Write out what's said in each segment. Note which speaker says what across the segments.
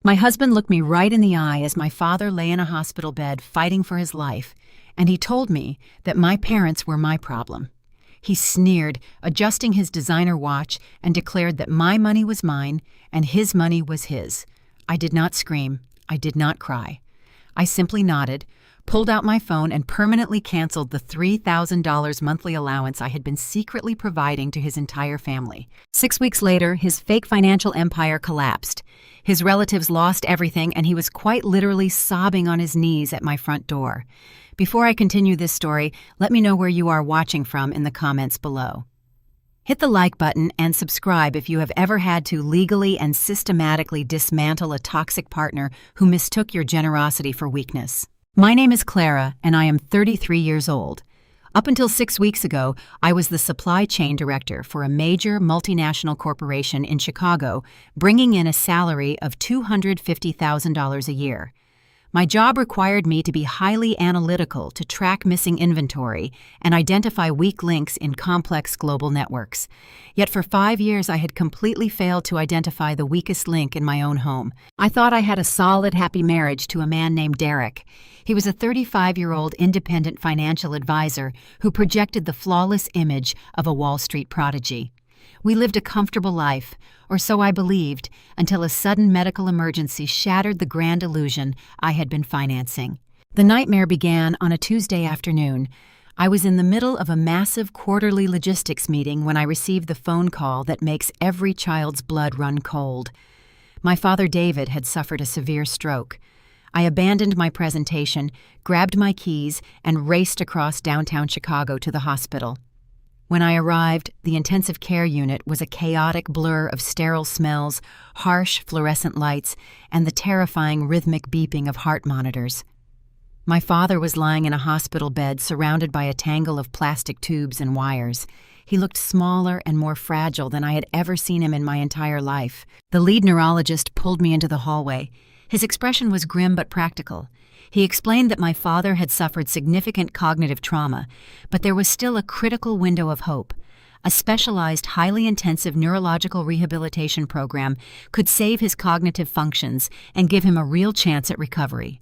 Speaker 1: My husband looked me right in the eye as my father lay in a hospital bed fighting for his life, and he told me that my parents were my problem. He sneered, adjusting his designer watch, and declared that my money was mine and his money was his. I did not scream. I did not cry. I simply nodded, pulled out my phone, and permanently canceled the $3,000 monthly allowance I had been secretly providing to his entire family. 6 weeks later, his fake financial empire collapsed. His relatives lost everything, and he was quite literally sobbing on his knees at my front door. Before I continue this story, let me know where you are watching from in the comments below. Hit the like button and subscribe if you have ever had to legally and systematically dismantle a toxic partner who mistook your generosity for weakness. My name is Clara, and I am 33 years old. Up until 6 weeks ago, I was the supply chain director for a major multinational corporation in Chicago, bringing in a salary of $250,000 a year. My job required me to be highly analytical to track missing inventory and identify weak links in complex global networks. Yet for 5 years I had completely failed to identify the weakest link in my own home. I thought I had a solid, happy marriage to a man named Derek. He was a 35-year-old independent financial advisor who projected the flawless image of a Wall Street prodigy. We lived a comfortable life, or so I believed, until a sudden medical emergency shattered the grand illusion I had been financing. The nightmare began on a Tuesday afternoon. I was in the middle of a massive quarterly logistics meeting when I received the phone call that makes every child's blood run cold. My father David had suffered a severe stroke. I abandoned my presentation, grabbed my keys, and raced across downtown Chicago to the hospital. When I arrived, the intensive care unit was a chaotic blur of sterile smells, harsh fluorescent lights, and the terrifying rhythmic beeping of heart monitors. My father was lying in a hospital bed surrounded by a tangle of plastic tubes and wires. He looked smaller and more fragile than I had ever seen him in my entire life. The lead neurologist pulled me into the hallway. His expression was grim but practical. He explained that my father had suffered significant cognitive trauma, but there was still a critical window of hope. A specialized, highly intensive neurological rehabilitation program could save his cognitive functions and give him a real chance at recovery.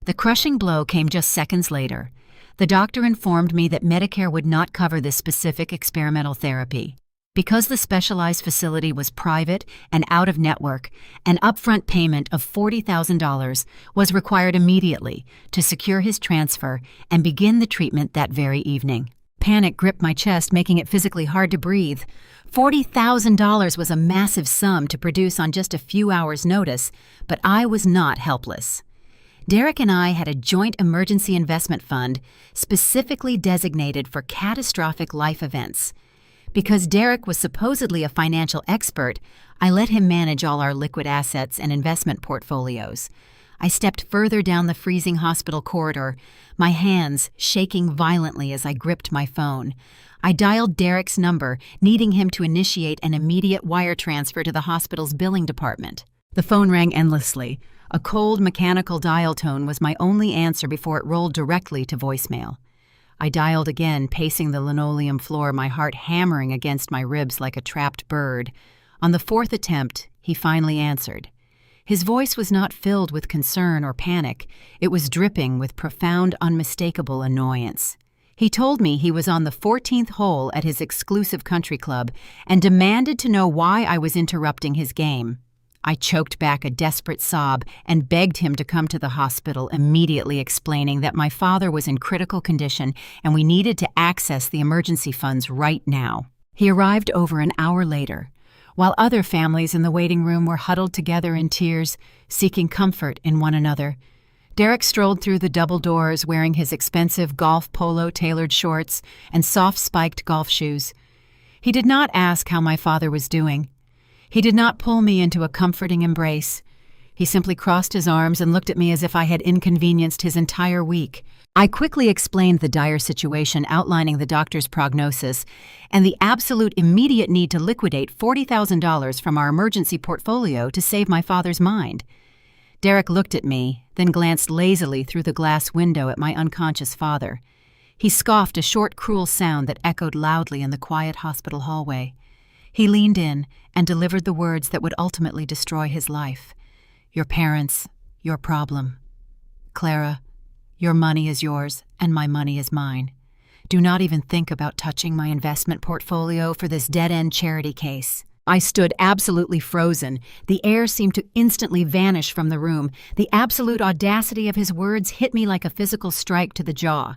Speaker 1: The crushing blow came just seconds later. The doctor informed me that Medicare would not cover this specific experimental therapy. Because the specialized facility was private and out-of-network, an upfront payment of $40,000 was required immediately to secure his transfer and begin the treatment that very evening. Panic gripped my chest, making it physically hard to breathe. $40,000 was a massive sum to produce on just a few hours' notice, but I was not helpless. Derek and I had a joint emergency investment fund specifically designated for catastrophic life events. Because Derek was supposedly a financial expert, I let him manage all our liquid assets and investment portfolios. I stepped further down the freezing hospital corridor, my hands shaking violently as I gripped my phone. I dialed Derek's number, needing him to initiate an immediate wire transfer to the hospital's billing department. The phone rang endlessly. A cold, mechanical dial tone was my only answer before it rolled directly to voicemail. I dialed again, pacing the linoleum floor, my heart hammering against my ribs like a trapped bird. On the fourth attempt, he finally answered. His voice was not filled with concern or panic. It was dripping with profound, unmistakable annoyance. He told me he was on the 14th hole at his exclusive country club and demanded to know why I was interrupting his game. I choked back a desperate sob and begged him to come to the hospital, immediately explaining that my father was in critical condition and we needed to access the emergency funds right now. He arrived over an hour later, while other families in the waiting room were huddled together in tears, seeking comfort in one another. Derek strolled through the double doors wearing his expensive golf polo tailored shorts and soft spiked golf shoes. He did not ask how my father was doing. He did not pull me into a comforting embrace. He simply crossed his arms and looked at me as if I had inconvenienced his entire week. I quickly explained the dire situation, outlining the doctor's prognosis and the absolute immediate need to liquidate $40,000 from our emergency portfolio to save my father's mind. Derek looked at me, then glanced lazily through the glass window at my unconscious father. He scoffed a short, cruel sound that echoed loudly in the quiet hospital hallway. He leaned in and delivered the words that would ultimately destroy his life. Your parents, your problem. Clara, your money is yours and my money is mine. Do not even think about touching my investment portfolio for this dead-end charity case. I stood absolutely frozen. The air seemed to instantly vanish from the room. The absolute audacity of his words hit me like a physical strike to the jaw.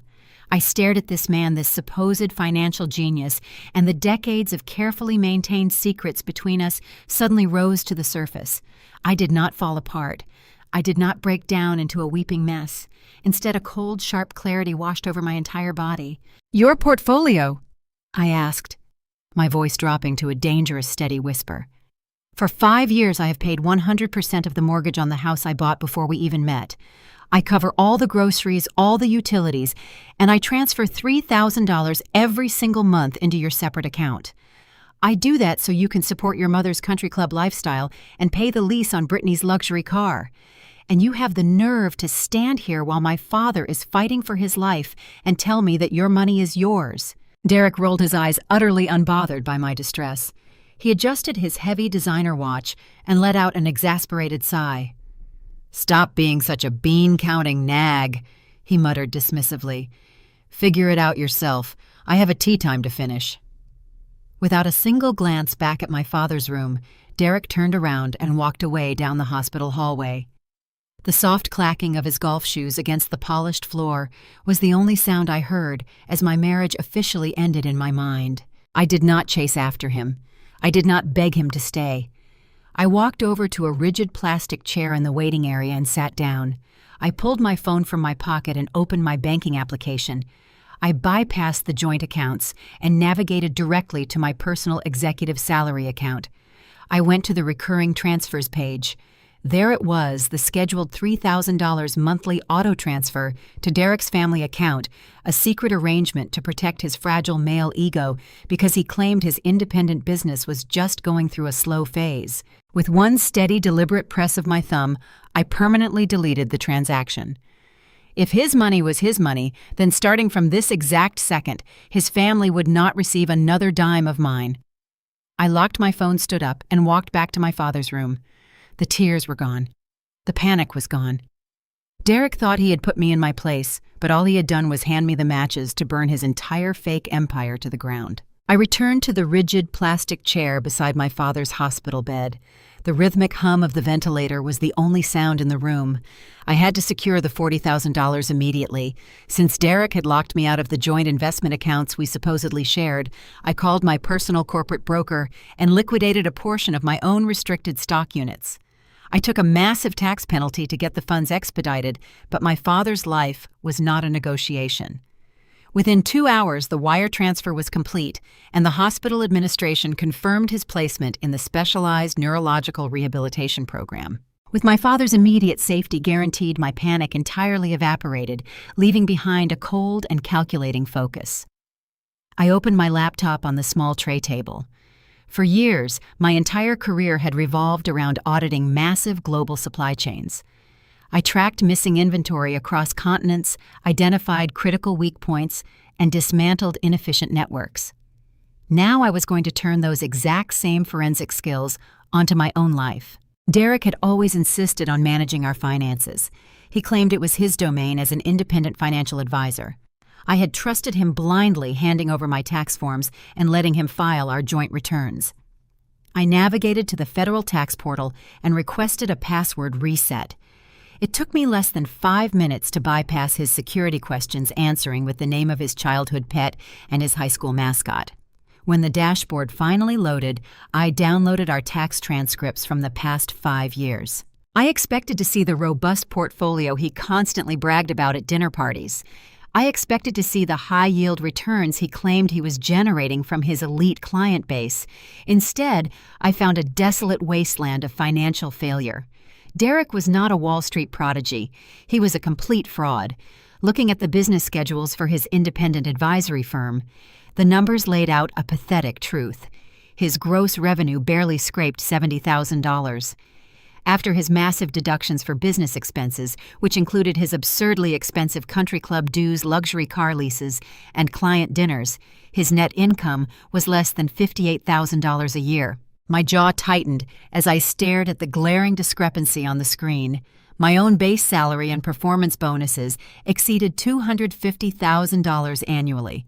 Speaker 1: I stared at this man, this supposed financial genius, and the decades of carefully maintained secrets between us suddenly rose to the surface. I did not fall apart. I did not break down into a weeping mess. Instead, a cold, sharp clarity washed over my entire body. "Your portfolio?" I asked, my voice dropping to a dangerous, steady whisper. "For 5 years I have paid 100% of the mortgage on the house I bought before we even met. I cover all the groceries, all the utilities, and I transfer $3,000 every single month into your separate account. I do that so you can support your mother's country club lifestyle and pay the lease on Brittany's luxury car. And you have the nerve to stand here while my father is fighting for his life and tell me that your money is yours." Derek rolled his eyes, utterly unbothered by my distress. He adjusted his heavy designer watch and let out an exasperated sigh. "Stop being such a bean-counting nag," he muttered dismissively. "Figure it out yourself. I have a tea time to finish." Without a single glance back at my father's room, Derek turned around and walked away down the hospital hallway. The soft clacking of his golf shoes against the polished floor was the only sound I heard as my marriage officially ended in my mind. I did not chase after him. I did not beg him to stay. I walked over to a rigid plastic chair in the waiting area and sat down. I pulled my phone from my pocket and opened my banking application. I bypassed the joint accounts and navigated directly to my personal executive salary account. I went to the recurring transfers page. There it was, the scheduled $3,000 monthly auto transfer to Derek's family account, a secret arrangement to protect his fragile male ego because he claimed his independent business was just going through a slow phase. With one steady, deliberate press of my thumb, I permanently deleted the transaction. If his money was his money, then starting from this exact second, his family would not receive another dime of mine. I locked my phone, stood up, and walked back to my father's room. The tears were gone. The panic was gone. Derek thought he had put me in my place, but all he had done was hand me the matches to burn his entire fake empire to the ground. I returned to the rigid plastic chair beside my father's hospital bed. The rhythmic hum of the ventilator was the only sound in the room. I had to secure the $40,000 immediately. Since Derek had locked me out of the joint investment accounts we supposedly shared, I called my personal corporate broker and liquidated a portion of my own restricted stock units. I took a massive tax penalty to get the funds expedited, but my father's life was not a negotiation. Within 2 hours, the wire transfer was complete, and the hospital administration confirmed his placement in the specialized neurological rehabilitation program. With my father's immediate safety guaranteed, my panic entirely evaporated, leaving behind a cold and calculating focus. I opened my laptop on the small tray table. For years, my entire career had revolved around auditing massive global supply chains. I tracked missing inventory across continents, identified critical weak points, and dismantled inefficient networks. Now I was going to turn those exact same forensic skills onto my own life. Derek had always insisted on managing our finances. He claimed it was his domain as an independent financial advisor. I had trusted him blindly, handing over my tax forms and letting him file our joint returns. I navigated to the federal tax portal and requested a password reset. It took me less than 5 minutes to bypass his security questions, answering with the name of his childhood pet and his high school mascot. When the dashboard finally loaded, I downloaded our tax transcripts from the past 5 years. I expected to see the robust portfolio he constantly bragged about at dinner parties. I expected to see the high-yield returns he claimed he was generating from his elite client base. Instead, I found a desolate wasteland of financial failure. Derek was not a Wall Street prodigy. He was a complete fraud. Looking at the business schedules for his independent advisory firm, the numbers laid out a pathetic truth. His gross revenue barely scraped $70,000. After his massive deductions for business expenses, which included his absurdly expensive country club dues, luxury car leases, and client dinners, his net income was less than $58,000 a year. My jaw tightened as I stared at the glaring discrepancy on the screen. My own base salary and performance bonuses exceeded $250,000 annually.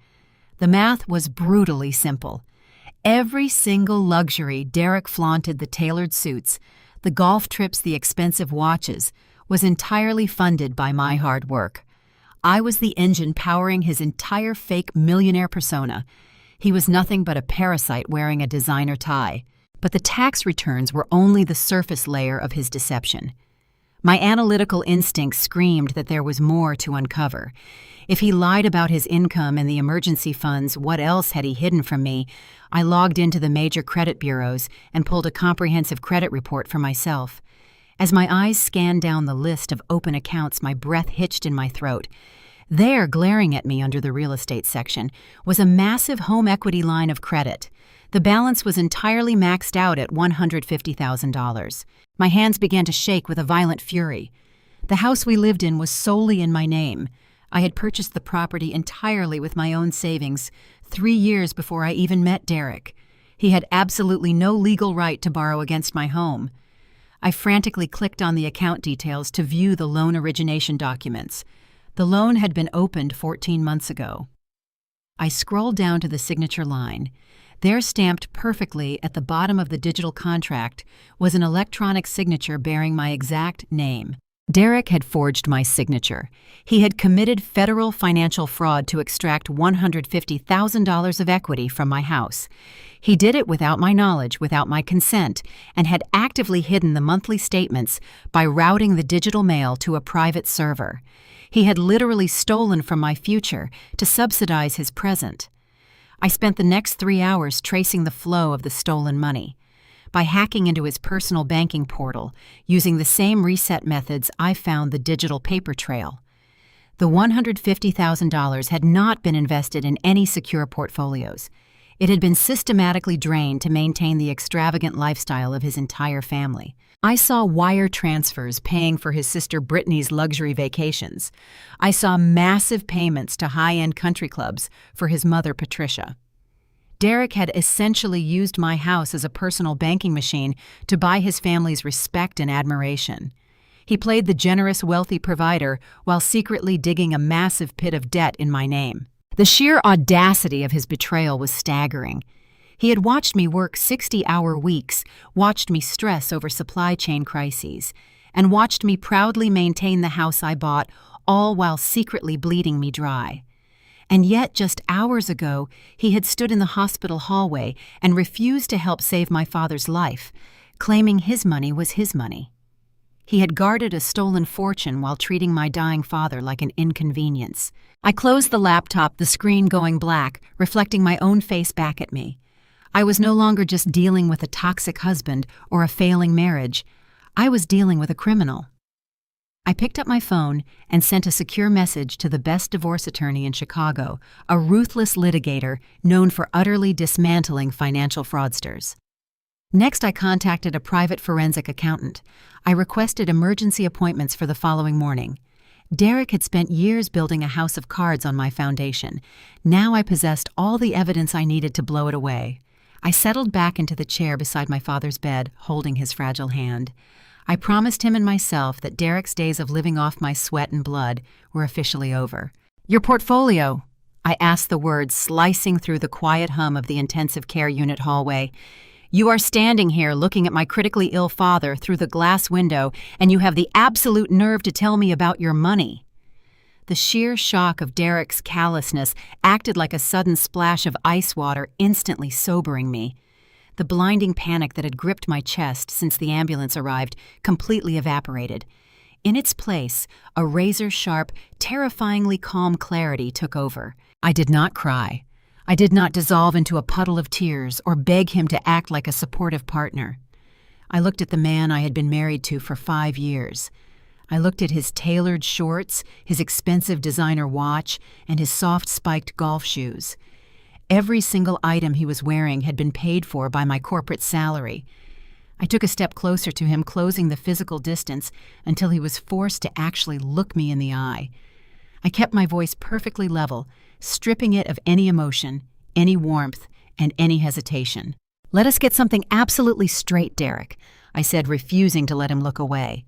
Speaker 1: The math was brutally simple. Every single luxury Derek flaunted, the tailored suits, the golf trips, the expensive watches, was entirely funded by my hard work. I was the engine powering his entire fake millionaire persona. He was nothing but a parasite wearing a designer tie. But the tax returns were only the surface layer of his deception. My analytical instinct screamed that there was more to uncover. If he lied about his income and the emergency funds, what else had he hidden from me? I logged into the major credit bureaus and pulled a comprehensive credit report for myself. As my eyes scanned down the list of open accounts, my breath hitched in my throat. There, glaring at me under the real estate section, was a massive home equity line of credit. The balance was entirely maxed out at $150,000. My hands began to shake with a violent fury. The house we lived in was solely in my name. I had purchased the property entirely with my own savings 3 years before I even met Derek. He had absolutely no legal right to borrow against my home. I frantically clicked on the account details to view the loan origination documents. The loan had been opened 14 months ago. I scrolled down to the signature line. There, stamped perfectly at the bottom of the digital contract, was an electronic signature bearing my exact name. Derek had forged my signature. He had committed federal financial fraud to extract $150,000 of equity from my house. He did it without my knowledge, without my consent, and had actively hidden the monthly statements by routing the digital mail to a private server. He had literally stolen from my future to subsidize his present. I spent the next 3 hours tracing the flow of the stolen money. By hacking into his personal banking portal, using the same reset methods, I found the digital paper trail. The $150,000 had not been invested in any secure portfolios. It had been systematically drained to maintain the extravagant lifestyle of his entire family. I saw wire transfers paying for his sister Brittany's luxury vacations. I saw massive payments to high-end country clubs for his mother Patricia. Derek had essentially used my house as a personal banking machine to buy his family's respect and admiration. He played the generous, wealthy provider while secretly digging a massive pit of debt in my name. The sheer audacity of his betrayal was staggering. He had watched me work 60-hour weeks, watched me stress over supply chain crises, and watched me proudly maintain the house I bought, all while secretly bleeding me dry. And yet, just hours ago, he had stood in the hospital hallway and refused to help save my father's life, claiming his money was his money. He had guarded a stolen fortune while treating my dying father like an inconvenience. I closed the laptop, the screen going black, reflecting my own face back at me. I was no longer just dealing with a toxic husband or a failing marriage. I was dealing with a criminal. I picked up my phone and sent a secure message to the best divorce attorney in Chicago, a ruthless litigator known for utterly dismantling financial fraudsters. Next, I contacted a private forensic accountant. I requested emergency appointments for the following morning. Derek had spent years building a house of cards on my foundation. Now I possessed all the evidence I needed to blow it away. I settled back into the chair beside my father's bed, holding his fragile hand. I promised him and myself that Derek's days of living off my sweat and blood were officially over. "Your portfolio," I asked, the words slicing through the quiet hum of the intensive care unit hallway. "You are standing here looking at my critically ill father through the glass window, and you have the absolute nerve to tell me about your money." The sheer shock of Derek's callousness acted like a sudden splash of ice water, instantly sobering me. The blinding panic that had gripped my chest since the ambulance arrived completely evaporated. In its place, a razor-sharp, terrifyingly calm clarity took over. I did not cry. I did not dissolve into a puddle of tears or beg him to act like a supportive partner. I looked at the man I had been married to for 5 years. I looked at his tailored shorts, his expensive designer watch, and his soft spiked golf shoes. Every single item he was wearing had been paid for by my corporate salary. I took a step closer to him, closing the physical distance until he was forced to actually look me in the eye. I kept my voice perfectly level, stripping it of any emotion, any warmth, and any hesitation. Let us get something absolutely straight, Derek, I said, refusing to let him look away.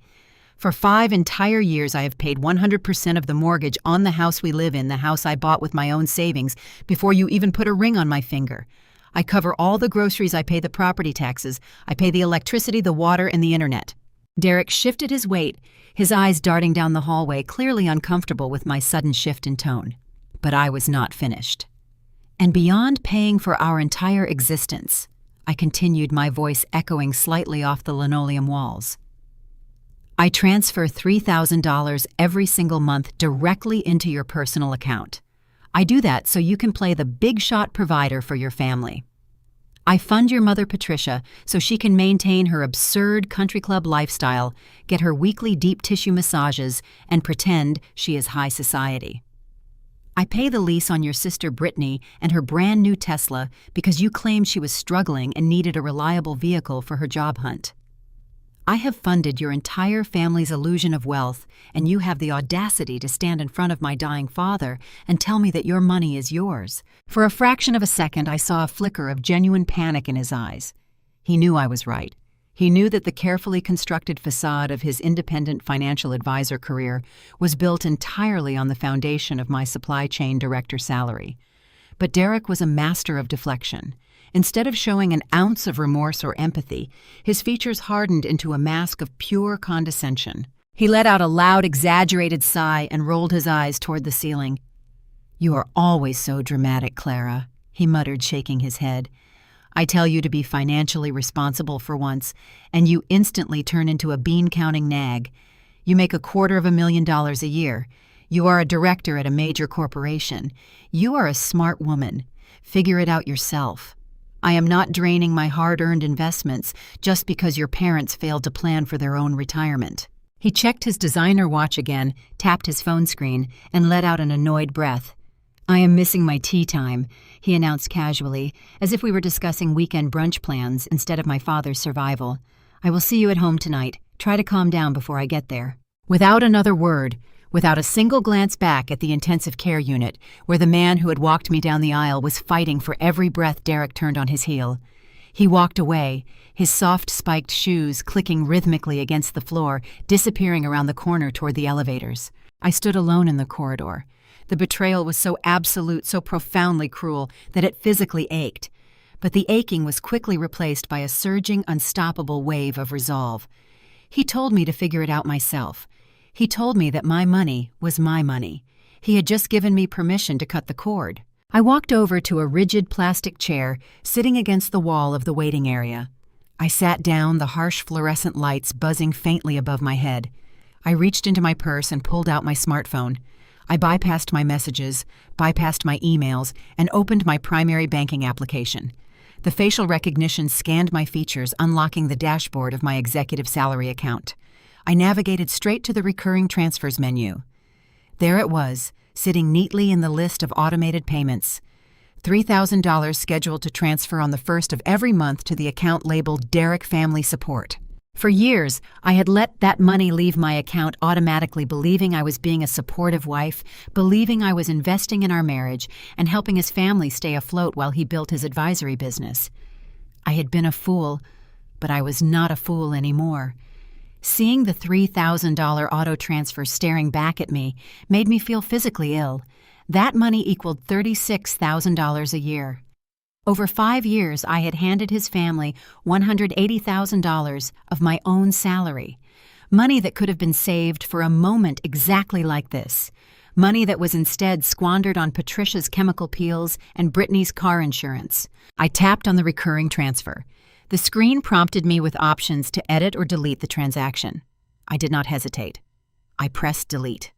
Speaker 1: For 5 entire years I have paid 100% of the mortgage on the house we live in, the house I bought with my own savings before you even put a ring on my finger. I cover all the groceries, I pay the property taxes, I pay the electricity, the water, and the internet. Derek shifted his weight, his eyes darting down the hallway, clearly uncomfortable with my sudden shift in tone. But I was not finished. And beyond paying for our entire existence, I continued, my voice echoing slightly off the linoleum walls, I transfer $3,000 every single month directly into your personal account. I do that so you can play the big shot provider for your family. I fund your mother, Patricia, so she can maintain her absurd country club lifestyle, get her weekly deep tissue massages, and pretend she is high society. I pay the lease on your sister Brittany and her brand new Tesla because you claimed she was struggling and needed a reliable vehicle for her job hunt. I have funded your entire family's illusion of wealth, and you have the audacity to stand in front of my dying father and tell me that your money is yours. For a fraction of a second, I saw a flicker of genuine panic in his eyes. He knew I was right. He knew that the carefully constructed facade of his independent financial advisor career was built entirely on the foundation of my supply chain director salary. But Derek was a master of deflection. Instead of showing an ounce of remorse or empathy, his features hardened into a mask of pure condescension. He let out a loud, exaggerated sigh and rolled his eyes toward the ceiling. "You are always so dramatic, Clara," he muttered, shaking his head. "I tell you to be financially responsible for once, and you instantly turn into a bean-counting nag. You make $250,000 a year. You are a director at a major corporation. You are a smart woman. Figure it out yourself. I am not draining my hard-earned investments just because your parents failed to plan for their own retirement." He checked his designer watch again, tapped his phone screen, and let out an annoyed breath. "I am missing my tea time," he announced casually, as if we were discussing weekend brunch plans instead of my father's survival. "I will see you at home tonight. Try to calm down before I get there." Without another word, without a single glance back at the intensive care unit, where the man who had walked me down the aisle was fighting for every breath Derek turned on his heel, he walked away, his soft spiked shoes clicking rhythmically against the floor, disappearing around the corner toward the elevators. I stood alone in the corridor. The betrayal was so absolute, so profoundly cruel, that it physically ached. But the aching was quickly replaced by a surging, unstoppable wave of resolve. He told me to figure it out myself. He told me that my money was my money. He had just given me permission to cut the cord. I walked over to a rigid plastic chair sitting against the wall of the waiting area. I sat down, the harsh fluorescent lights buzzing faintly above my head. I reached into my purse and pulled out my smartphone. I bypassed my messages, bypassed my emails, and opened my primary banking application. The facial recognition scanned my features, unlocking the dashboard of my executive salary account. I navigated straight to the recurring transfers menu. There it was, sitting neatly in the list of automated payments. $3,000 scheduled to transfer on the 1st of every month to the account labeled Derek Family Support. For years, I had let that money leave my account automatically, believing I was being a supportive wife, believing I was investing in our marriage and helping his family stay afloat while he built his advisory business. I had been a fool, but I was not a fool anymore. Seeing the $3,000 auto transfer staring back at me made me feel physically ill. That money equaled $36,000 a year. Over 5 years, I had handed his family $180,000 of my own salary. Money that could have been saved for a moment exactly like this. Money that was instead squandered on Patricia's chemical peels and Brittany's car insurance. I tapped on the recurring transfer. The screen prompted me with options to edit or delete the transaction. I did not hesitate. I pressed delete.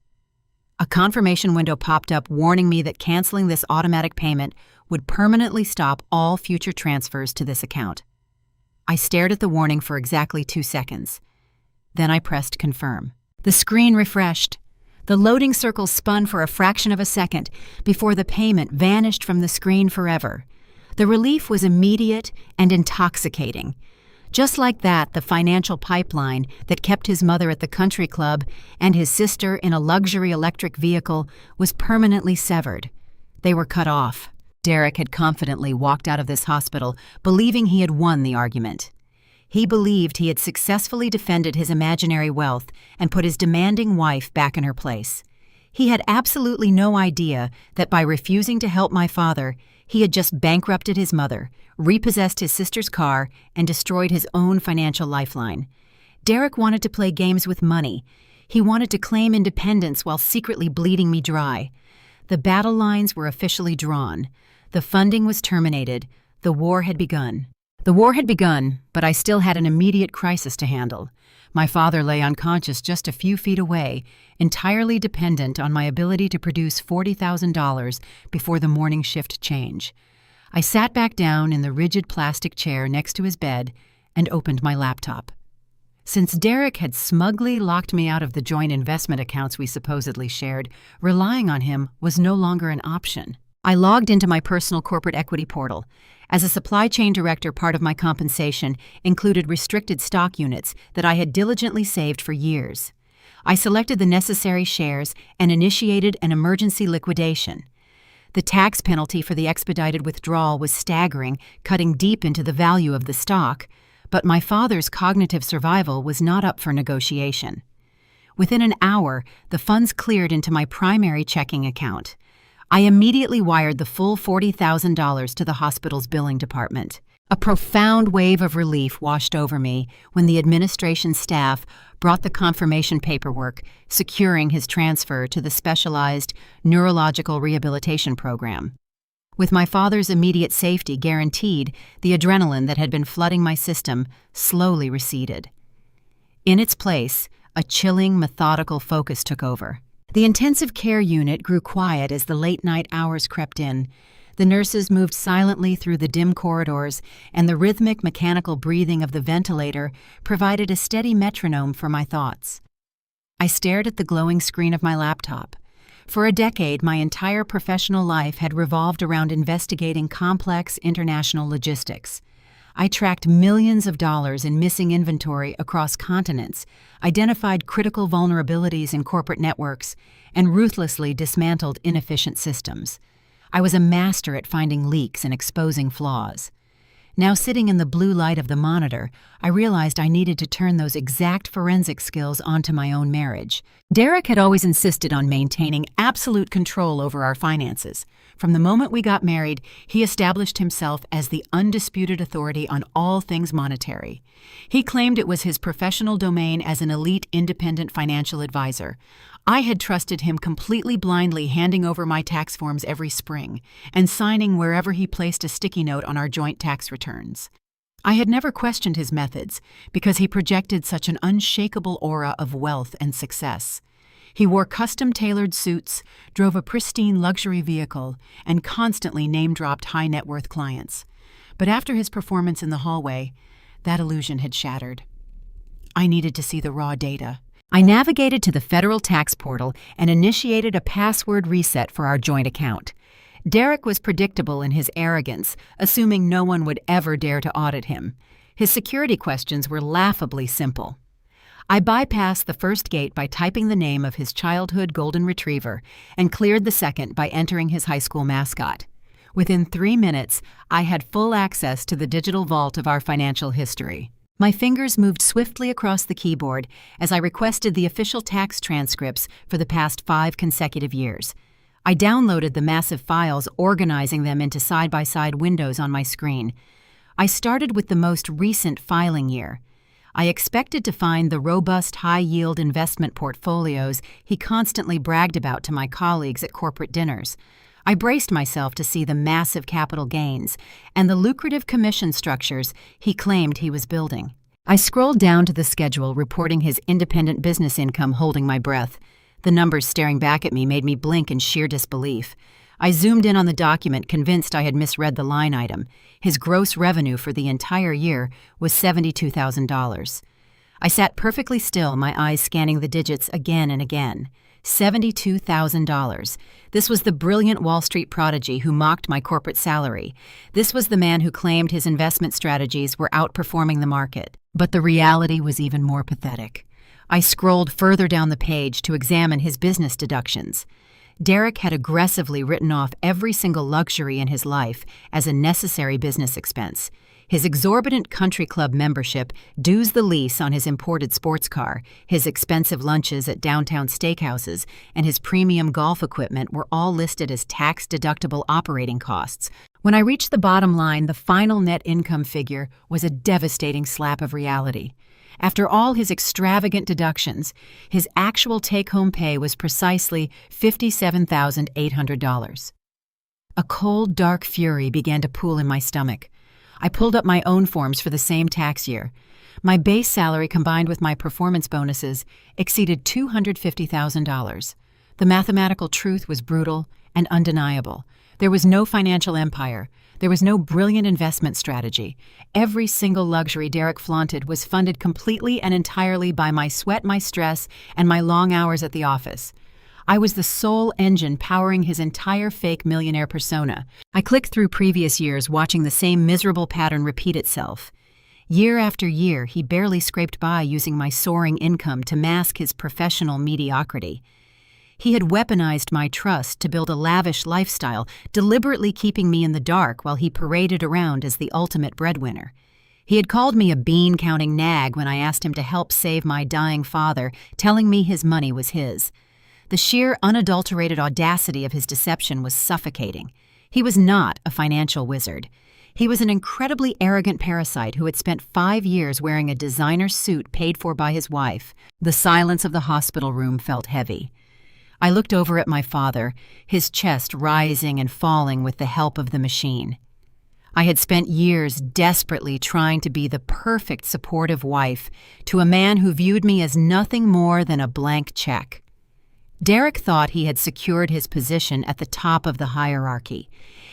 Speaker 1: A confirmation window popped up warning me that canceling this automatic payment would permanently stop all future transfers to this account. I stared at the warning for exactly 2 seconds. Then I pressed confirm. The screen refreshed. The loading circle spun for a fraction of a second before the payment vanished from the screen forever. The relief was immediate and intoxicating. Just like that, the financial pipeline that kept his mother at the country club and his sister in a luxury electric vehicle was permanently severed. They were cut off. Derek had confidently walked out of this hospital, believing he had won the argument. He believed he had successfully defended his imaginary wealth and put his demanding wife back in her place. He had absolutely no idea that by refusing to help my father, he had just bankrupted his mother, repossessed his sister's car, and destroyed his own financial lifeline. Derek wanted to play games with money. He wanted to claim independence while secretly bleeding me dry. The battle lines were officially drawn. The funding was terminated. The war had begun. But I still had an immediate crisis to handle. My father lay unconscious just a few feet away, entirely dependent on my ability to produce $40,000 before the morning shift change. I sat back down in the rigid plastic chair next to his bed and opened my laptop. Since Derek had smugly locked me out of the joint investment accounts we supposedly shared, relying on him was no longer an option. I logged into my personal corporate equity portal. As a supply chain director, part of my compensation included restricted stock units that I had diligently saved for years. I selected the necessary shares and initiated an emergency liquidation. The tax penalty for the expedited withdrawal was staggering, cutting deep into the value of the stock, but my father's cognitive survival was not up for negotiation. Within an hour, the funds cleared into my primary checking account. I immediately wired the full $40,000 to the hospital's billing department. A profound wave of relief washed over me when the administration staff brought the confirmation paperwork, securing his transfer to the specialized neurological rehabilitation program. With my father's immediate safety guaranteed, the adrenaline that had been flooding my system slowly receded. In its place, a chilling, methodical focus took over. The intensive care unit grew quiet as the late-night hours crept in. The nurses moved silently through the dim corridors, and the rhythmic mechanical breathing of the ventilator provided a steady metronome for my thoughts. I stared at the glowing screen of my laptop. For a decade, my entire professional life had revolved around investigating complex international logistics. I tracked millions of dollars in missing inventory across continents, identified critical vulnerabilities in corporate networks, and ruthlessly dismantled inefficient systems. I was a master at finding leaks and exposing flaws. Now, sitting in the blue light of the monitor, I realized I needed to turn those exact forensic skills onto my own marriage. Derek had always insisted on maintaining absolute control over our finances. From the moment we got married, he established himself as the undisputed authority on all things monetary. He claimed it was his professional domain as an elite independent financial advisor. I had trusted him completely blindly, handing over my tax forms every spring and signing wherever he placed a sticky note on our joint tax returns. I had never questioned his methods because he projected such an unshakable aura of wealth and success. He wore custom-tailored suits, drove a pristine luxury vehicle, and constantly name-dropped high-net-worth clients. But after his performance in the hallway, that illusion had shattered. I needed to see the raw data. I navigated to the federal tax portal and initiated a password reset for our joint account. Derek was predictable in his arrogance, assuming no one would ever dare to audit him. His security questions were laughably simple. I bypassed the first gate by typing the name of his childhood golden retriever and cleared the second by entering his high school mascot. Within 3 minutes, I had full access to the digital vault of our financial history. My fingers moved swiftly across the keyboard as I requested the official tax transcripts for the past 5 consecutive years. I downloaded the massive files, organizing them into side-by-side windows on my screen. I started with the most recent filing year. I expected to find the robust, high-yield investment portfolios he constantly bragged about to my colleagues at corporate dinners. I braced myself to see the massive capital gains and the lucrative commission structures he claimed he was building. I scrolled down to the schedule reporting his independent business income, holding my breath. The numbers staring back at me made me blink in sheer disbelief. I zoomed in on the document, convinced I had misread the line item. His gross revenue for the entire year was $72,000. I sat perfectly still, my eyes scanning the digits again and again. $72,000. This was the brilliant Wall Street prodigy who mocked my corporate salary. This was the man who claimed his investment strategies were outperforming the market. But the reality was even more pathetic. I scrolled further down the page to examine his business deductions. Derek had aggressively written off every single luxury in his life as a necessary business expense. His exorbitant country club membership, dues the lease on his imported sports car, his expensive lunches at downtown steakhouses, and his premium golf equipment were all listed as tax-deductible operating costs. When I reached the bottom line, the final net income figure was a devastating slap of reality. After all his extravagant deductions, his actual take-home pay was precisely $57,800. A cold, dark fury began to pool in my stomach. I pulled up my own forms for the same tax year. My base salary combined with my performance bonuses exceeded $250,000. The mathematical truth was brutal and undeniable. There was no financial empire. There was no brilliant investment strategy. Every single luxury Derek flaunted was funded completely and entirely by my sweat, my stress, and my long hours at the office. I was the sole engine powering his entire fake millionaire persona. I clicked through previous years, watching the same miserable pattern repeat itself. Year after year, he barely scraped by using my soaring income to mask his professional mediocrity. He had weaponized my trust to build a lavish lifestyle, deliberately keeping me in the dark while he paraded around as the ultimate breadwinner. He had called me a bean-counting nag when I asked him to help save my dying father, telling me his money was his. The sheer, unadulterated audacity of his deception was suffocating. He was not a financial wizard. He was an incredibly arrogant parasite who had spent 5 years wearing a designer suit paid for by his wife. The silence of the hospital room felt heavy. I looked over at my father, his chest rising and falling with the help of the machine. I had spent years desperately trying to be the perfect supportive wife to a man who viewed me as nothing more than a blank check. Derek thought he had secured his position at the top of the hierarchy.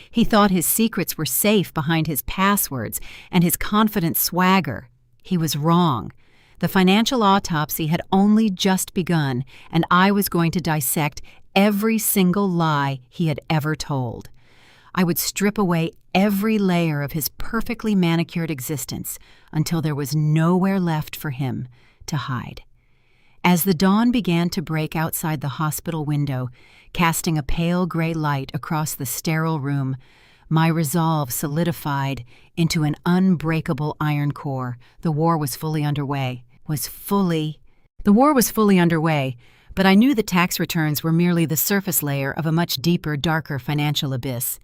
Speaker 1: He thought his secrets were safe behind his passwords and his confident swagger. He was wrong. The financial autopsy had only just begun, and I was going to dissect every single lie he had ever told. I would strip away every layer of his perfectly manicured existence until there was nowhere left for him to hide. As the dawn began to break outside the hospital window, casting a pale gray light across the sterile room, my resolve solidified into an unbreakable iron core. The war was fully underway, but I knew the tax returns were merely the surface layer of a much deeper, darker financial abyss.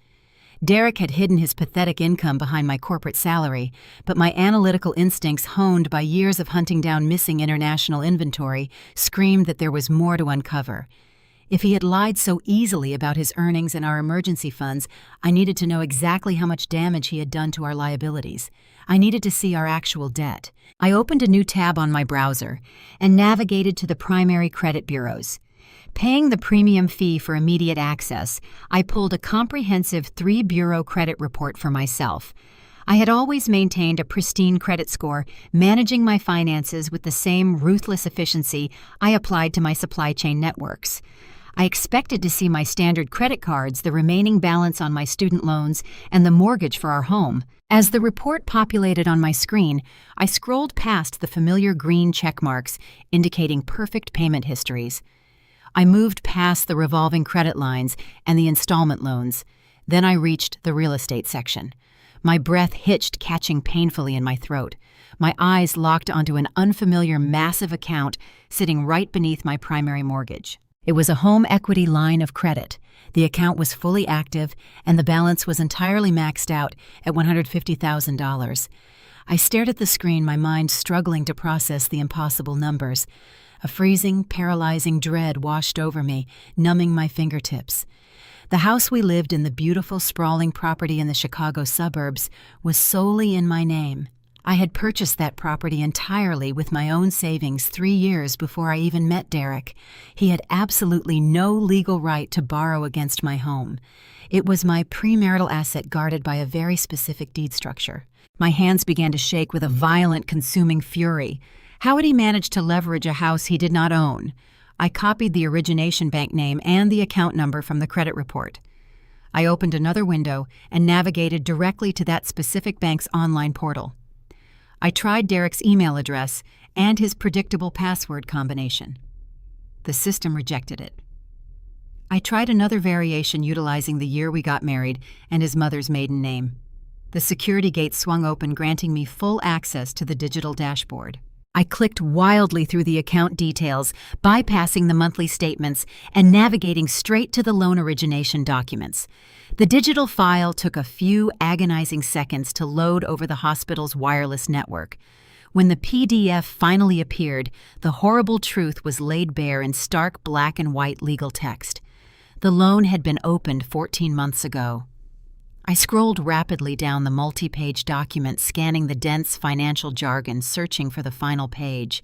Speaker 1: Derek had hidden his pathetic income behind my corporate salary, but my analytical instincts, honed by years of hunting down missing international inventory, screamed that there was more to uncover. If he had lied so easily about his earnings and our emergency funds, I needed to know exactly how much damage he had done to our liabilities. I needed to see our actual debt. I opened a new tab on my browser and navigated to the primary credit bureaus. Paying the premium fee for immediate access, I pulled a comprehensive 3-bureau credit report for myself. I had always maintained a pristine credit score, managing my finances with the same ruthless efficiency I applied to my supply chain networks. I expected to see my standard credit cards, the remaining balance on my student loans, and the mortgage for our home. As the report populated on my screen, I scrolled past the familiar green check marks indicating perfect payment histories. I moved past the revolving credit lines and the installment loans. Then I reached the real estate section. My breath hitched, catching painfully in my throat. My eyes locked onto an unfamiliar massive account sitting right beneath my primary mortgage. It was a home equity line of credit. The account was fully active, and the balance was entirely maxed out at $150,000. I stared at the screen, my mind struggling to process the impossible numbers. A freezing, paralyzing dread washed over me, numbing my fingertips. The house we lived in, the beautiful, sprawling property in the Chicago suburbs, was solely in my name. I had purchased that property entirely with my own savings 3 years before I even met Derek. He had absolutely no legal right to borrow against my home. It was my premarital asset guarded by a very specific deed structure. My hands began to shake with a violent, consuming fury. How had he managed to leverage a house he did not own? I copied the origination bank name and the account number from the credit report. I opened another window and navigated directly to that specific bank's online portal. I tried Derek's email address and his predictable password combination. The system rejected it. I tried another variation utilizing the year we got married and his mother's maiden name. The security gate swung open, granting me full access to the digital dashboard. I clicked wildly through the account details, bypassing the monthly statements and navigating straight to the loan origination documents. The digital file took a few agonizing seconds to load over the hospital's wireless network. When the PDF finally appeared, the horrible truth was laid bare in stark black and white legal text. The loan had been opened 14 months ago. I scrolled rapidly down the multi-page document, scanning the dense financial jargon, searching for the final page.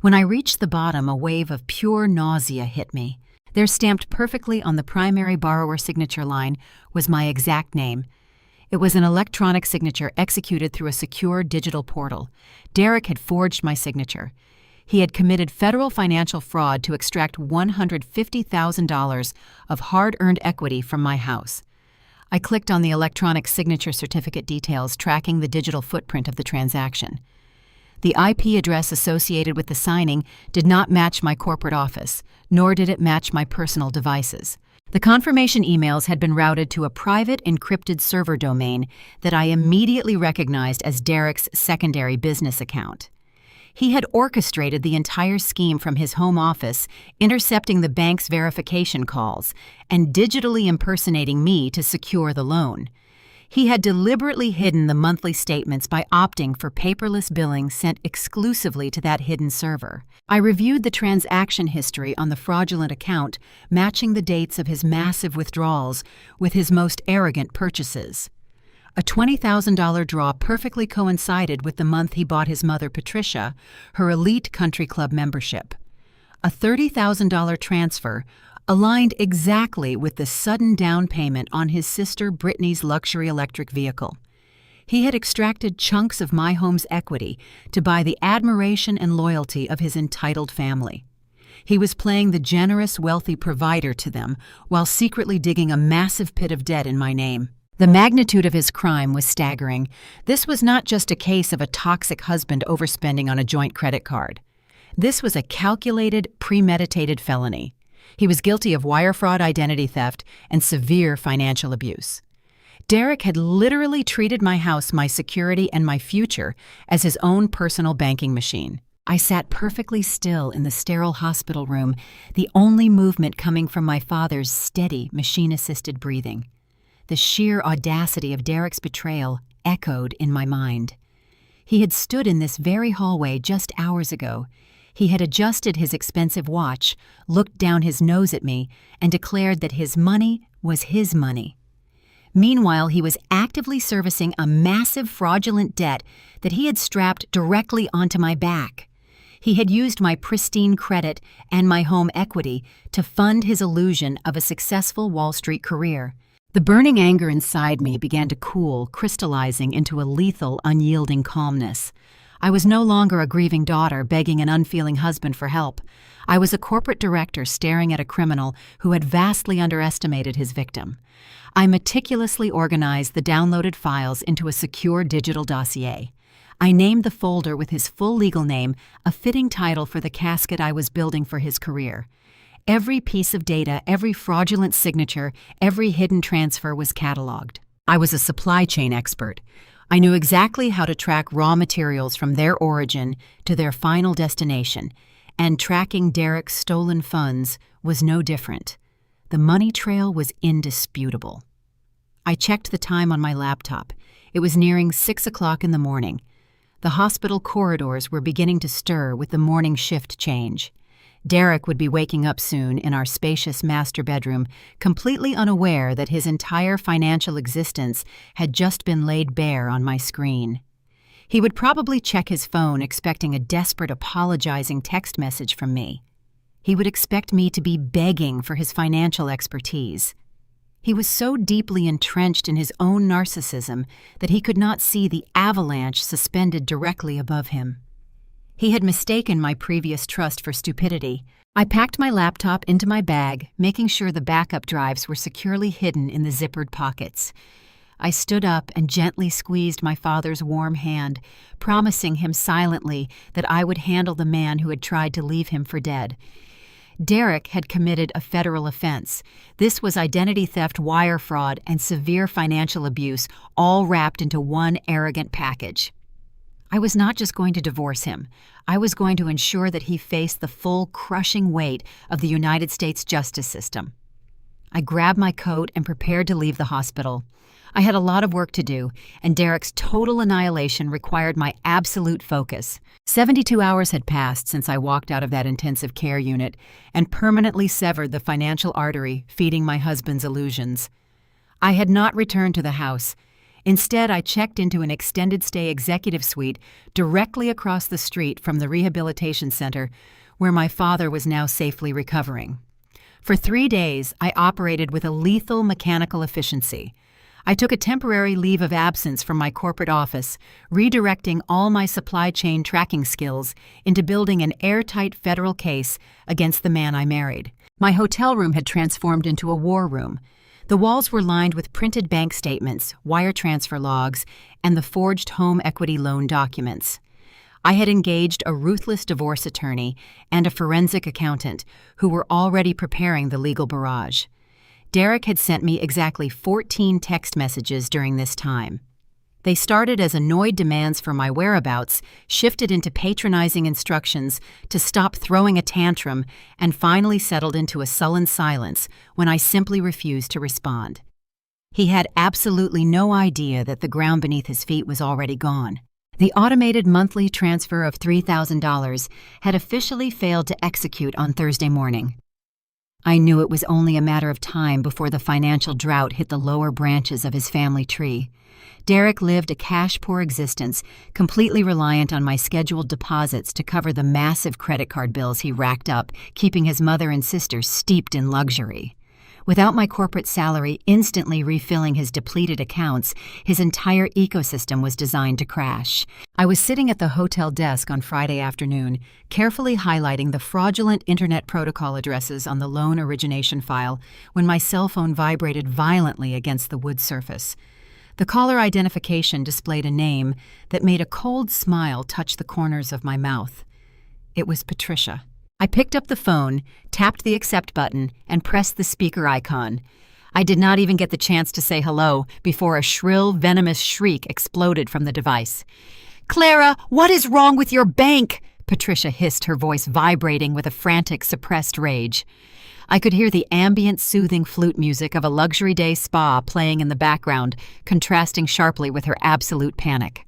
Speaker 1: When I reached the bottom, a wave of pure nausea hit me. There, stamped perfectly on the primary borrower signature line, was my exact name. It was an electronic signature executed through a secure digital portal. Derek had forged my signature. He had committed federal financial fraud to extract $150,000 of hard-earned equity from my house. I clicked on the electronic signature certificate details, tracking the digital footprint of the transaction. The IP address associated with the signing did not match my corporate office, nor did it match my personal devices. The confirmation emails had been routed to a private encrypted server domain that I immediately recognized as Derek's secondary business account. He had orchestrated the entire scheme from his home office, intercepting the bank's verification calls and digitally impersonating me to secure the loan. He had deliberately hidden the monthly statements by opting for paperless billing sent exclusively to that hidden server. I reviewed the transaction history on the fraudulent account, matching the dates of his massive withdrawals with his most arrogant purchases. A $20,000 draw perfectly coincided with the month he bought his mother, Patricia, her elite country club membership. A $30,000 transfer aligned exactly with the sudden down payment on his sister Brittany's luxury electric vehicle. He had extracted chunks of my home's equity to buy the admiration and loyalty of his entitled family. He was playing the generous, wealthy provider to them while secretly digging a massive pit of debt in my name. The magnitude of his crime was staggering. This was not just a case of a toxic husband overspending on a joint credit card. This was a calculated, premeditated felony. He was guilty of wire fraud, identity theft, and severe financial abuse. Derek had literally treated my house, my security, and my future as his own personal banking machine. I sat perfectly still in the sterile hospital room, the only movement coming from my father's steady, machine-assisted breathing. The sheer audacity of Derek's betrayal echoed in my mind. He had stood in this very hallway just hours ago. He had adjusted his expensive watch, looked down his nose at me, and declared that his money was his money. Meanwhile, he was actively servicing a massive fraudulent debt that he had strapped directly onto my back. He had used my pristine credit and my home equity to fund his illusion of a successful Wall Street career. The burning anger inside me began to cool, crystallizing into a lethal, unyielding calmness. I was no longer a grieving daughter begging an unfeeling husband for help. I was a corporate director staring at a criminal who had vastly underestimated his victim. I meticulously organized the downloaded files into a secure digital dossier. I named the folder with his full legal name, a fitting title for the casket I was building for his career. Every piece of data, every fraudulent signature, every hidden transfer was cataloged. I was a supply chain expert. I knew exactly how to track raw materials from their origin to their final destination, and tracking Derek's stolen funds was no different. The money trail was indisputable. I checked the time on my laptop. It was nearing 6 o'clock in the morning. The hospital corridors were beginning to stir with the morning shift change. Derek would be waking up soon in our spacious master bedroom, completely unaware that his entire financial existence had just been laid bare on my screen. He would probably check his phone expecting a desperate apologizing text message from me. He would expect me to be begging for his financial expertise. He was so deeply entrenched in his own narcissism that he could not see the avalanche suspended directly above him. He had mistaken my previous trust for stupidity. I packed my laptop into my bag, making sure the backup drives were securely hidden in the zippered pockets. I stood up and gently squeezed my father's warm hand, promising him silently that I would handle the man who had tried to leave him for dead. Derek had committed a federal offense. This was identity theft, wire fraud, and severe financial abuse, all wrapped into one arrogant package. I was not just going to divorce him. I was going to ensure that he faced the full, crushing weight of the United States justice system. I grabbed my coat and prepared to leave the hospital. I had a lot of work to do, and Derek's total annihilation required my absolute focus. 72 hours had passed since I walked out of that intensive care unit and permanently severed the financial artery feeding my husband's illusions. I had not returned to the house. Instead, I checked into an extended stay executive suite directly across the street from the rehabilitation center where my father was now safely recovering. For 3 days, I operated with a lethal mechanical efficiency. I took a temporary leave of absence from my corporate office, redirecting all my supply chain tracking skills into building an airtight federal case against the man I married. My hotel room had transformed into a war room. The walls were lined with printed bank statements, wire transfer logs, and the forged home equity loan documents. I had engaged a ruthless divorce attorney and a forensic accountant who were already preparing the legal barrage. Derek had sent me exactly 14 text messages during this time. They started as annoyed demands for my whereabouts, shifted into patronizing instructions to stop throwing a tantrum, and finally settled into a sullen silence when I simply refused to respond. He had absolutely no idea that the ground beneath his feet was already gone. The automated monthly transfer of $3,000 had officially failed to execute on Thursday morning. I knew it was only a matter of time before the financial drought hit the lower branches of his family tree. Derek lived a cash-poor existence, completely reliant on my scheduled deposits to cover the massive credit card bills he racked up, keeping his mother and sister steeped in luxury. Without my corporate salary instantly refilling his depleted accounts, his entire ecosystem was designed to crash. I was sitting at the hotel desk on Friday afternoon, carefully highlighting the fraudulent Internet Protocol addresses on the loan origination file when my cell phone vibrated violently against the wood surface. The caller identification displayed a name that made a cold smile touch the corners of my mouth. It was Patricia. I picked up the phone, tapped the accept button, and pressed the speaker icon. I did not even get the chance to say hello before a shrill, venomous shriek exploded from the device. "Clara, what is wrong with your bank?" Patricia hissed, her voice vibrating with a frantic, suppressed rage. I could hear the ambient, soothing flute music of a luxury day spa playing in the background, contrasting sharply with her absolute panic.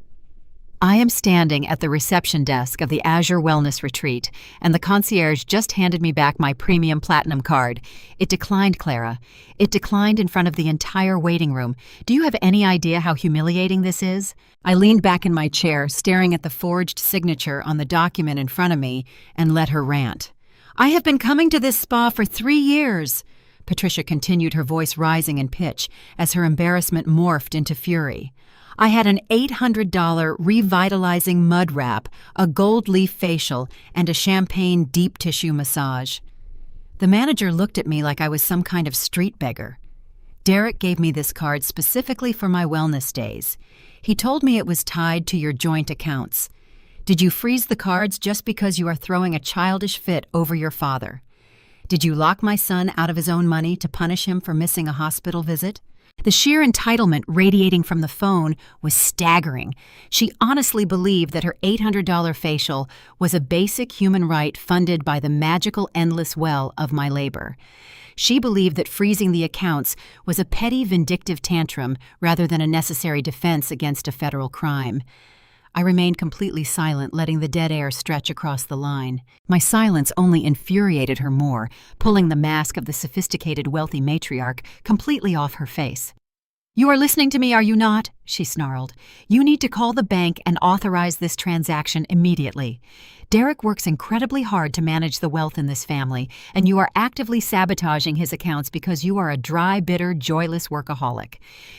Speaker 1: I am standing at the reception desk of the Azure Wellness Retreat, and the concierge just handed me back my premium platinum card. It declined, Clara. It declined in front of the entire waiting room. Do you have any idea how humiliating this is? I leaned back in my chair, staring at the forged signature on the document in front of me, and let her rant. "I have been coming to this spa for 3 years." Patricia continued, her voice rising in pitch as her embarrassment morphed into fury. "I had an $800 revitalizing mud wrap, a gold leaf facial, and a champagne deep tissue massage." The manager looked at me like I was some kind of street beggar. "Derek gave me this card specifically for my wellness days. He told me it was tied to your joint accounts. Did you freeze the cards just because you are throwing a childish fit over your father? Did you lock my son out of his own money to punish him for missing a hospital visit?" The sheer entitlement radiating from the phone was staggering. She honestly believed that her $800 facial was a basic human right funded by the magical endless well of my labor. She believed that freezing the accounts was a petty vindictive tantrum rather than a necessary defense against a federal crime. I remained completely silent, letting the dead air stretch across the line. My silence only infuriated her more, pulling the mask of the sophisticated, wealthy matriarch completely off her face. "You are listening to me, are you not?" she snarled. "You need to call the bank and authorize this transaction immediately. Derek works incredibly hard to manage the wealth in this family, and you are actively sabotaging his accounts because you are a dry, bitter, joyless workaholic.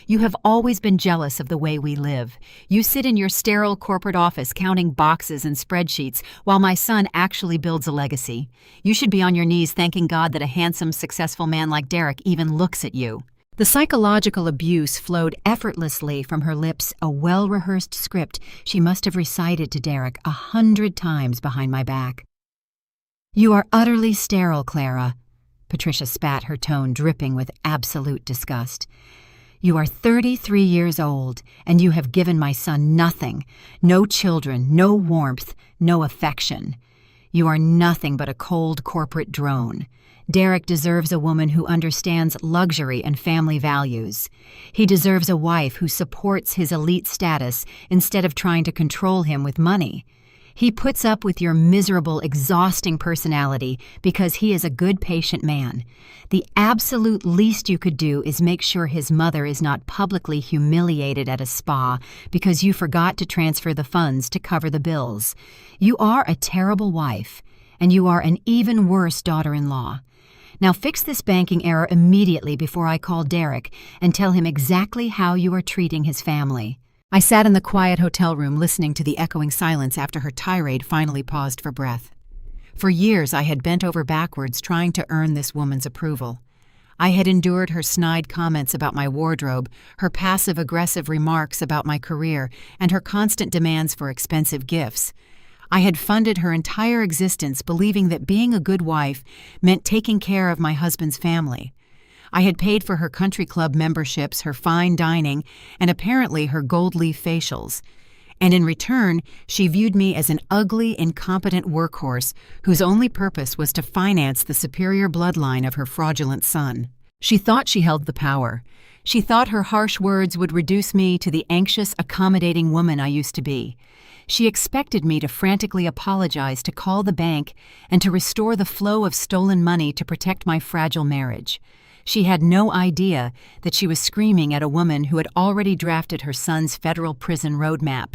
Speaker 1: You have always been jealous of the way we live. You sit in your sterile corporate office counting boxes and spreadsheets while my son actually builds a legacy. You should be on your knees thanking God that a handsome, successful man like Derek even looks at you." The psychological abuse flowed effortlessly from her lips, a well-rehearsed script she must have recited to Derek 100 times behind my back. "You are utterly sterile, Clara." Patricia spat, her tone dripping with absolute disgust. "You are 33 years old, and you have given my son nothing. No children, no warmth, no affection. You are nothing but a cold corporate drone. Derek deserves a woman who understands luxury and family values. He deserves a wife who supports his elite status instead of trying to control him with money. He puts up with your miserable, exhausting personality because he is a good, patient man. The absolute least you could do is make sure his mother is not publicly humiliated at a spa because you forgot to transfer the funds to cover the bills. You are a terrible wife, and you are an even worse daughter-in-law. Now fix this banking error immediately before I call Derek and tell him exactly how you are treating his family." I sat in the quiet hotel room listening to the echoing silence after her tirade finally paused for breath. For years I had bent over backwards trying to earn this woman's approval. I had endured her snide comments about my wardrobe, her passive-aggressive remarks about my career, and her constant demands for expensive gifts. I had funded her entire existence believing that being a good wife meant taking care of my husband's family. I had paid for her country club memberships, her fine dining, and apparently her gold leaf facials. And in return, she viewed me as an ugly, incompetent workhorse whose only purpose was to finance the superior bloodline of her fraudulent son. She thought she held the power. She thought her harsh words would reduce me to the anxious, accommodating woman I used to be. She expected me to frantically apologize, to call the bank, and to restore the flow of stolen money to protect my fragile marriage. She had no idea that she was screaming at a woman who had already drafted her son's federal prison roadmap.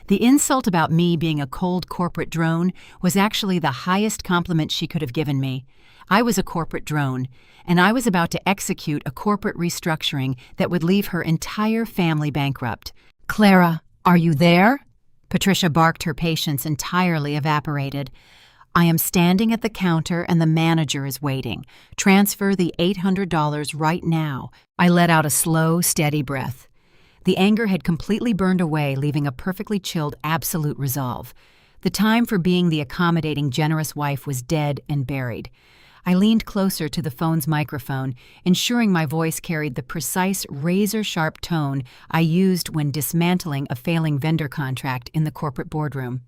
Speaker 1: The insult about me being a cold corporate drone was actually the highest compliment she could have given me. I was a corporate drone, and I was about to execute a corporate restructuring that would leave her entire family bankrupt. "Clara, are you there?" Patricia barked, her patience entirely evaporated. "I am standing at the counter and the manager is waiting. Transfer the $800 right now." I let out a slow, steady breath. The anger had completely burned away, leaving a perfectly chilled, absolute resolve. The time for being the accommodating, generous wife was dead and buried. I leaned closer to the phone's microphone, ensuring my voice carried the precise, razor-sharp tone I used when dismantling a failing vendor contract in the corporate boardroom.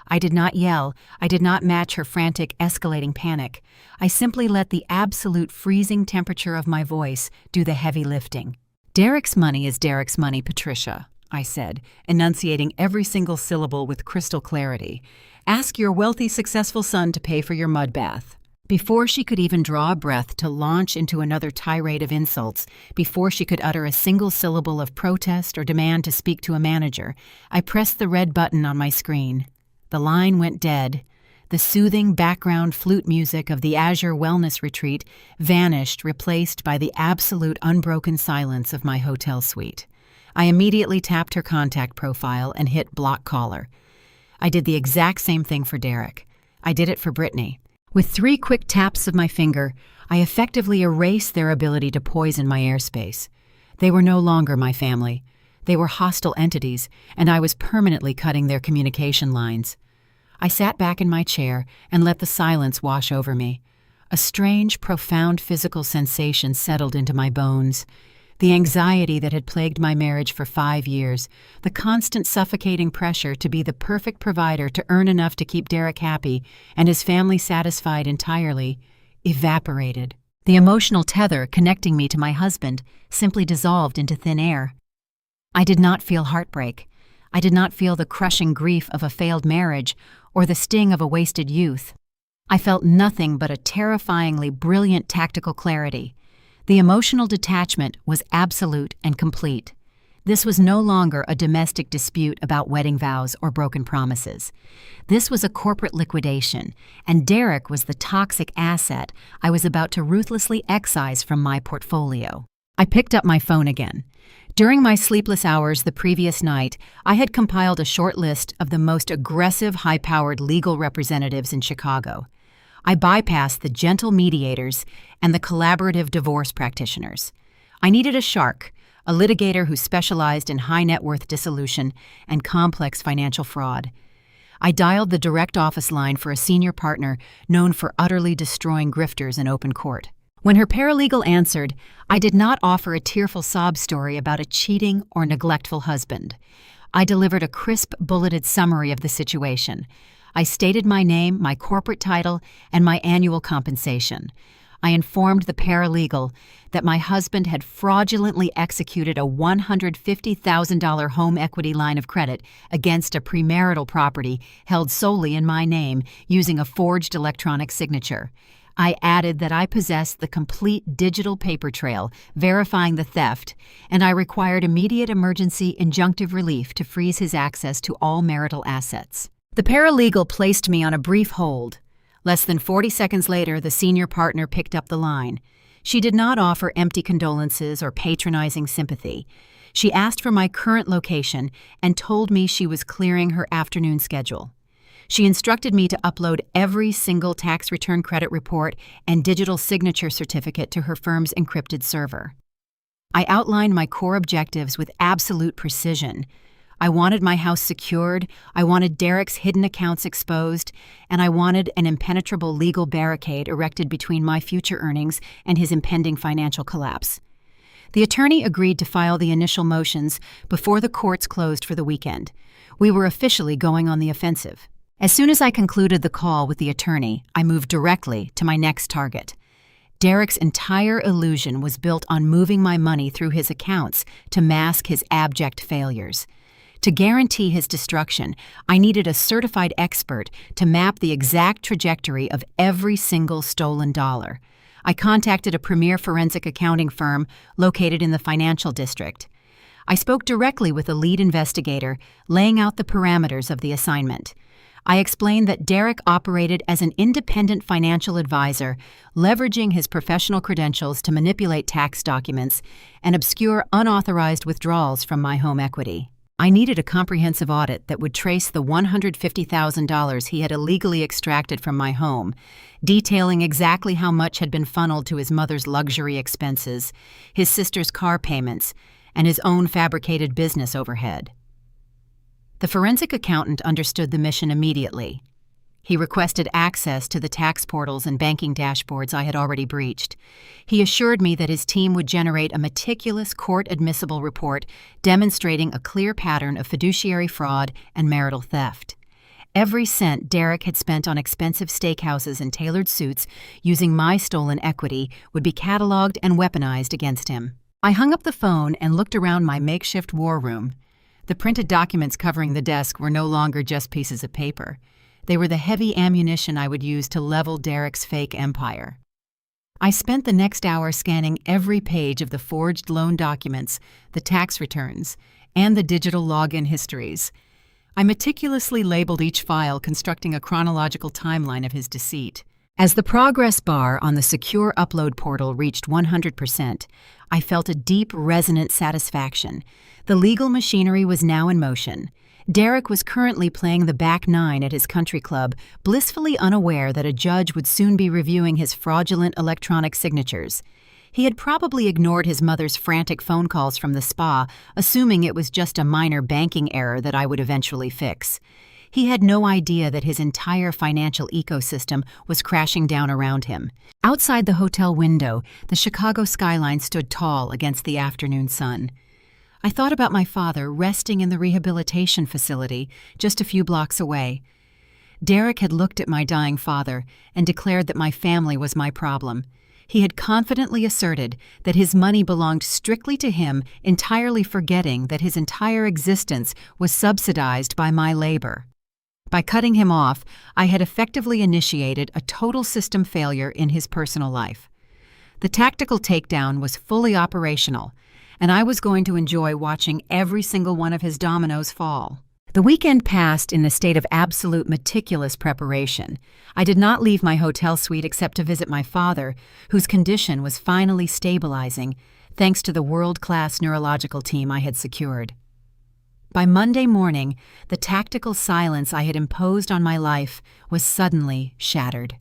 Speaker 1: I did not yell. I did not match her frantic, escalating panic. I simply let the absolute freezing temperature of my voice do the heavy lifting. "Derek's money is Derek's money, Patricia," I said, enunciating every single syllable with crystal clarity. "Ask your wealthy, successful son to pay for your mud bath." Before she could even draw a breath to launch into another tirade of insults, before she could utter a single syllable of protest or demand to speak to a manager, I pressed the red button on my screen. The line went dead. The soothing background flute music of the Azure Wellness Retreat vanished, replaced by the absolute unbroken silence of my hotel suite. I immediately tapped her contact profile and hit block caller. I did the exact same thing for Derek. I did it for Brittany. With 3 quick taps of my finger, I effectively erased their ability to poison my airspace. They were no longer my family. They were hostile entities, and I was permanently cutting their communication lines. I sat back in my chair and let the silence wash over me. A strange, profound physical sensation settled into my bones. The anxiety that had plagued my marriage for 5 years, the constant suffocating pressure to be the perfect provider to earn enough to keep Derek happy and his family satisfied entirely, evaporated. The emotional tether connecting me to my husband simply dissolved into thin air. I did not feel heartbreak. I did not feel the crushing grief of a failed marriage or the sting of a wasted youth. I felt nothing but a terrifyingly brilliant tactical clarity. The emotional detachment was absolute and complete. This was no longer a domestic dispute about wedding vows or broken promises. This was a corporate liquidation, and Derek was the toxic asset I was about to ruthlessly excise from my portfolio. I picked up my phone again. During my sleepless hours the previous night, I had compiled a short list of the most aggressive, high-powered legal representatives in Chicago. I bypassed the gentle mediators and the collaborative divorce practitioners. I needed a shark, a litigator who specialized in high-net-worth dissolution and complex financial fraud. I dialed the direct office line for a senior partner known for utterly destroying grifters in open court. When her paralegal answered, I did not offer a tearful sob story about a cheating or neglectful husband. I delivered a crisp, bulleted summary of the situation. I stated my name, my corporate title, and my annual compensation. I informed the paralegal that my husband had fraudulently executed a $150,000 home equity line of credit against a premarital property held solely in my name using a forged electronic signature. I added that I possessed the complete digital paper trail verifying the theft, and I required immediate emergency injunctive relief to freeze his access to all marital assets. The paralegal placed me on a brief hold. Less than 40 seconds later, the senior partner picked up the line. She did not offer empty condolences or patronizing sympathy. She asked for my current location and told me she was clearing her afternoon schedule. She instructed me to upload every single tax return credit report and digital signature certificate to her firm's encrypted server. I outlined my core objectives with absolute precision. I wanted my house secured, I wanted Derek's hidden accounts exposed, and I wanted an impenetrable legal barricade erected between my future earnings and his impending financial collapse. The attorney agreed to file the initial motions before the courts closed for the weekend. We were officially going on the offensive. As soon as I concluded the call with the attorney, I moved directly to my next target. Derek's entire illusion was built on moving my money through his accounts to mask his abject failures. To guarantee his destruction, I needed a certified expert to map the exact trajectory of every single stolen dollar. I contacted a premier forensic accounting firm located in the financial district. I spoke directly with the lead investigator, laying out the parameters of the assignment. I explained that Derek operated as an independent financial advisor, leveraging his professional credentials to manipulate tax documents and obscure unauthorized withdrawals from my home equity. I needed a comprehensive audit that would trace the $150,000 he had illegally extracted from my home, detailing exactly how much had been funneled to his mother's luxury expenses, his sister's car payments, and his own fabricated business overhead. The forensic accountant understood the mission immediately. He requested access to the tax portals and banking dashboards I had already breached. He assured me that his team would generate a meticulous court-admissible report demonstrating a clear pattern of fiduciary fraud and marital theft. Every cent Derek had spent on expensive steakhouses and tailored suits using my stolen equity would be cataloged and weaponized against him. I hung up the phone and looked around my makeshift war room. The printed documents covering the desk were no longer just pieces of paper. They were the heavy ammunition I would use to level Derek's fake empire. I spent the next hour scanning every page of the forged loan documents, the tax returns, and the digital login histories. I meticulously labeled each file, constructing a chronological timeline of his deceit. As the progress bar on the secure upload portal reached 100%, I felt a deep, resonant satisfaction. The legal machinery was now in motion. Derek was currently playing the back nine at his country club, blissfully unaware that a judge would soon be reviewing his fraudulent electronic signatures. He had probably ignored his mother's frantic phone calls from the spa, assuming it was just a minor banking error that I would eventually fix. He had no idea that his entire financial ecosystem was crashing down around him. Outside the hotel window, the Chicago skyline stood tall against the afternoon sun. I thought about my father resting in the rehabilitation facility just a few blocks away. Derek had looked at my dying father and declared that my family was my problem. He had confidently asserted that his money belonged strictly to him, entirely forgetting that his entire existence was subsidized by my labor. By cutting him off, I had effectively initiated a total system failure in his personal life. The tactical takedown was fully operational, and I was going to enjoy watching every single one of his dominoes fall. The weekend passed in a state of absolute meticulous preparation. I did not leave my hotel suite except to visit my father, whose condition was finally stabilizing, thanks to the world-class neurological team I had secured. By Monday morning, the tactical silence I had imposed on my life was suddenly shattered.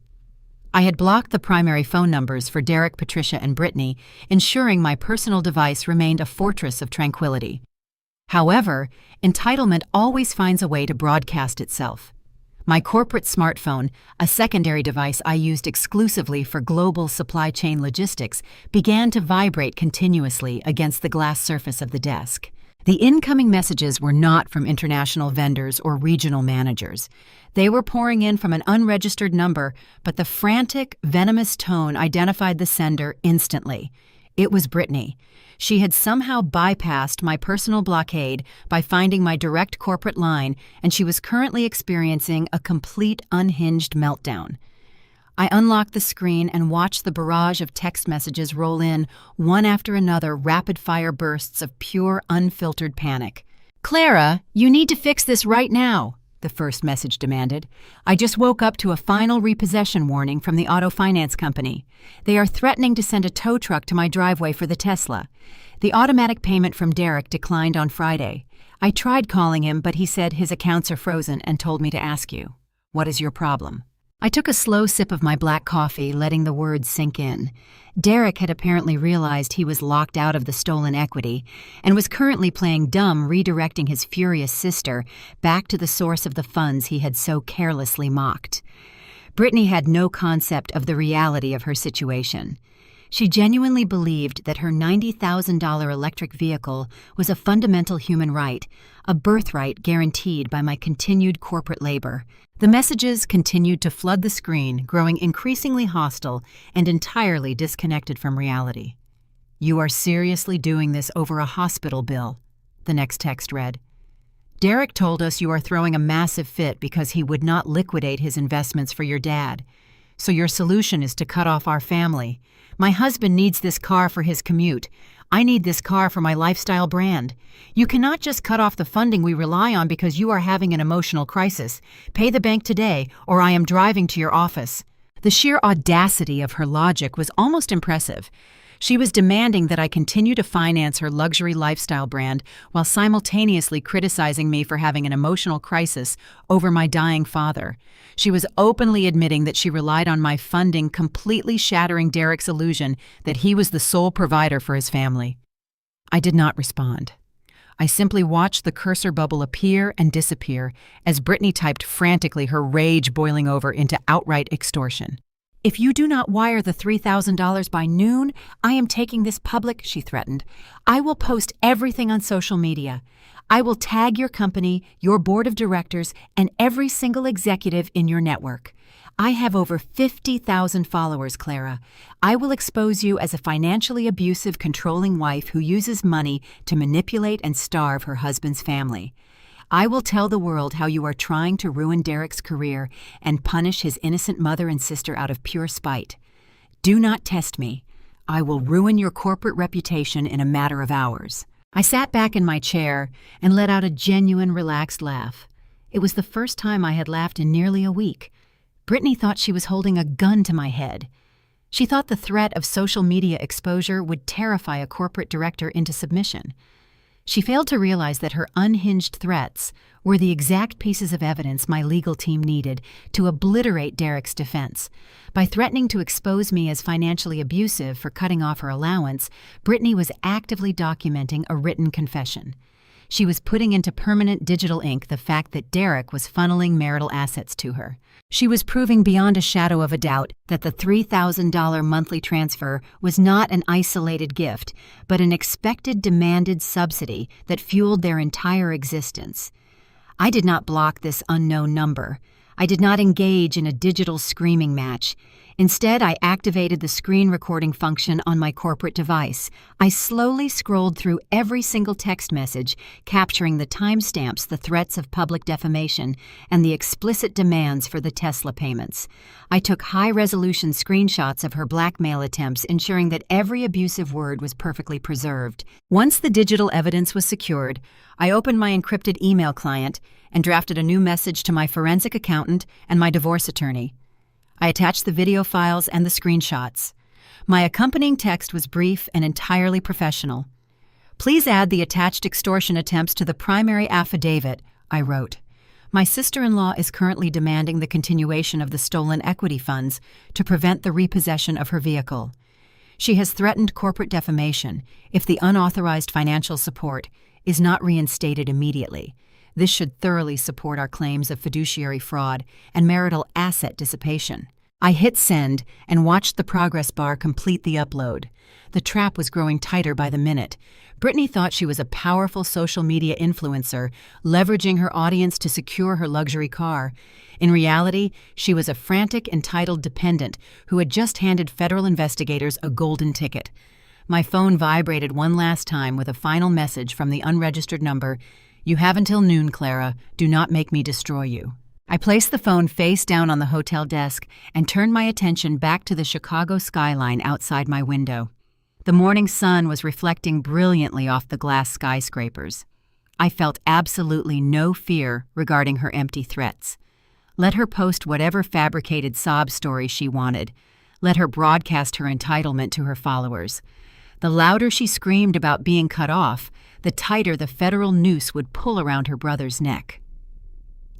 Speaker 1: I had blocked the primary phone numbers for Derek, Patricia, and Brittany, ensuring my personal device remained a fortress of tranquility. However, entitlement always finds a way to broadcast itself. My corporate smartphone, a secondary device I used exclusively for global supply chain logistics, began to vibrate continuously against the glass surface of the desk. The incoming messages were not from international vendors or regional managers. They were pouring in from an unregistered number, but the frantic, venomous tone identified the sender instantly. It was Brittany. She had somehow bypassed my personal blockade by finding my direct corporate line, and she was currently experiencing a complete unhinged meltdown. I unlocked the screen and watched the barrage of text messages roll in, one after another, rapid-fire bursts of pure, unfiltered panic. "Clara, you need to fix this right now," the first message demanded. "I just woke up to a final repossession warning from the auto finance company. They are threatening to send a tow truck to my driveway for the Tesla. The automatic payment from Derek declined on Friday. I tried calling him, but he said his accounts are frozen and told me to ask you. What is your problem?" I took a slow sip of my black coffee, letting the words sink in. Derek had apparently realized he was locked out of the stolen equity and was currently playing dumb, redirecting his furious sister back to the source of the funds he had so carelessly mocked. Brittany had no concept of the reality of her situation. She genuinely believed that her $90,000 electric vehicle was a fundamental human right, a birthright guaranteed by my continued corporate labor. The messages continued to flood the screen, growing increasingly hostile and entirely disconnected from reality. "You are seriously doing this over a hospital bill," the next text read. "Derek told us you are throwing a massive fit because he would not liquidate his investments for your dad. So your solution is to cut off our family. My husband needs this car for his commute. I need this car for my lifestyle brand. You cannot just cut off the funding we rely on because you are having an emotional crisis. Pay the bank today, or I am driving to your office." The sheer audacity of her logic was almost impressive. She was demanding that I continue to finance her luxury lifestyle brand while simultaneously criticizing me for having an emotional crisis over my dying father. She was openly admitting that she relied on my funding, completely shattering Derek's illusion that he was the sole provider for his family. I did not respond. I simply watched the cursor bubble appear and disappear as Brittany typed frantically, her rage boiling over into outright extortion. "If you do not wire the $3,000 by noon, I am taking this public," she threatened. "I will post everything on social media. I will tag your company, your board of directors, and every single executive in your network. I have over 50,000 followers, Clara. I will expose you as a financially abusive, controlling wife who uses money to manipulate and starve her husband's family. I will tell the world how you are trying to ruin Derek's career and punish his innocent mother and sister out of pure spite. Do not test me. I will ruin your corporate reputation in a matter of hours." I sat back in my chair and let out a genuine, relaxed laugh. It was the first time I had laughed in nearly a week. Brittany thought she was holding a gun to my head. She thought the threat of social media exposure would terrify a corporate director into submission. She failed to realize that her unhinged threats were the exact pieces of evidence my legal team needed to obliterate Derek's defense. By threatening to expose me as financially abusive for cutting off her allowance, Brittany was actively documenting a written confession. She was putting into permanent digital ink the fact that Derek was funneling marital assets to her. She was proving beyond a shadow of a doubt that the $3,000 monthly transfer was not an isolated gift, but an expected, demanded subsidy that fueled their entire existence. I did not block this unknown number. I did not engage in a digital screaming match. Instead, I activated the screen recording function on my corporate device. I slowly scrolled through every single text message, capturing the timestamps, the threats of public defamation, and the explicit demands for the Tesla payments. I took high-resolution screenshots of her blackmail attempts, ensuring that every abusive word was perfectly preserved. Once the digital evidence was secured, I opened my encrypted email client and drafted a new message to my forensic accountant and my divorce attorney. I attached the video files and the screenshots. My accompanying text was brief and entirely professional. "Please add the attached extortion attempts to the primary affidavit," I wrote. "My sister-in-law is currently demanding the continuation of the stolen equity funds to prevent the repossession of her vehicle. She has threatened corporate defamation if the unauthorized financial support is not reinstated immediately. This should thoroughly support our claims of fiduciary fraud and marital asset dissipation. I hit send and watched the progress bar complete the upload. The trap was growing tighter by the minute. Brittany thought she was a powerful social media influencer, leveraging her audience to secure her luxury car. In reality, she was a frantic, entitled dependent who had just handed federal investigators a golden ticket. My phone vibrated one last time with a final message from the unregistered number. "You have until noon, Clara. Do not make me destroy you." I placed the phone face down on the hotel desk and turned my attention back to the Chicago skyline outside my window. The morning sun was reflecting brilliantly off the glass skyscrapers. I felt absolutely no fear regarding her empty threats. Let her post whatever fabricated sob story she wanted. Let her broadcast her entitlement to her followers. The louder she screamed about being cut off, the tighter the federal noose would pull around her brother's neck.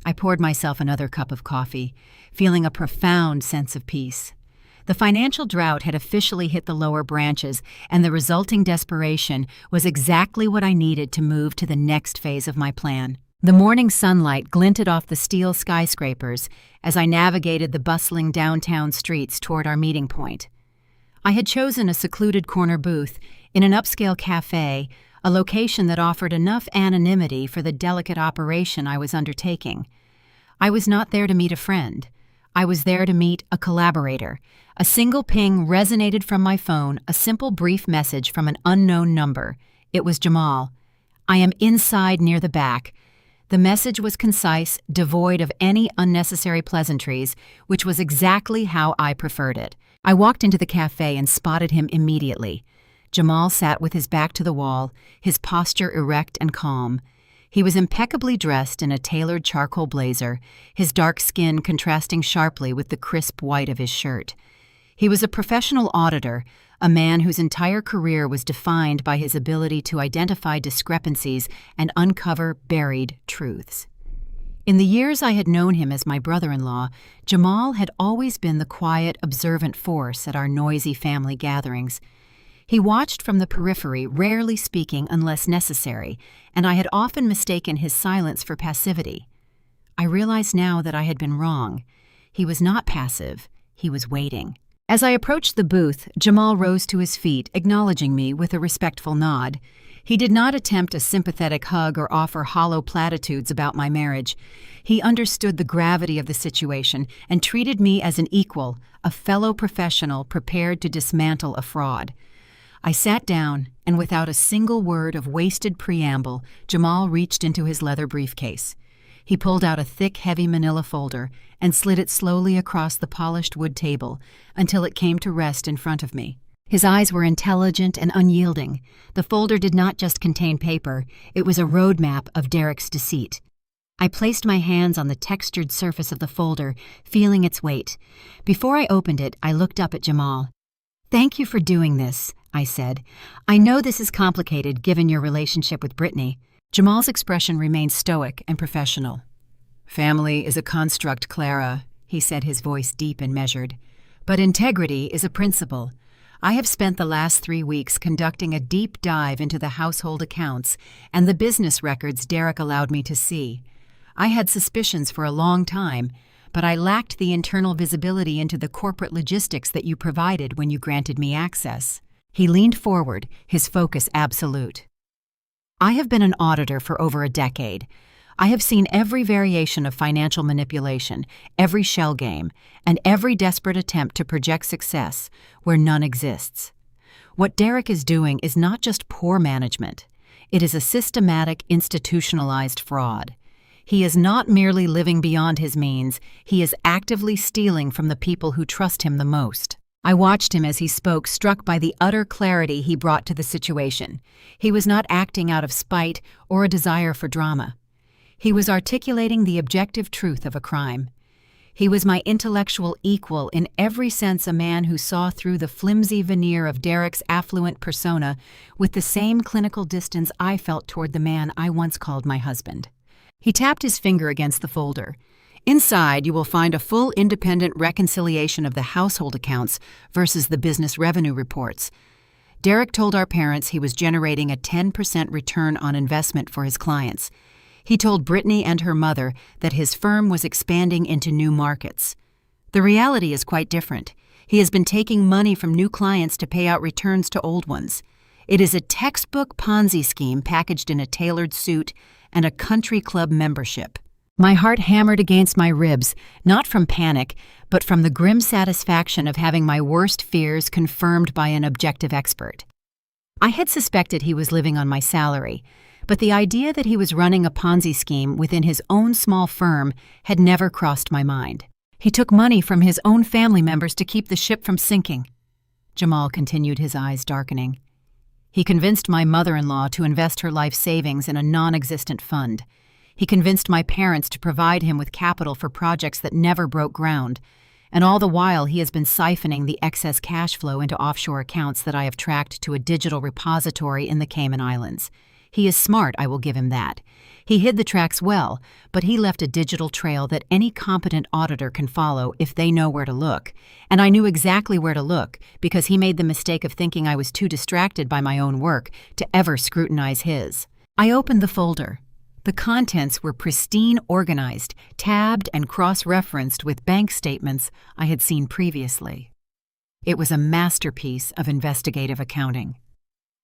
Speaker 1: I poured myself another cup of coffee, feeling a profound sense of peace. The financial drought had officially hit the lower branches, and the resulting desperation was exactly what I needed to move to the next phase of my plan. The morning sunlight glinted off the steel skyscrapers as I navigated the bustling downtown streets toward our meeting point. I had chosen a secluded corner booth in an upscale cafe, a location that offered enough anonymity for the delicate operation I was undertaking. I was not there to meet a friend. I was there to meet a collaborator. A single ping resonated from my phone, a simple brief message from an unknown number. It was Jamal. "I am inside near the back." The message was concise, devoid of any unnecessary pleasantries, which was exactly how I preferred it. I walked into the cafe and spotted him immediately. Jamal sat with his back to the wall, his posture erect and calm. He was impeccably dressed in a tailored charcoal blazer, his dark skin contrasting sharply with the crisp white of his shirt. He was a professional auditor, a man whose entire career was defined by his ability to identify discrepancies and uncover buried truths. In the years I had known him as my brother-in-law, Jamal had always been the quiet, observant force at our noisy family gatherings. He watched from the periphery, rarely speaking unless necessary, and I had often mistaken his silence for passivity. I realized now that I had been wrong. He was not passive, he was waiting. As I approached the booth, Jamal rose to his feet, acknowledging me with a respectful nod. He did not attempt a sympathetic hug or offer hollow platitudes about my marriage. He understood the gravity of the situation and treated me as an equal, a fellow professional prepared to dismantle a fraud. I sat down, and without a single word of wasted preamble, Jamal reached into his leather briefcase. He pulled out a thick, heavy manila folder and slid it slowly across the polished wood table until it came to rest in front of me. His eyes were intelligent and unyielding. The folder did not just contain paper, it was a roadmap of Derek's deceit. I placed my hands on the textured surface of the folder, feeling its weight. Before I opened it, I looked up at Jamal. "Thank you for doing this," I said. "I know this is complicated given your relationship with Brittany." Jamal's expression remained stoic and professional. "Family is a construct, Clara," he said, his voice deep and measured. "But integrity is a principle. I have spent the last 3 weeks conducting a deep dive into the household accounts and the business records Derek allowed me to see. I had suspicions for a long time, but I lacked the internal visibility into the corporate logistics that you provided when you granted me access." He leaned forward, his focus absolute. "I have been an auditor for over a decade. I have seen every variation of financial manipulation, every shell game, and every desperate attempt to project success where none exists. What Derek is doing is not just poor management. It is a systematic, institutionalized fraud. He is not merely living beyond his means, he is actively stealing from the people who trust him the most." I watched him as he spoke, struck by the utter clarity he brought to the situation. He was not acting out of spite or a desire for drama. He was articulating the objective truth of a crime. He was my intellectual equal, in every sense a man who saw through the flimsy veneer of Derek's affluent persona with the same clinical distance I felt toward the man I once called my husband. He tapped his finger against the folder. "Inside, you will find a full independent reconciliation of the household accounts versus the business revenue reports. Derek told our parents he was generating a 10% return on investment for his clients. He told Brittany and her mother that his firm was expanding into new markets. The reality is quite different. He has been taking money from new clients to pay out returns to old ones. It is a textbook Ponzi scheme packaged in a tailored suit and a country club membership. My heart hammered against my ribs, not from panic, but from the grim satisfaction of having my worst fears confirmed by an objective expert. I had suspected he was living on my salary, but the idea that he was running a Ponzi scheme within his own small firm had never crossed my mind. He took money from his own family members to keep the ship from sinking. Jamal continued, his eyes darkening. He convinced my mother-in-law to invest her life savings in a non-existent fund. He convinced my parents to provide him with capital for projects that never broke ground. And all the while, he has been siphoning the excess cash flow into offshore accounts that I have tracked to a digital repository in the Cayman Islands. He is smart, I will give him that. He hid the tracks well, but he left a digital trail that any competent auditor can follow if they know where to look. And I knew exactly where to look because he made the mistake of thinking I was too distracted by my own work to ever scrutinize his. I opened the folder. The contents were pristine organized, tabbed and cross-referenced with bank statements I had seen previously. It was a masterpiece of investigative accounting.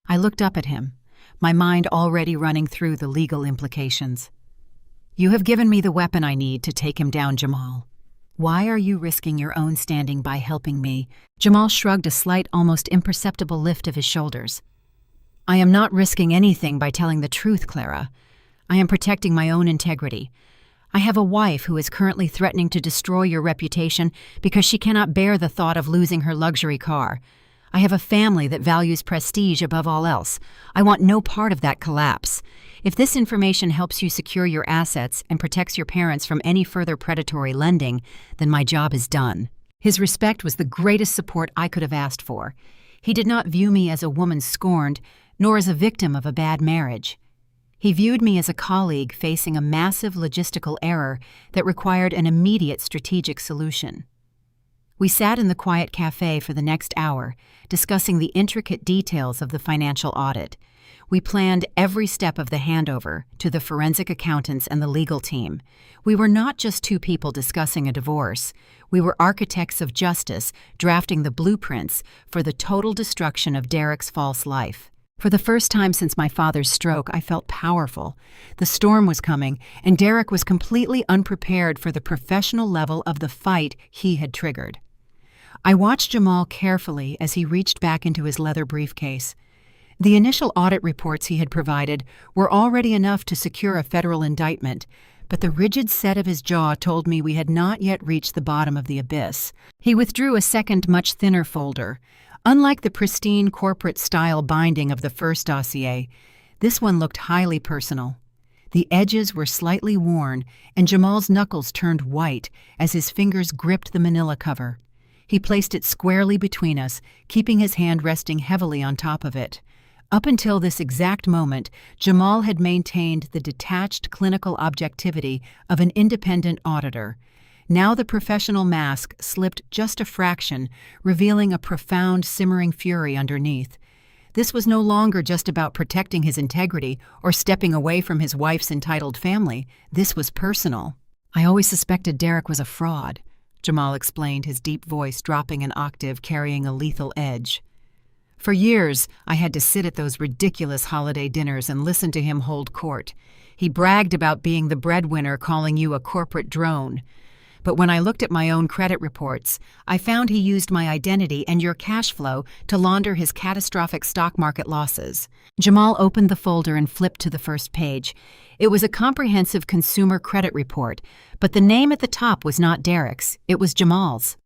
Speaker 1: I looked up at him, my mind already running through the legal implications. You have given me the weapon I need to take him down, Jamal. Why are you risking your own standing by helping me? Jamal shrugged, a slight, almost imperceptible lift of his shoulders. I am not risking anything by telling the truth, Clara. I am protecting my own integrity. I have a wife who is currently threatening to destroy your reputation because she cannot bear the thought of losing her luxury car. I have a family that values prestige above all else. I want no part of that collapse. If this information helps you secure your assets and protects your parents from any further predatory lending, then my job is done. His respect was the greatest support I could have asked for. He did not view me as a woman scorned, nor as a victim of a bad marriage. He viewed me as a colleague facing a massive logistical error that required an immediate strategic solution. We sat in the quiet cafe for the next hour, discussing the intricate details of the financial audit. We planned every step of the handover to the forensic accountants and the legal team. We were not just two people discussing a divorce. We were architects of justice drafting the blueprints for the total destruction of Derek's false life. For the first time since my father's stroke, I felt powerful. The storm was coming, and Derek was completely unprepared for the professional level of the fight he had triggered. I watched Jamal carefully as he reached back into his leather briefcase. The initial audit reports he had provided were already enough to secure a federal indictment, but the rigid set of his jaw told me we had not yet reached the bottom of the abyss. He withdrew a second, much thinner folder. Unlike the pristine corporate-style binding of the first dossier, this one looked highly personal. The edges were slightly worn, and Jamal's knuckles turned white as his fingers gripped the manila cover. He placed it squarely between us, keeping his hand resting heavily on top of it. Up until this exact moment, Jamal had maintained the detached clinical objectivity of an independent auditor. Now the professional mask slipped just a fraction, revealing a profound, simmering fury underneath. This was no longer just about protecting his integrity or stepping away from his wife's entitled family. This was personal. I always suspected Derek was a fraud, Jamal explained, his deep voice dropping an octave, carrying a lethal edge. For years, I had to sit at those ridiculous holiday dinners and listen to him hold court. He bragged about being the breadwinner, calling you a corporate drone. But when I looked at my own credit reports, I found he used my identity and your cash flow to launder his catastrophic stock market losses. Jamal opened the folder and flipped to the first page. It was a comprehensive consumer credit report, but the name at the top was not Derek's, it was Jamal's.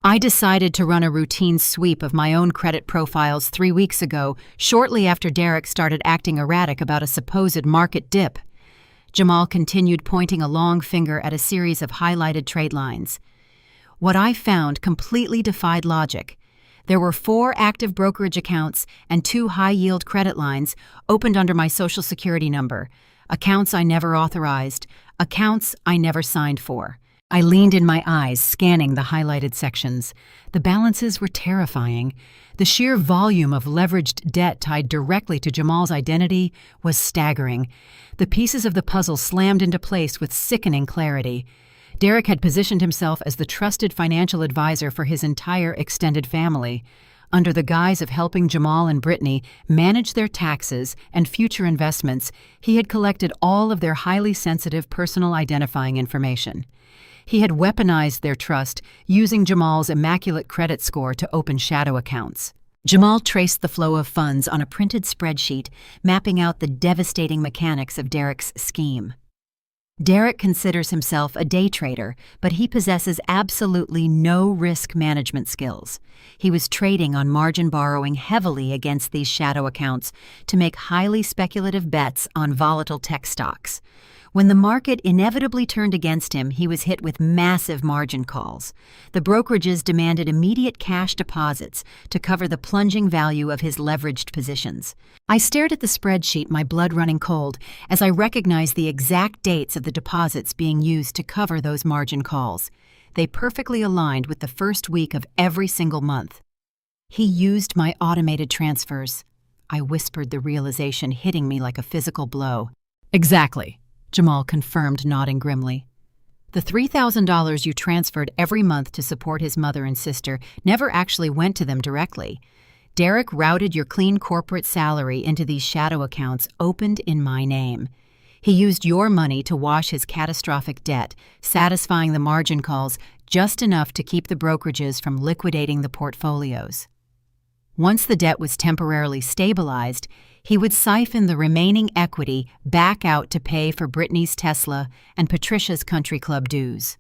Speaker 1: I decided to run a routine sweep of my own credit profiles 3 weeks ago, shortly after Derek started acting erratic about a supposed market dip. Jamal continued, pointing a long finger at a series of highlighted trade lines. What I found completely defied logic. There were 4 active brokerage accounts and 2 high-yield credit lines opened under my Social Security number. Accounts I never authorized. Accounts I never signed for. I leaned in my eyes, scanning the highlighted sections. The balances were terrifying. The sheer volume of leveraged debt tied directly to Jamal's identity was staggering. The pieces of the puzzle slammed into place with sickening clarity. Derek had positioned himself as the trusted financial advisor for his entire extended family. Under the guise of helping Jamal and Brittany manage their taxes and future investments, he had collected all of their highly sensitive personal identifying information. He had weaponized their trust, using Jamal's immaculate credit score to open shadow accounts. Jamal traced the flow of funds on a printed spreadsheet, mapping out the devastating mechanics of Derek's scheme. Derek considers himself a day trader, but he possesses absolutely no risk management skills. He was trading on margin borrowing heavily against these shadow accounts to make highly speculative bets on volatile tech stocks. When the market inevitably turned against him, he was hit with massive margin calls. The brokerages demanded immediate cash deposits to cover the plunging value of his leveraged positions. I stared at the spreadsheet, my blood running cold, as I recognized the exact dates of the deposits being used to cover those margin calls. They perfectly aligned with the first week of every single month. He used my automated transfers. I whispered, the realization hitting me like a physical blow. Exactly, Jamal confirmed, nodding grimly. The $3,000 you transferred every month to support his mother and sister never actually went to them directly. Derek routed your clean corporate salary into these shadow accounts opened in my name. He used your money to wash his catastrophic debt, satisfying the margin calls just enough to keep the brokerages from liquidating the portfolios. Once the debt was temporarily stabilized, he would siphon the remaining equity back out to pay for Brittany's Tesla and Patricia's country club dues.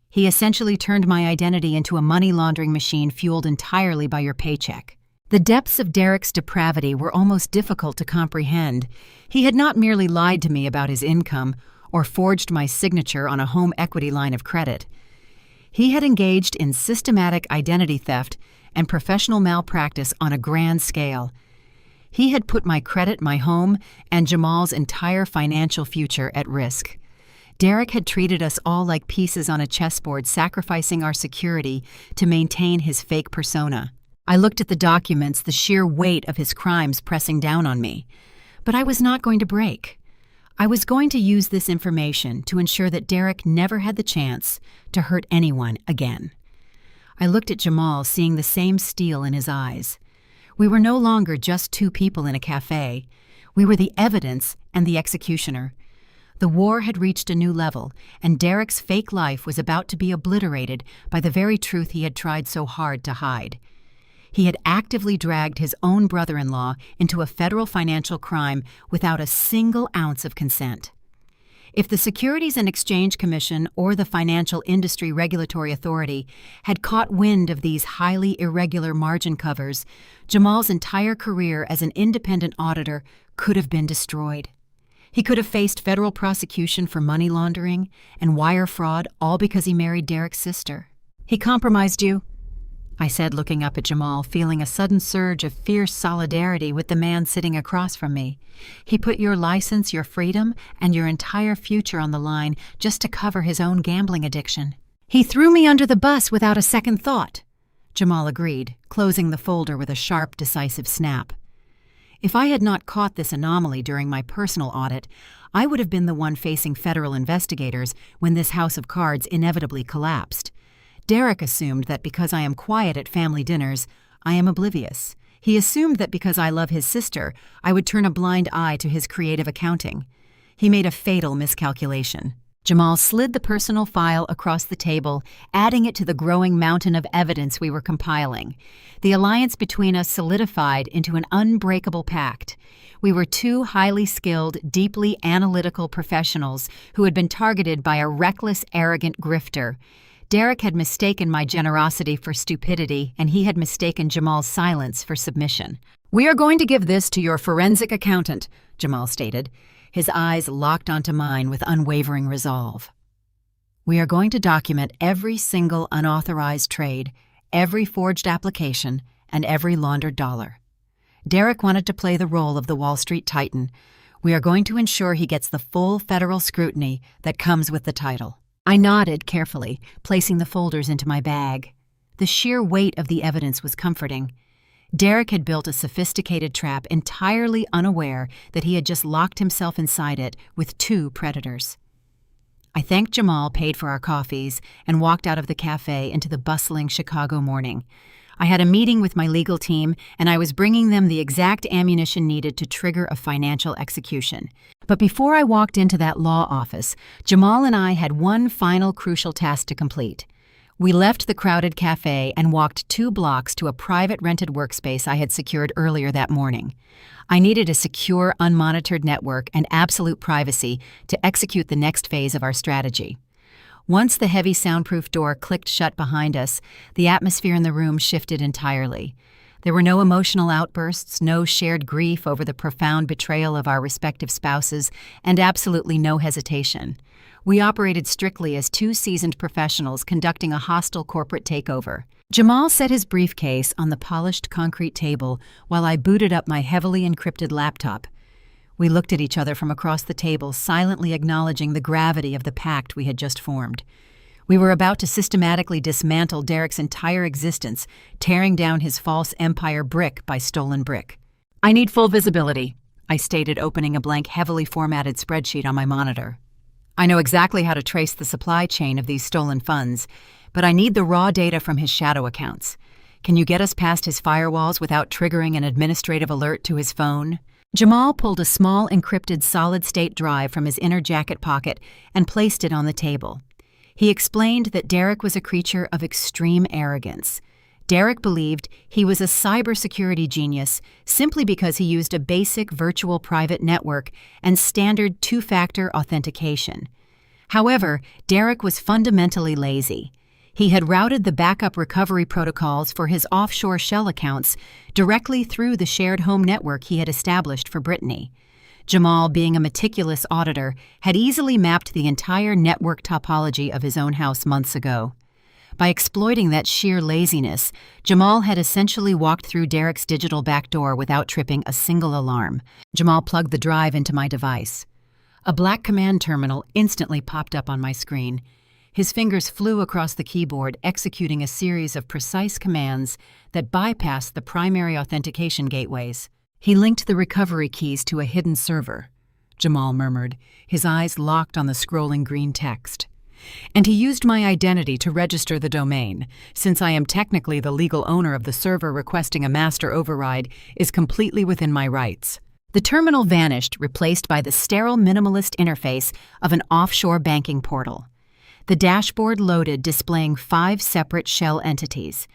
Speaker 1: He essentially turned my identity into a money laundering machine fueled entirely by your paycheck. The depths of Derek's depravity were almost difficult to comprehend. He had not merely lied to me about his income or forged my signature on a home equity line of credit. He had engaged in systematic identity theft and professional malpractice on a grand scale. He had put my credit, my home, and Jamal's entire financial future at risk. Derek had treated us all like pieces on a chessboard, sacrificing our security to maintain his fake persona. I looked at the documents, the sheer weight of his crimes pressing down on me. But I was not going to break. I was going to use this information to ensure that Derek never had the chance to hurt anyone again. I looked at Jamal, seeing the same steel in his eyes. We were no longer just two people in a cafe. We were the evidence and the executioner. The war had reached a new level, and Derek's fake life was about to be obliterated by the very truth he had tried so hard to hide. He had actively dragged his own brother-in-law into a federal financial crime without a single ounce of consent. If the Securities and Exchange Commission or the Financial Industry Regulatory Authority had caught wind of these highly irregular margin covers, Jamal's entire career as an independent auditor could have been destroyed. He could have faced federal prosecution for money laundering and wire fraud, all because he married Derek's sister. "He compromised you," I said, looking up at Jamal, feeling a sudden surge of fierce solidarity with the man sitting across from me. "He put your license, your freedom, and your entire future on the line just to cover his own gambling addiction." "He threw me under the bus without a second thought," Jamal agreed, closing the folder with a sharp, decisive snap. If I had not caught this anomaly during my personal audit, I would have been the one facing federal investigators when this house of cards inevitably collapsed. Derek assumed that because I am quiet at family dinners, I am oblivious. He assumed that because I love his sister, I would turn a blind eye to his creative accounting. He made a fatal miscalculation. Jamal slid the personal file across the table, adding it to the growing mountain of evidence we were compiling. The alliance between us solidified into an unbreakable pact. We were two highly skilled, deeply analytical professionals who had been targeted by a reckless, arrogant grifter. Derek had mistaken my generosity for stupidity, and he had mistaken Jamal's silence for submission. "We are going to give this to your forensic accountant," Jamal stated, his eyes locked onto mine with unwavering resolve. "We are going to document every single unauthorized trade, every forged application, and every laundered dollar." Derek wanted to play the role of the Wall Street Titan. We are going to ensure he gets the full federal scrutiny that comes with the title. I nodded carefully, placing the folders into my bag. The sheer weight of the evidence was comforting. Derek had built a sophisticated trap entirely unaware that he had just locked himself inside it with 2 predators. I thanked Jamal, paid for our coffees, and walked out of the cafe into the bustling Chicago morning. I had a meeting with my legal team, and I was bringing them the exact ammunition needed to trigger a financial execution. But before I walked into that law office, Jamal and I had one final crucial task to complete. We left the crowded cafe and walked 2 blocks to a private rented workspace I had secured earlier that morning. I needed a secure, unmonitored network and absolute privacy to execute the next phase of our strategy. Once the heavy soundproof door clicked shut behind us, the atmosphere in the room shifted entirely. There were no emotional outbursts, no shared grief over the profound betrayal of our respective spouses, and absolutely no hesitation. We operated strictly as 2 seasoned professionals conducting a hostile corporate takeover. Jamal set his briefcase on the polished concrete table while I booted up my heavily encrypted laptop. We looked at each other from across the table, silently acknowledging the gravity of the pact we had just formed. We were about to systematically dismantle Derek's entire existence, tearing down his false empire brick by stolen brick. "I need full visibility," I stated, opening a blank, heavily formatted spreadsheet on my monitor. "I know exactly how to trace the supply chain of these stolen funds, but I need the raw data from his shadow accounts. Can you get us past his firewalls without triggering an administrative alert to his phone?" Jamal pulled a small encrypted solid-state drive from his inner jacket pocket and placed it on the table. He explained that Derek was a creature of extreme arrogance. Derek believed he was a cybersecurity genius simply because he used a basic virtual private network and standard 2-factor authentication. However, Derek was fundamentally lazy. He had routed the backup recovery protocols for his offshore shell accounts directly through the shared home network he had established for Brittany. Jamal, being a meticulous auditor, had easily mapped the entire network topology of his own house months ago. By exploiting that sheer laziness, Jamal had essentially walked through Derek's digital backdoor without tripping a single alarm. Jamal plugged the drive into my device. A black command terminal instantly popped up on my screen. His fingers flew across the keyboard, executing a series of precise commands that bypassed the primary authentication gateways. He linked the recovery keys to a hidden server, Jamal murmured, his eyes locked on the scrolling green text. "And he used my identity to register the domain. Since I am technically the legal owner of the server, requesting a master override is completely within my rights." The terminal vanished, replaced by the sterile minimalist interface of an offshore banking portal. The dashboard loaded, displaying 5 separate shell entities.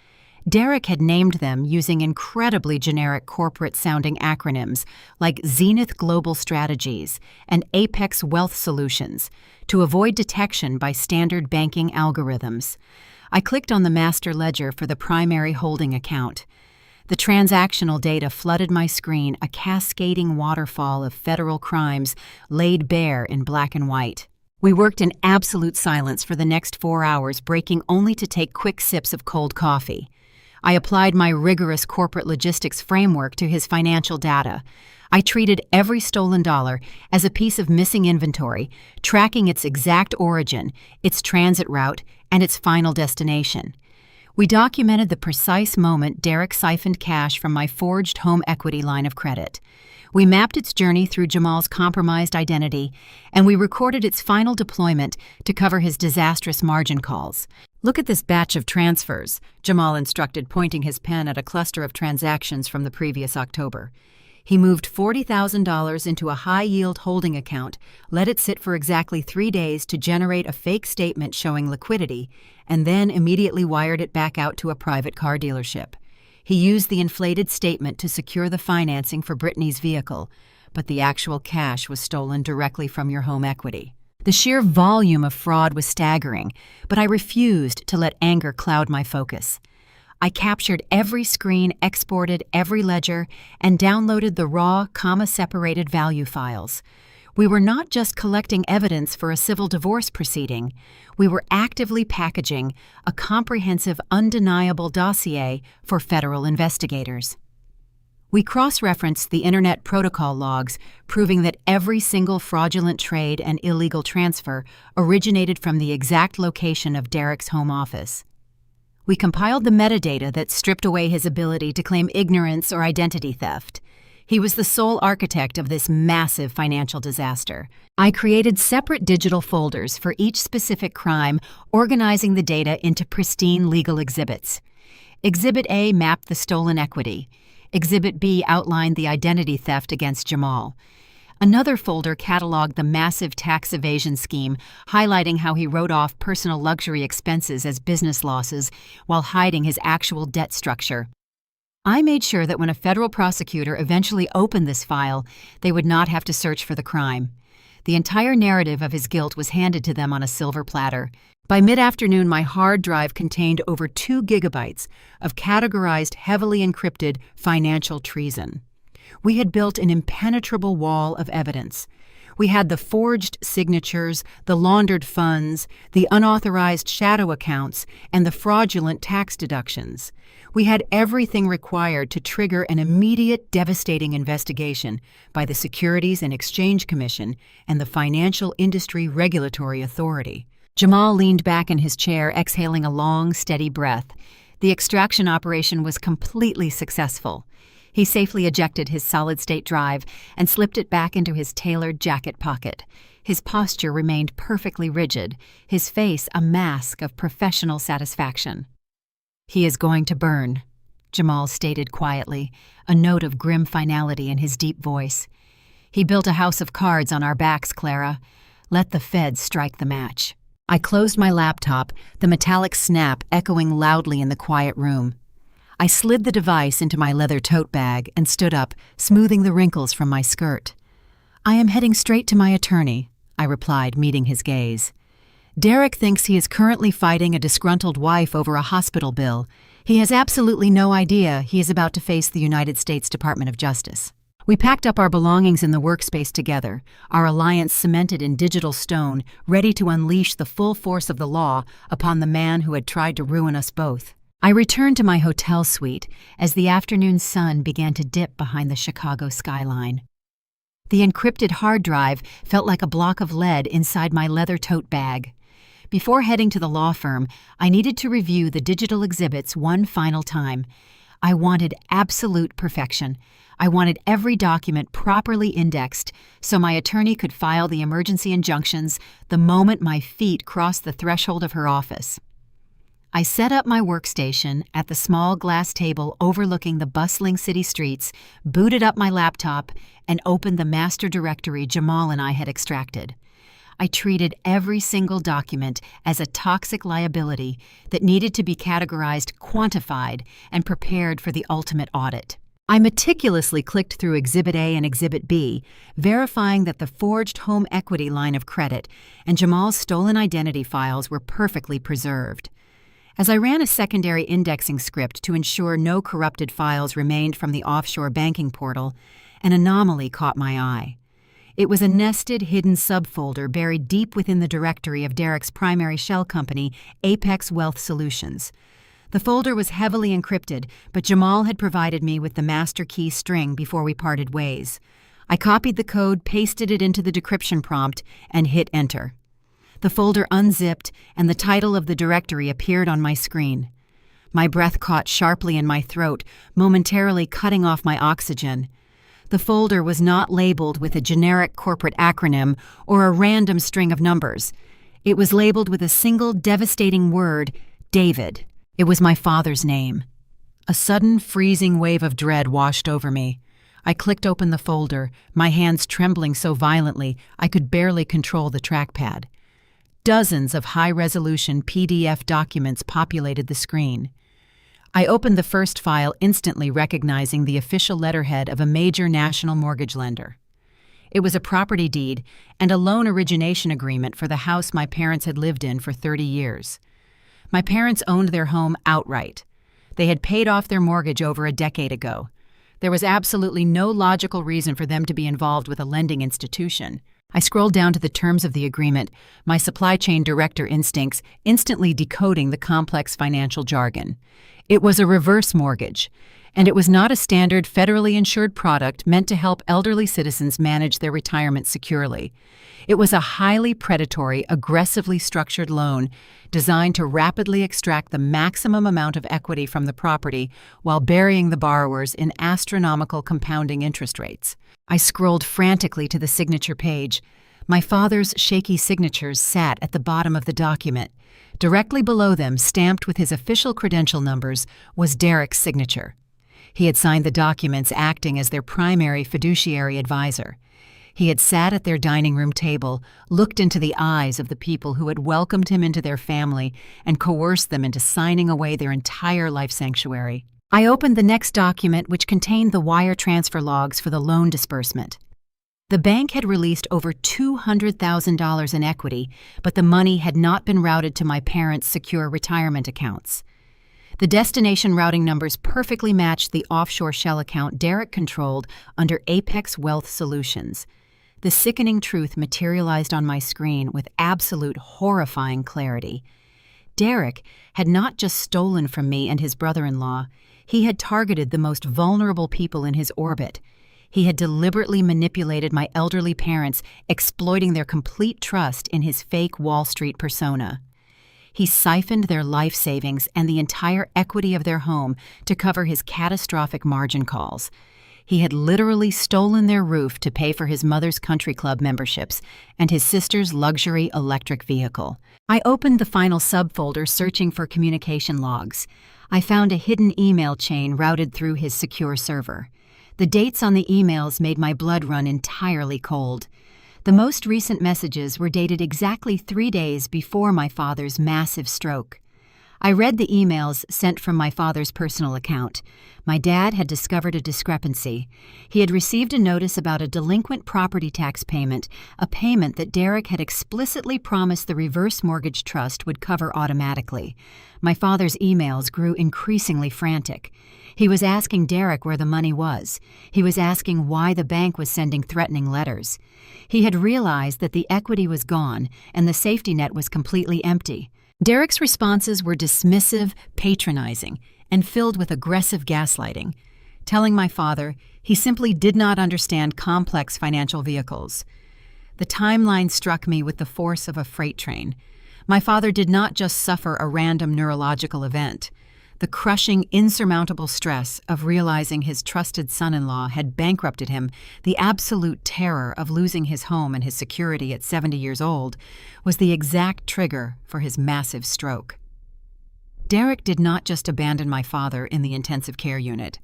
Speaker 1: Derek had named them using incredibly generic corporate-sounding acronyms like Zenith Global Strategies and Apex Wealth Solutions to avoid detection by standard banking algorithms. I clicked on the master ledger for the primary holding account. The transactional data flooded my screen, a cascading waterfall of federal crimes laid bare in black and white. We worked in absolute silence for the next 4 hours, breaking only to take quick sips of cold coffee. I applied my rigorous corporate logistics framework to his financial data. I treated every stolen dollar as a piece of missing inventory, tracking its exact origin, its transit route, and its final destination. We documented the precise moment Derek siphoned cash from my forged home equity line of credit. We mapped its journey through Jamal's compromised identity, and we recorded its final deployment to cover his disastrous margin calls. "Look at this batch of transfers," Jamal instructed, pointing his pen at a cluster of transactions from the previous October. He moved $40,000 into a high-yield holding account, let it sit for exactly 3 days to generate a fake statement showing liquidity, and then immediately wired it back out to a private car dealership. He used the inflated statement to secure the financing for Brittany's vehicle, but the actual cash was stolen directly from your home equity. The sheer volume of fraud was staggering, but I refused to let anger cloud my focus. I captured every screen, exported every ledger, and downloaded the raw, comma-separated value files. We were not just collecting evidence for a civil divorce proceeding. We were actively packaging a comprehensive, undeniable dossier for federal investigators. We cross-referenced the Internet Protocol logs, proving that every single fraudulent trade and illegal transfer originated from the exact location of Derek's home office. We compiled the metadata that stripped away his ability to claim ignorance or identity theft. He was the sole architect of this massive financial disaster. I created separate digital folders for each specific crime, organizing the data into pristine legal exhibits. Exhibit A mapped the stolen equity. Exhibit B outlined the identity theft against Jamal. Another folder cataloged the massive tax evasion scheme, highlighting how he wrote off personal luxury expenses as business losses while hiding his actual debt structure. I made sure that when a federal prosecutor eventually opened this file, they would not have to search for the crime. The entire narrative of his guilt was handed to them on a silver platter. By mid-afternoon, my hard drive contained over 2 gigabytes of categorized, heavily encrypted financial treason. We had built an impenetrable wall of evidence. We had the forged signatures, the laundered funds, the unauthorized shadow accounts, and the fraudulent tax deductions. We had everything required to trigger an immediate, devastating investigation by the Securities and Exchange Commission and the Financial Industry Regulatory Authority. Jamal leaned back in his chair, exhaling a long, steady breath. The extraction operation was completely successful. He safely ejected his solid-state drive and slipped it back into his tailored jacket pocket. His posture remained perfectly rigid, his face a mask of professional satisfaction. "He is going to burn," Jamal stated quietly, a note of grim finality in his deep voice. "He built a house of cards on our backs, Clara. Let the feds strike the match." I closed my laptop, the metallic snap echoing loudly in the quiet room. I slid the device into my leather tote bag and stood up, smoothing the wrinkles from my skirt. "I am heading straight to my attorney," I replied, meeting his gaze. "Derek thinks he is currently fighting a disgruntled wife over a hospital bill. He has absolutely no idea he is about to face the United States Department of Justice." We packed up our belongings in the workspace together, our alliance cemented in digital stone, ready to unleash the full force of the law upon the man who had tried to ruin us both. I returned to my hotel suite as the afternoon sun began to dip behind the Chicago skyline. The encrypted hard drive felt like a block of lead inside my leather tote bag. Before heading to the law firm, I needed to review the digital exhibits one final time. I wanted absolute perfection. I wanted every document properly indexed so my attorney could file the emergency injunctions the moment my feet crossed the threshold of her office. I set up my workstation at the small glass table overlooking the bustling city streets, booted up my laptop, and opened the master directory Jamal and I had extracted. I treated every single document as a toxic liability that needed to be categorized, quantified, and prepared for the ultimate audit. I meticulously clicked through Exhibit A and Exhibit B, verifying that the forged home equity line of credit and Jamal's stolen identity files were perfectly preserved. As I ran a secondary indexing script to ensure no corrupted files remained from the offshore banking portal, an anomaly caught my eye. It was a nested, hidden subfolder buried deep within the directory of Derek's primary shell company, Apex Wealth Solutions. The folder was heavily encrypted, but Jamal had provided me with the master key string before we parted ways. I copied the code, pasted it into the decryption prompt, and hit enter. The folder unzipped, and the title of the directory appeared on my screen. My breath caught sharply in my throat, momentarily cutting off my oxygen. The folder was not labeled with a generic corporate acronym or a random string of numbers. It was labeled with a single devastating word, David. It was my father's name. A sudden, freezing wave of dread washed over me. I clicked open the folder, my hands trembling so violently I could barely control the trackpad. Dozens of high-resolution PDF documents populated the screen. I opened the first file, instantly recognizing the official letterhead of a major national mortgage lender. It was a property deed and a loan origination agreement for the house my parents had lived in for 30 years. My parents owned their home outright. They had paid off their mortgage over a decade ago. There was absolutely no logical reason for them to be involved with a lending institution. I scrolled down to the terms of the agreement, my supply chain director instincts instantly decoding the complex financial jargon. It was a reverse mortgage, And it was not a standard federally insured product meant to help elderly citizens manage their retirement securely. It was a highly predatory, aggressively structured loan designed to rapidly extract the maximum amount of equity from the property while burying the borrowers in astronomical compounding interest rates. I scrolled frantically to the signature page. My father's shaky signatures sat at the bottom of the document. Directly below them, stamped with his official credential numbers, was Derek's signature. He had signed the documents acting as their primary fiduciary advisor. He had sat at their dining room table, looked into the eyes of the people who had welcomed him into their family, and coerced them into signing away their entire life sanctuary. I opened the next document, which contained the wire transfer logs for the loan disbursement. The bank had released over $200,000 in equity, but the money had not been routed to my parents' secure retirement accounts. The destination routing numbers perfectly matched the offshore shell account Derek controlled under Apex Wealth Solutions. The sickening truth materialized on my screen with absolute horrifying clarity. Derek had not just stolen from me and his brother-in-law, he had targeted the most vulnerable people in his orbit. He had deliberately manipulated my elderly parents, exploiting their complete trust in his fake Wall Street persona. He siphoned their life savings and the entire equity of their home to cover his catastrophic margin calls. He had literally stolen their roof to pay for his mother's country club memberships and his sister's luxury electric vehicle. I opened the final subfolder searching for communication logs. I found a hidden email chain routed through his secure server. The dates on the emails made my blood run entirely cold. The most recent messages were dated exactly 3 days before my father's massive stroke. I read the emails sent from my father's personal account. My dad had discovered a discrepancy. He had received a notice about a delinquent property tax payment, a payment that Derek had explicitly promised the reverse mortgage trust would cover automatically. My father's emails grew increasingly frantic. He was asking Derek where the money was. He was asking why the bank was sending threatening letters. He had realized that the equity was gone and the safety net was completely empty. Derek's responses were dismissive, patronizing, and filled with aggressive gaslighting, telling my father he simply did not understand complex financial vehicles. The timeline struck me with the force of a freight train. My father did not just suffer a random neurological event. The crushing, insurmountable stress of realizing his trusted son-in-law had bankrupted him, the absolute terror of losing his home and his security at 70 years old, was the exact trigger for his massive stroke. Derek did not just abandon my father in the intensive care unit.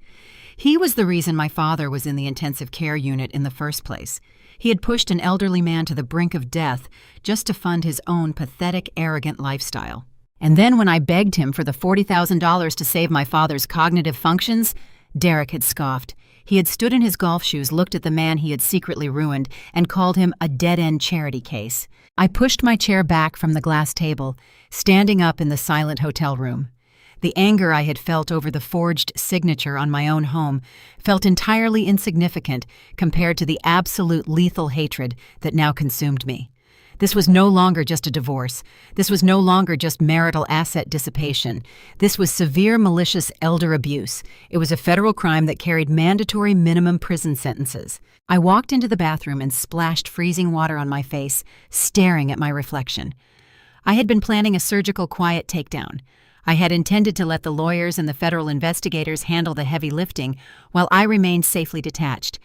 Speaker 1: He was the reason my father was in the intensive care unit in the first place. He had pushed an elderly man to the brink of death just to fund his own pathetic, arrogant lifestyle. And then when I begged him for the $40,000 to save my father's cognitive functions, Derek had scoffed. He had stood in his golf shoes, looked at the man he had secretly ruined, and called him a dead-end charity case. I pushed my chair back from the glass table, standing up in the silent hotel room. The anger I had felt over the forged signature on my own home felt entirely insignificant compared to the absolute lethal hatred that now consumed me. This was no longer just a divorce. This was no longer just marital asset dissipation. This was severe malicious elder abuse. It was a federal crime that carried mandatory minimum prison sentences. I walked into the bathroom and splashed freezing water on my face, staring at my reflection. I had been planning a surgical quiet takedown. I had intended to let the lawyers and the federal investigators handle the heavy lifting while I remained safely detached.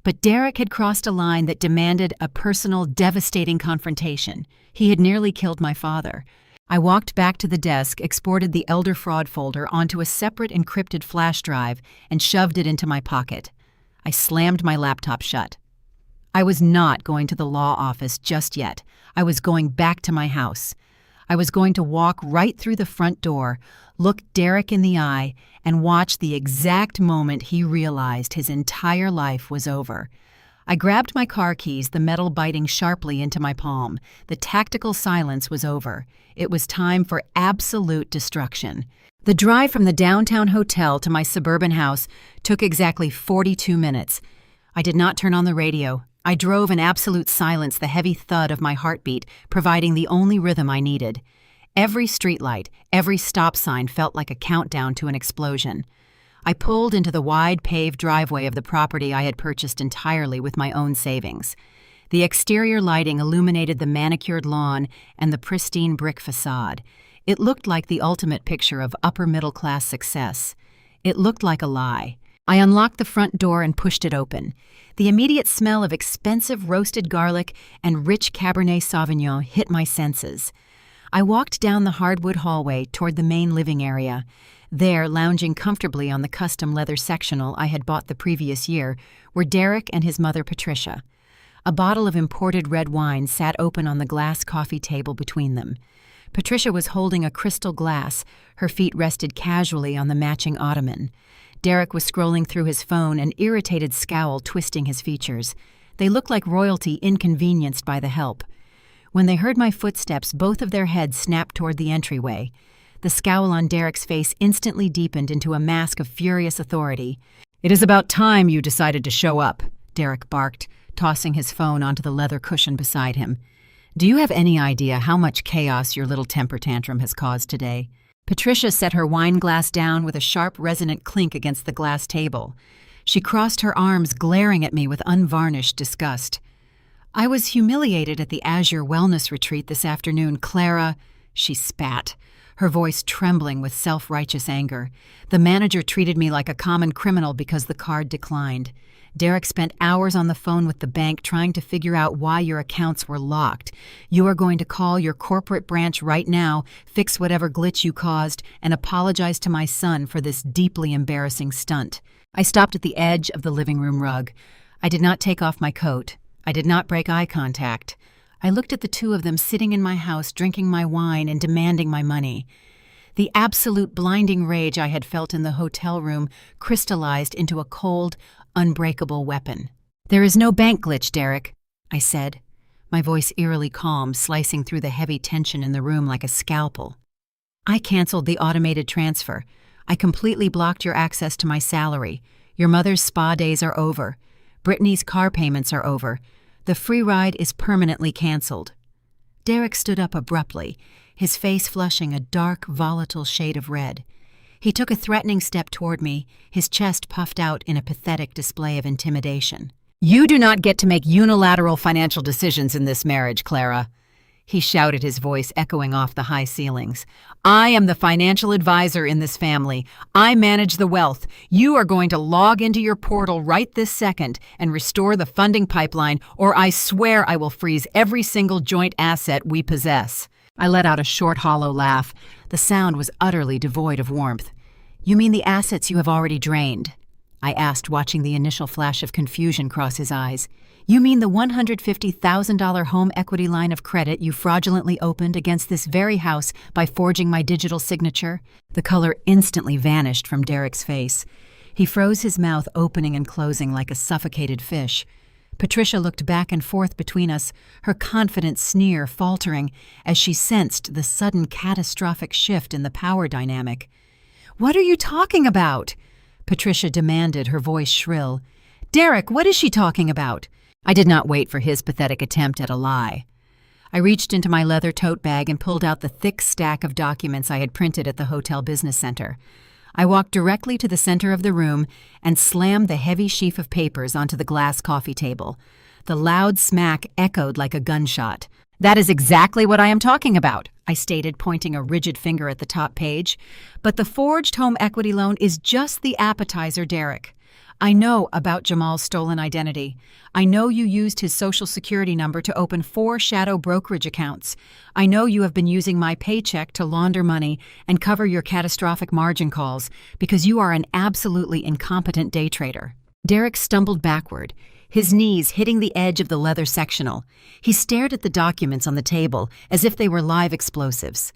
Speaker 1: But Derek had crossed a line that demanded a personal, devastating confrontation. He had nearly killed my father. I walked back to the desk, exported the elder fraud folder onto a separate encrypted flash drive, and shoved it into my pocket. I slammed my laptop shut. I was not going to the law office just yet. I was going back to my house. I was going to walk right through the front door, look Derek in the eye, and watch the exact moment he realized his entire life was over. I grabbed my car keys, the metal biting sharply into my palm. The tactical silence was over. It was time for absolute destruction. The drive from the downtown hotel to my suburban house took exactly 42 minutes. I did not turn on the radio. I drove in absolute silence, the heavy thud of my heartbeat providing the only rhythm I needed. Every streetlight, every stop sign felt like a countdown to an explosion. I pulled into the wide paved driveway of the property I had purchased entirely with my own savings. The exterior lighting illuminated the manicured lawn and the pristine brick facade. It looked like the ultimate picture of upper-middle-class success. It looked like a lie. I unlocked the front door and pushed it open. The immediate smell of expensive roasted garlic and rich Cabernet Sauvignon hit my senses. I walked down the hardwood hallway toward the main living area. There, lounging comfortably on the custom leather sectional I had bought the previous year, were Derek and his mother Patricia. A bottle of imported red wine sat open on the glass coffee table between them. Patricia was holding a crystal glass. Her feet rested casually on the matching ottoman. Derek was scrolling through his phone, an irritated scowl twisting his features. They looked like royalty inconvenienced by the help. When they heard my footsteps, both of their heads snapped toward the entryway. The scowl on Derek's face instantly deepened into a mask of furious authority. "It is about time you decided to show up," Derek barked, tossing his phone onto the leather cushion beside him. "Do you have any idea how much chaos your little temper tantrum has caused today?" Patricia set her wine glass down with a sharp, resonant clink against the glass table. She crossed her arms, glaring at me with unvarnished disgust. "I was humiliated at the Azure Wellness Retreat this afternoon, Clara," she spat, her voice trembling with self-righteous anger. "The manager treated me like a common criminal because the card declined. Derek spent hours on the phone with the bank trying to figure out why your accounts were locked. You are going to call your corporate branch right now, fix whatever glitch you caused, and apologize to my son for this deeply embarrassing stunt." I stopped at the edge of the living room rug. I did not take off my coat. I did not break eye contact. I looked at the two of them sitting in my house, drinking my wine and demanding my money. The absolute blinding rage I had felt in the hotel room crystallized into a cold, unbreakable weapon. "There is no bank glitch, Derek," I said, my voice eerily calm, slicing through the heavy tension in the room like a scalpel. "I canceled the automated transfer. I completely blocked your access to my salary. Your mother's spa days are over. Brittany's car payments are over. The free ride is permanently canceled." Derek stood up abruptly, his face flushing a dark, volatile shade of red. He took a threatening step toward me, his chest puffed out in a pathetic display of intimidation. "You do not get to make unilateral financial decisions in this marriage, Clara," he shouted, his voice echoing off the high ceilings. "I am the financial advisor in this family. I manage the wealth. You are going to log into your portal right this second and restore the funding pipeline, or I swear I will freeze every single joint asset we possess." I let out a short, hollow laugh. The sound was utterly devoid of warmth. "You mean the assets you have already drained?" I asked, watching the initial flash of confusion cross his eyes. "You mean the $150,000 home equity line of credit you fraudulently opened against this very house by forging my digital signature?" The color instantly vanished from Derek's face. He froze, his mouth opening and closing like a suffocated fish. Patricia looked back and forth between us, her confident sneer faltering as she sensed the sudden catastrophic shift in the power dynamic. "What are you talking about?" Patricia demanded, her voice shrill. "Derek, what is she talking about?" I did not wait for his pathetic attempt at a lie. I reached into my leather tote bag and pulled out the thick stack of documents I had printed at the hotel business center. I walked directly to the center of the room and slammed the heavy sheaf of papers onto the glass coffee table. The loud smack echoed like a gunshot. "That is exactly what I am talking about," I stated, pointing a rigid finger at the top page. "But the forged home equity loan is just the appetizer, Derek. I know about Jamal's stolen identity. I know you used his social security number to open 4 shadow brokerage accounts. I know you have been using my paycheck to launder money and cover your catastrophic margin calls because you are an absolutely incompetent day trader." Derek stumbled backward, his knees hitting the edge of the leather sectional. He stared at the documents on the table as if they were live explosives.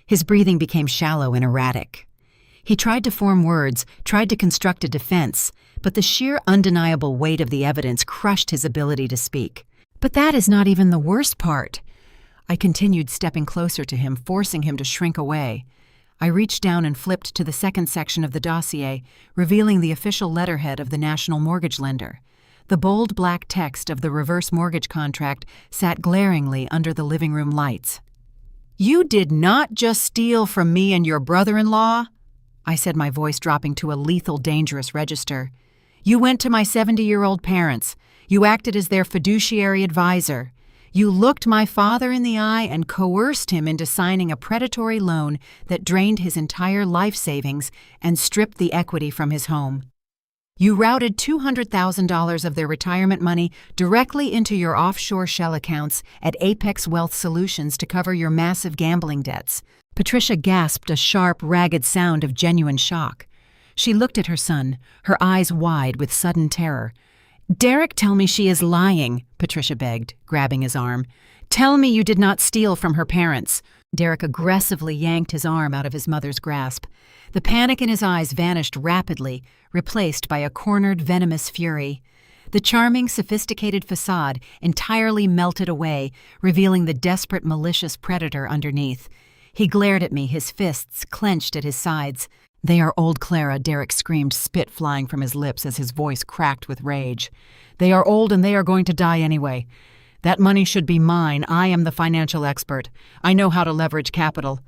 Speaker 1: His breathing became shallow and erratic. He tried to form words, tried to construct a defense, but the sheer undeniable weight of the evidence crushed his ability to speak. "But that is not even the worst part." I continued, stepping closer to him, forcing him to shrink away. I reached down and flipped to the second section of the dossier, revealing the official letterhead of the national mortgage lender. The bold black text of the reverse mortgage contract sat glaringly under the living room lights. "You did not just steal from me and your brother-in-law?" I said, my voice dropping to a lethal, dangerous register. You went to my 70-year-old parents. You acted as their fiduciary advisor. You looked my father in the eye and coerced him into signing a predatory loan that drained his entire life savings and stripped the equity from his home. You routed $200,000 of their retirement money directly into your offshore shell accounts at Apex Wealth Solutions to cover your massive gambling debts. Patricia gasped a sharp, ragged sound of genuine shock. She looked at her son, her eyes wide with sudden terror. "Derek, tell me she is lying," Patricia begged, grabbing his arm. "Tell me you did not steal from her parents." Derek aggressively yanked his arm out of his mother's grasp. The panic in his eyes vanished rapidly, replaced by a cornered, venomous fury. The charming, sophisticated facade entirely melted away, revealing the desperate, malicious predator underneath. He glared at me, his fists clenched at his sides. "They are old, Clara," Derek screamed, spit flying from his lips as his voice cracked with rage. "They are old and they are going to die anyway. That money should be mine. I am the financial expert. I know how to leverage capital.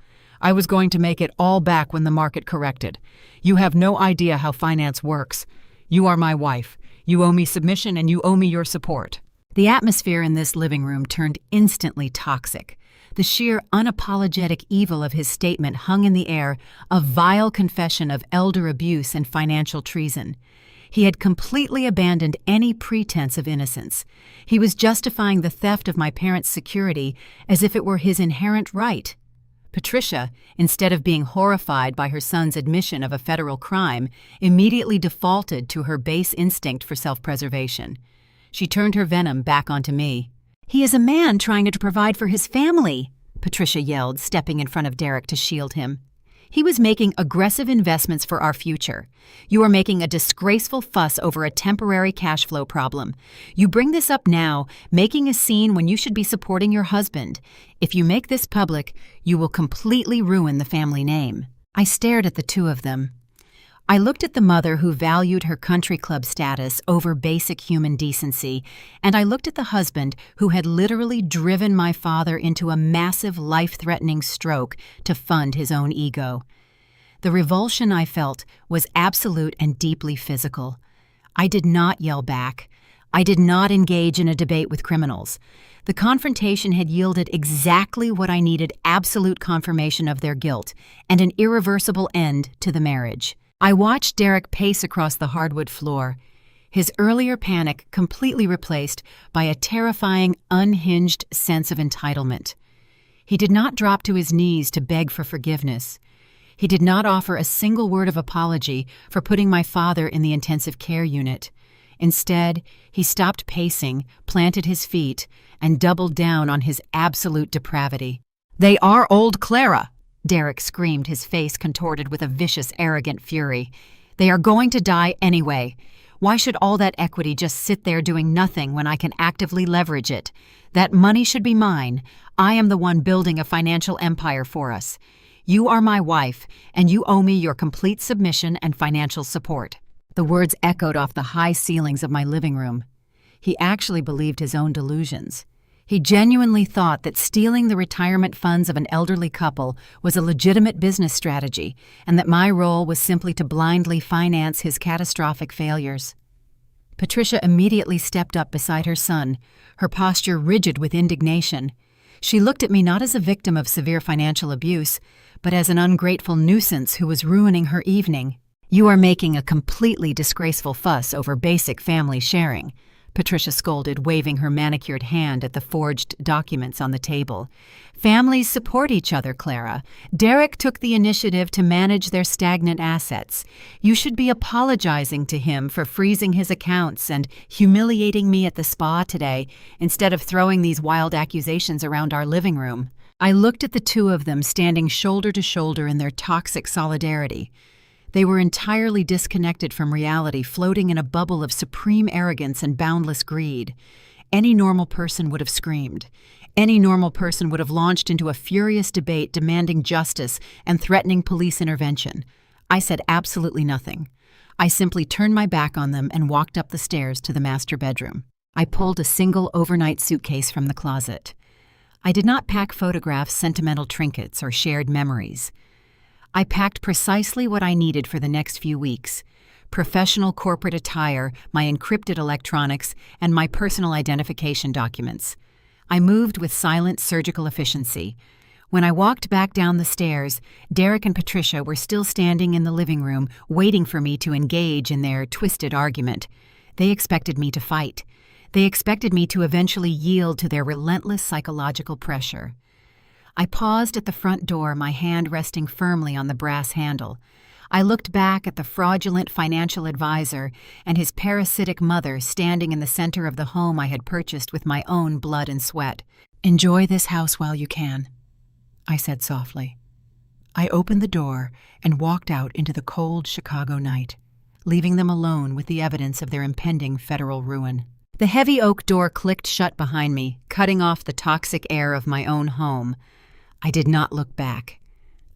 Speaker 1: I was going to make it all back when the market corrected. You have no idea how finance works. You are my wife. You owe me submission and you owe me your support." The atmosphere in this living room turned instantly toxic. The sheer unapologetic evil of his statement hung in the air, a vile confession of elder abuse and financial treason. He had completely abandoned any pretense of innocence. He was justifying the theft of my parents' security as if it were his inherent right. Patricia, instead of being horrified by her son's admission of a federal crime, immediately defaulted to her base instinct for self-preservation. She turned her venom back onto me. "He is a man trying to provide for his family," Patricia yelled, stepping in front of Derek to shield him. "He was making aggressive investments for our future. You are making a disgraceful fuss over a temporary cash flow problem. You bring this up now, making a scene when you should be supporting your husband. If you make this public, you will completely ruin the family name." I stared at the two of them. I looked at the mother who valued her country club status over basic human decency, and I looked at the husband who had literally driven my father into a massive, life-threatening stroke to fund his own ego. The revulsion I felt was absolute and deeply physical. I did not yell back. I did not engage in a debate with criminals. The confrontation had yielded exactly what I needed: absolute confirmation of their guilt and an irreversible end to the marriage. I watched Derek pace across the hardwood floor, his earlier panic completely replaced by a terrifying, unhinged sense of entitlement. He did not drop to his knees to beg for forgiveness. He did not offer a single word of apology for putting my father in the intensive care unit. Instead, he stopped pacing, planted his feet, and doubled down on his absolute depravity. "They are old, Clara," Derek screamed, his face contorted with a vicious, arrogant fury. "They are going to die anyway. Why should all that equity just sit there doing nothing when I can actively leverage it? That money should be mine. I am the one building a financial empire for us. You are my wife, and you owe me your complete submission and financial support." The words echoed off the high ceilings of my living room. He actually believed his own delusions. He genuinely thought that stealing the retirement funds of an elderly couple was a legitimate business strategy, and that my role was simply to blindly finance his catastrophic failures. Patricia immediately stepped up beside her son, her posture rigid with indignation. She looked at me not as a victim of severe financial abuse, but as an ungrateful nuisance who was ruining her evening. "You are making a completely disgraceful fuss over basic family sharing," Patricia scolded, waving her manicured hand at the forged documents on the table. "Families support each other, Clara. Derek took the initiative to manage their stagnant assets. You should be apologizing to him for freezing his accounts and humiliating me at the spa today, instead of throwing these wild accusations around our living room." I looked at the two of them standing shoulder to shoulder in their toxic solidarity. They were entirely disconnected from reality, floating in a bubble of supreme arrogance and boundless greed. Any normal person would have screamed. Any normal person would have launched into a furious debate demanding justice and threatening police intervention. I said absolutely nothing. I simply turned my back on them and walked up the stairs to the master bedroom. I pulled a single overnight suitcase from the closet. I did not pack photographs, sentimental trinkets, or shared memories. I packed precisely what I needed for the next few weeks: professional corporate attire, my encrypted electronics, and my personal identification documents. I moved with silent surgical efficiency. When I walked back down the stairs, Derek and Patricia were still standing in the living room, waiting for me to engage in their twisted argument. They expected me to fight. They expected me to eventually yield to their relentless psychological pressure. I paused at the front door, my hand resting firmly on the brass handle. I looked back at the fraudulent financial advisor and his parasitic mother standing in the center of the home I had purchased with my own blood and sweat. "Enjoy this house while you can," I said softly. I opened the door and walked out into the cold Chicago night, leaving them alone with the evidence of their impending federal ruin. The heavy oak door clicked shut behind me, cutting off the toxic air of my own home. I did not look back.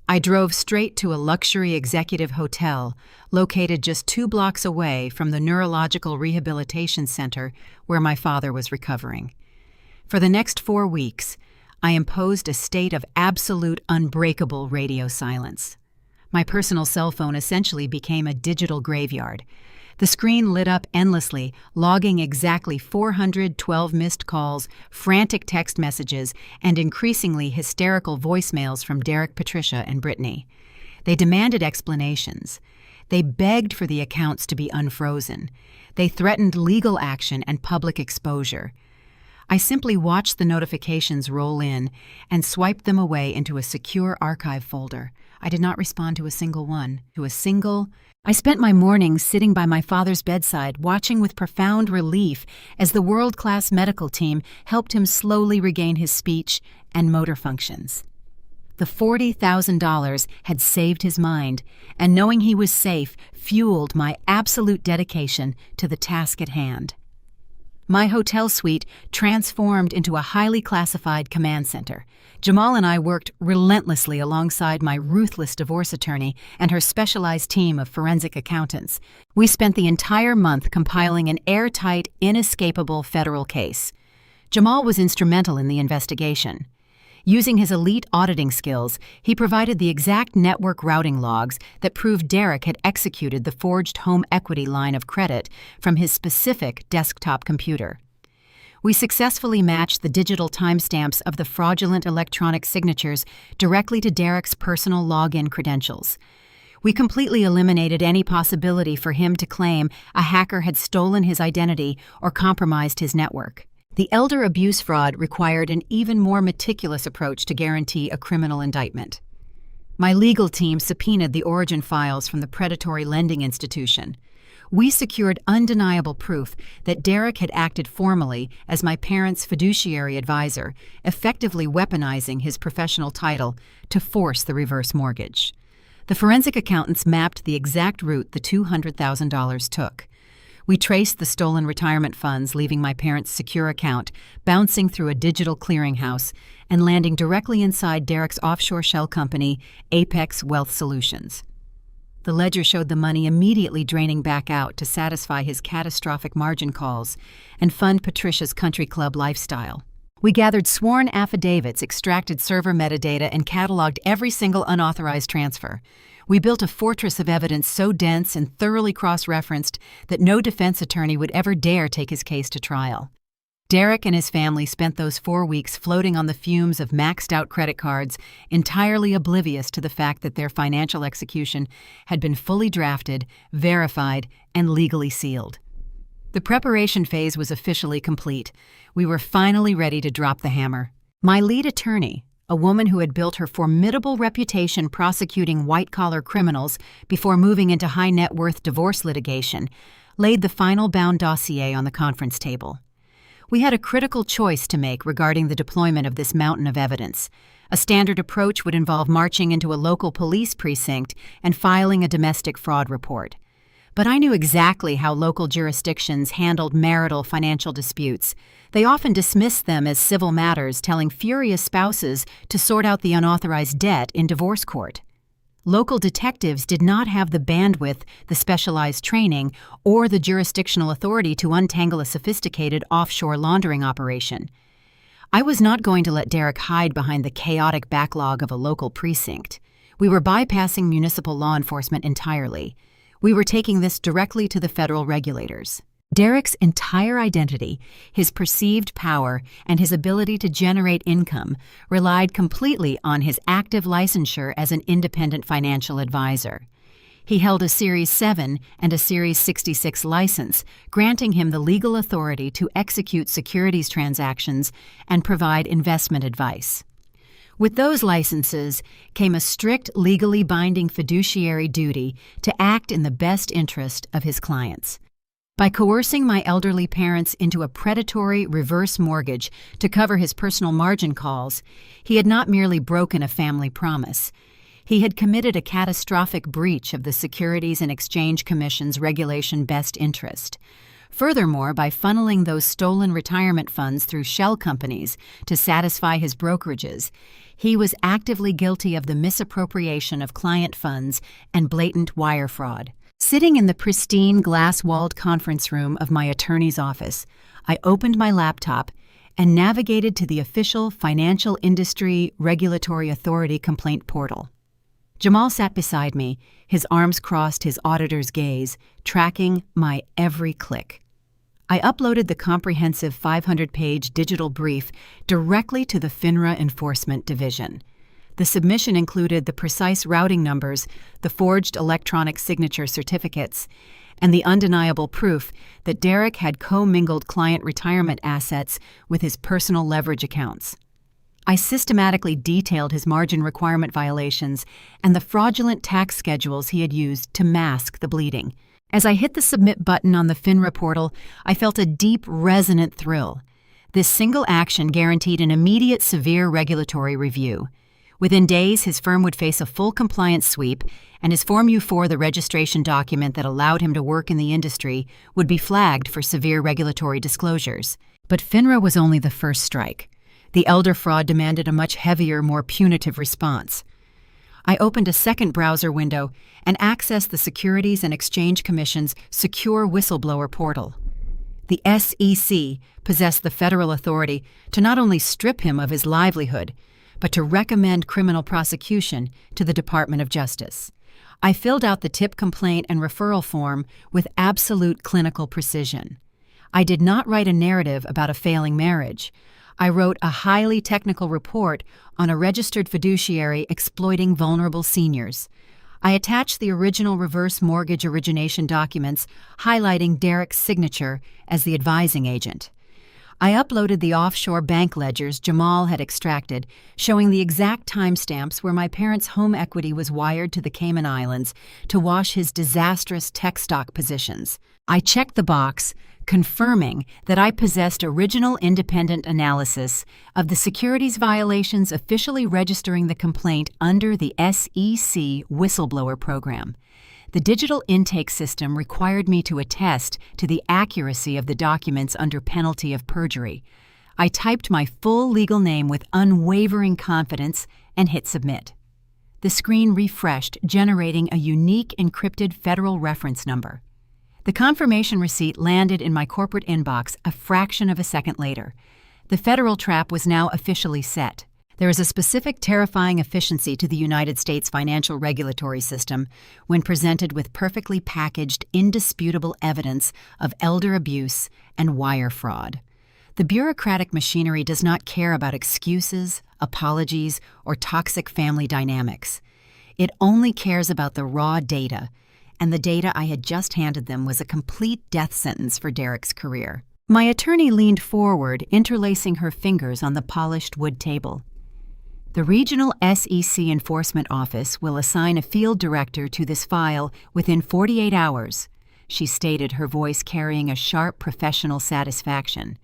Speaker 1: I drove straight to a luxury executive hotel located just 2 blocks away from the neurological rehabilitation center where my father was recovering. For the next 4 weeks, I imposed a state of absolute unbreakable radio silence. My personal cell phone essentially became a digital graveyard. The screen lit up endlessly, logging exactly 412 missed calls, frantic text messages, and increasingly hysterical voicemails from Derek, Patricia, and Brittany. They demanded explanations. They begged for the accounts to be unfrozen. They threatened legal action and public exposure. I simply watched the notifications roll in and swiped them away into a secure archive folder. I did not respond to a single one. I spent my mornings sitting by my father's bedside, watching with profound relief as the world-class medical team helped him slowly regain his speech and motor functions. The $40,000 had saved his mind, and knowing he was safe fueled my absolute dedication to the task at hand. My hotel suite transformed into a highly classified command center. Jamal and I worked relentlessly alongside my ruthless divorce attorney and her specialized team of forensic accountants. We spent the entire month compiling an airtight, inescapable federal case. Jamal was instrumental in the investigation. Using his elite auditing skills, he provided the exact network routing logs that proved Derek had executed the forged home equity line of credit from his specific desktop computer. We successfully matched the digital timestamps of the fraudulent electronic signatures directly to Derek's personal login credentials. We completely eliminated any possibility for him to claim a hacker had stolen his identity or compromised his network. The elder abuse fraud required an even more meticulous approach to guarantee a criminal indictment. My legal team subpoenaed the origin files from the predatory lending institution. We secured undeniable proof that Derek had acted formally as my parents' fiduciary advisor, effectively weaponizing his professional title to force the reverse mortgage. The forensic accountants mapped the exact route the $200,000 took. We traced the stolen retirement funds, leaving my parents' secure account, bouncing through a digital clearinghouse, and landing directly inside Derek's offshore shell company, Apex Wealth Solutions. The ledger showed the money immediately draining back out to satisfy his catastrophic margin calls and fund Patricia's country club lifestyle. We gathered sworn affidavits, extracted server metadata, and cataloged every single unauthorized transfer. We built a fortress of evidence so dense and thoroughly cross-referenced that no defense attorney would ever dare take his case to trial. Derek and his family spent those 4 weeks floating on the fumes of maxed-out credit cards, entirely oblivious to the fact that their financial execution had been fully drafted, verified, and legally sealed. The preparation phase was officially complete. We were finally ready to drop the hammer. My lead attorney, a woman who had built her formidable reputation prosecuting white-collar criminals before moving into high-net-worth divorce litigation, laid the final bound dossier on the conference table. We had a critical choice to make regarding the deployment of this mountain of evidence. A standard approach would involve marching into a local police precinct and filing a domestic fraud report. But I knew exactly how local jurisdictions handled marital financial disputes. They often dismissed them as civil matters, telling furious spouses to sort out the unauthorized debt in divorce court. Local detectives did not have the bandwidth, the specialized training, or the jurisdictional authority to untangle a sophisticated offshore laundering operation. I was not going to let Derek hide behind the chaotic backlog of a local precinct. We were bypassing municipal law enforcement entirely. We were taking this directly to the federal regulators. Derek's entire identity, his perceived power, and his ability to generate income relied completely on his active licensure as an independent financial advisor. He held a Series 7 and a Series 66 license, granting him the legal authority to execute securities transactions and provide investment advice. With those licenses came a strict, legally binding fiduciary duty to act in the best interest of his clients. By coercing my elderly parents into a predatory reverse mortgage to cover his personal margin calls, he had not merely broken a family promise. He had committed a catastrophic breach of the Securities and Exchange Commission's regulation best interest. Furthermore, by funneling those stolen retirement funds through shell companies to satisfy his brokerages, he was actively guilty of the misappropriation of client funds and blatant wire fraud. Sitting in the pristine glass-walled conference room of my attorney's office, I opened my laptop and navigated to the official Financial Industry Regulatory Authority complaint portal. Jamal sat beside me, his arms crossed, his auditor's gaze, tracking my every click. I uploaded the comprehensive 500-page digital brief directly to the FINRA Enforcement Division. The submission included the precise routing numbers, the forged electronic signature certificates, and the undeniable proof that Derek had commingled client retirement assets with his personal leverage accounts. I systematically detailed his margin requirement violations and the fraudulent tax schedules he had used to mask the bleeding. As I hit the submit button on the FINRA portal, I felt a deep, resonant thrill. This single action guaranteed an immediate severe regulatory review. Within days, his firm would face a full compliance sweep, and his Form U-4, the registration document that allowed him to work in the industry, would be flagged for severe regulatory disclosures. But FINRA was only the first strike. The elder fraud demanded a much heavier, more punitive response. I opened a second browser window and accessed the Securities and Exchange Commission's secure whistleblower portal. The SEC possessed the federal authority to not only strip him of his livelihood, but to recommend criminal prosecution to the Department of Justice. I filled out the tip complaint and referral form with absolute clinical precision. I did not write a narrative about a failing marriage. I wrote a highly technical report on a registered fiduciary exploiting vulnerable seniors. I attached the original reverse mortgage origination documents highlighting Derek's signature as the advising agent. I uploaded the offshore bank ledgers Jamal had extracted, showing the exact timestamps where my parents' home equity was wired to the Cayman Islands to wash his disastrous tech stock positions. I checked the box, confirming that I possessed original independent analysis of the securities violations, officially registering the complaint under the SEC whistleblower program. The digital intake system required me to attest to the accuracy of the documents under penalty of perjury. I typed my full legal name with unwavering confidence and hit submit. The screen refreshed, generating a unique encrypted federal reference number. The confirmation receipt landed in my corporate inbox a fraction of a second later. The federal trap was now officially set. There is a specific terrifying efficiency to the United States financial regulatory system when presented with perfectly packaged, indisputable evidence of elder abuse and wire fraud. The bureaucratic machinery does not care about excuses, apologies, or toxic family dynamics. It only cares about the raw data, and the data I had just handed them was a complete death sentence for Derek's career. My attorney leaned forward, interlacing her fingers on the polished wood table. The Regional SEC Enforcement Office will assign a field director to this file within 48 hours, she stated, her voice carrying a sharp professional satisfaction.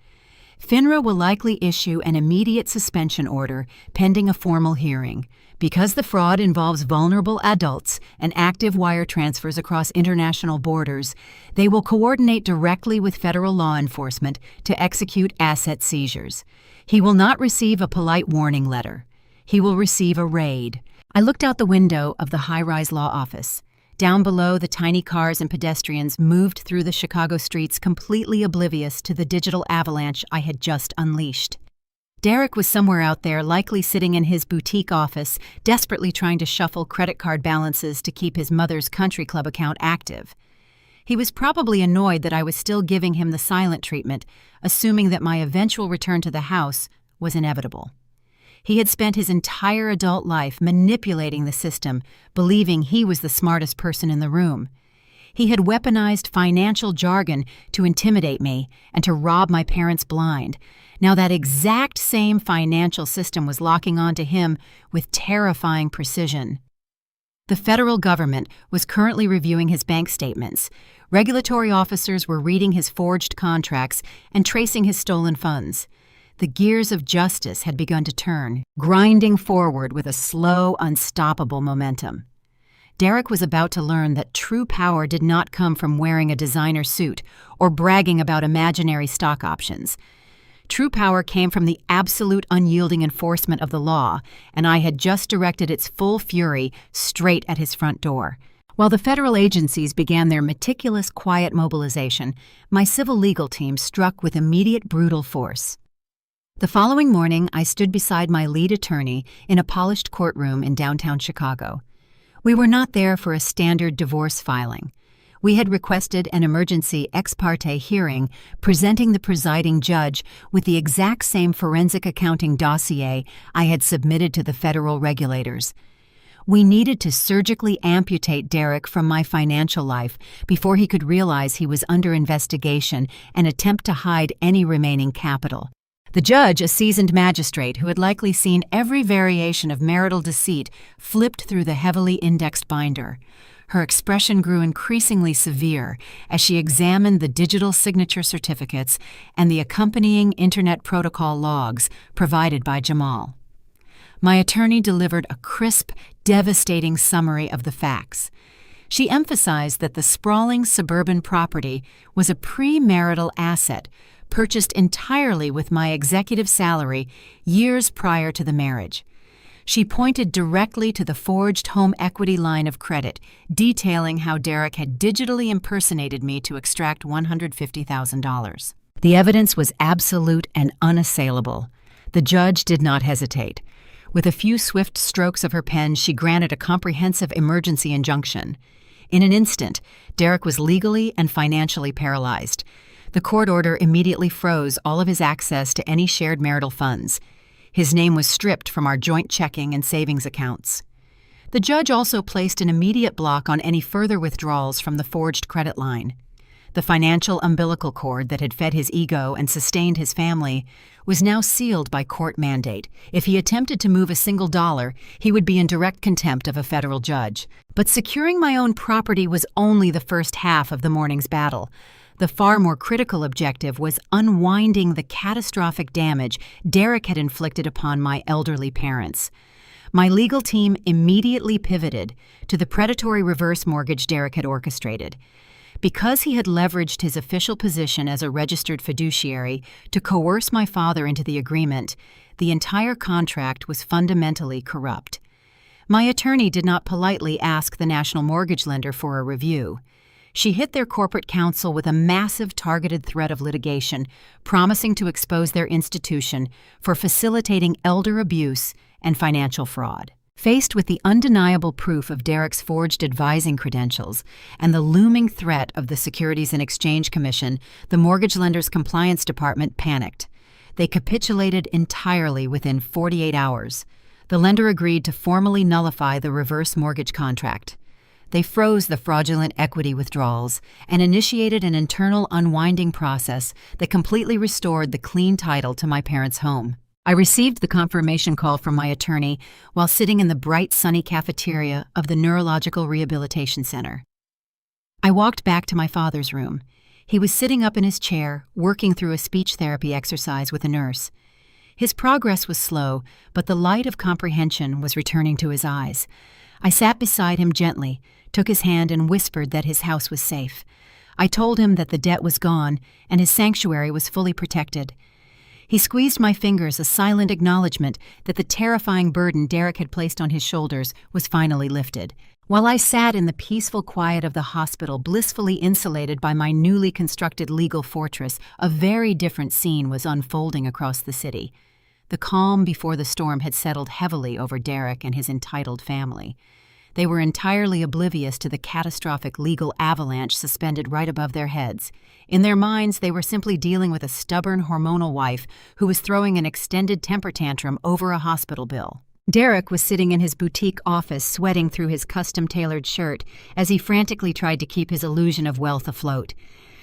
Speaker 1: FINRA will likely issue an immediate suspension order pending a formal hearing. Because the fraud involves vulnerable adults and active wire transfers across international borders, they will coordinate directly with federal law enforcement to execute asset seizures. He will not receive a polite warning letter. He will receive a raid. I looked out the window of the high-rise law office. Down below, the tiny cars and pedestrians moved through the Chicago streets, completely oblivious to the digital avalanche I had just unleashed. Derek was somewhere out there, likely sitting in his boutique office, desperately trying to shuffle credit card balances to keep his mother's country club account active. He was probably annoyed that I was still giving him the silent treatment, assuming that my eventual return to the house was inevitable. He had spent his entire adult life manipulating the system, believing he was the smartest person in the room. He had weaponized financial jargon to intimidate me and to rob my parents blind. Now that exact same financial system was locking onto him with terrifying precision. The federal government was currently reviewing his bank statements. Regulatory officers were reading his forged contracts and tracing his stolen funds. The gears of justice had begun to turn, grinding forward with a slow, unstoppable momentum. Derek was about to learn that true power did not come from wearing a designer suit or bragging about imaginary stock options. True power came from the absolute unyielding enforcement of the law, and I had just directed its full fury straight at his front door. While the federal agencies began their meticulous, quiet mobilization, my civil legal team struck with immediate, brutal force. The following morning, I stood beside my lead attorney in a polished courtroom in downtown Chicago. We were not there for a standard divorce filing. We had requested an emergency ex parte hearing presenting the presiding judge with the exact same forensic accounting dossier I had submitted to the federal regulators. We needed to surgically amputate Derek from my financial life before he could realize he was under investigation and attempt to hide any remaining capital. The judge, a seasoned magistrate who had likely seen every variation of marital deceit, flipped through the heavily indexed binder. Her expression grew increasingly severe as she examined the digital signature certificates and the accompanying Internet Protocol logs provided by Jamal. My attorney delivered a crisp, devastating summary of the facts. She emphasized that the sprawling suburban property was a premarital asset purchased entirely with my executive salary years prior to the marriage. She pointed directly to the forged home equity line of credit, detailing how Derek had digitally impersonated me to extract $150,000. The evidence was absolute and unassailable. The judge did not hesitate. With a few swift strokes of her pen, she granted a comprehensive emergency injunction. In an instant, Derek was legally and financially paralyzed. The court order immediately froze all of his access to any shared marital funds. His name was stripped from our joint checking and savings accounts. The judge also placed an immediate block on any further withdrawals from the forged credit line. The financial umbilical cord that had fed his ego and sustained his family was now sealed by court mandate. If he attempted to move a single dollar, he would be in direct contempt of a federal judge. But securing my own property was only the first half of the morning's battle. The far more critical objective was unwinding the catastrophic damage Derek had inflicted upon my elderly parents. My legal team immediately pivoted to the predatory reverse mortgage Derek had orchestrated. Because he had leveraged his official position as a registered fiduciary to coerce my father into the agreement, the entire contract was fundamentally corrupt. My attorney did not politely ask the national mortgage lender for a review. She hit their corporate counsel with a massive targeted threat of litigation, promising to expose their institution for facilitating elder abuse and financial fraud. Faced with the undeniable proof of Derek's forged advising credentials and the looming threat of the Securities and Exchange Commission, the mortgage lender's compliance department panicked. They capitulated entirely within 48 hours. The lender agreed to formally nullify the reverse mortgage contract. They froze the fraudulent equity withdrawals and initiated an internal unwinding process that completely restored the clean title to my parents' home. I received the confirmation call from my attorney while sitting in the bright, sunny cafeteria of the Neurological Rehabilitation Center. I walked back to my father's room. He was sitting up in his chair, working through a speech therapy exercise with a nurse. His progress was slow, but the light of comprehension was returning to his eyes. I sat beside him gently, took his hand and whispered that his house was safe. I told him that the debt was gone and his sanctuary was fully protected. He squeezed my fingers, a silent acknowledgement that the terrifying burden Derek had placed on his shoulders was finally lifted. While I sat in the peaceful quiet of the hospital, blissfully insulated by my newly constructed legal fortress, a very different scene was unfolding across the city. The calm before the storm had settled heavily over Derek and his entitled family. They were entirely oblivious to the catastrophic legal avalanche suspended right above their heads. In their minds, they were simply dealing with a stubborn hormonal wife who was throwing an extended temper tantrum over a hospital bill. Derek was sitting in his boutique office, sweating through his custom-tailored shirt as he frantically tried to keep his illusion of wealth afloat.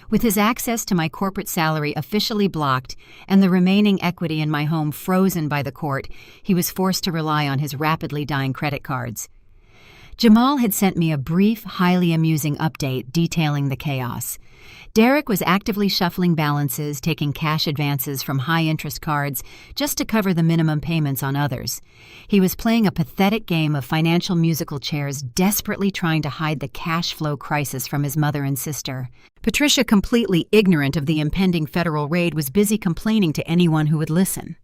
Speaker 1: With his access to my corporate salary officially blocked and the remaining equity in my home frozen by the court, he was forced to rely on his rapidly dying credit cards. Jamal had sent me a brief, highly amusing update detailing the chaos. Derek was actively shuffling balances, taking cash advances from high-interest cards just to cover the minimum payments on others. He was playing a pathetic game of financial musical chairs, desperately trying to hide the cash flow crisis from his mother and sister. Patricia, completely ignorant of the impending federal raid, was busy complaining to anyone who would listen.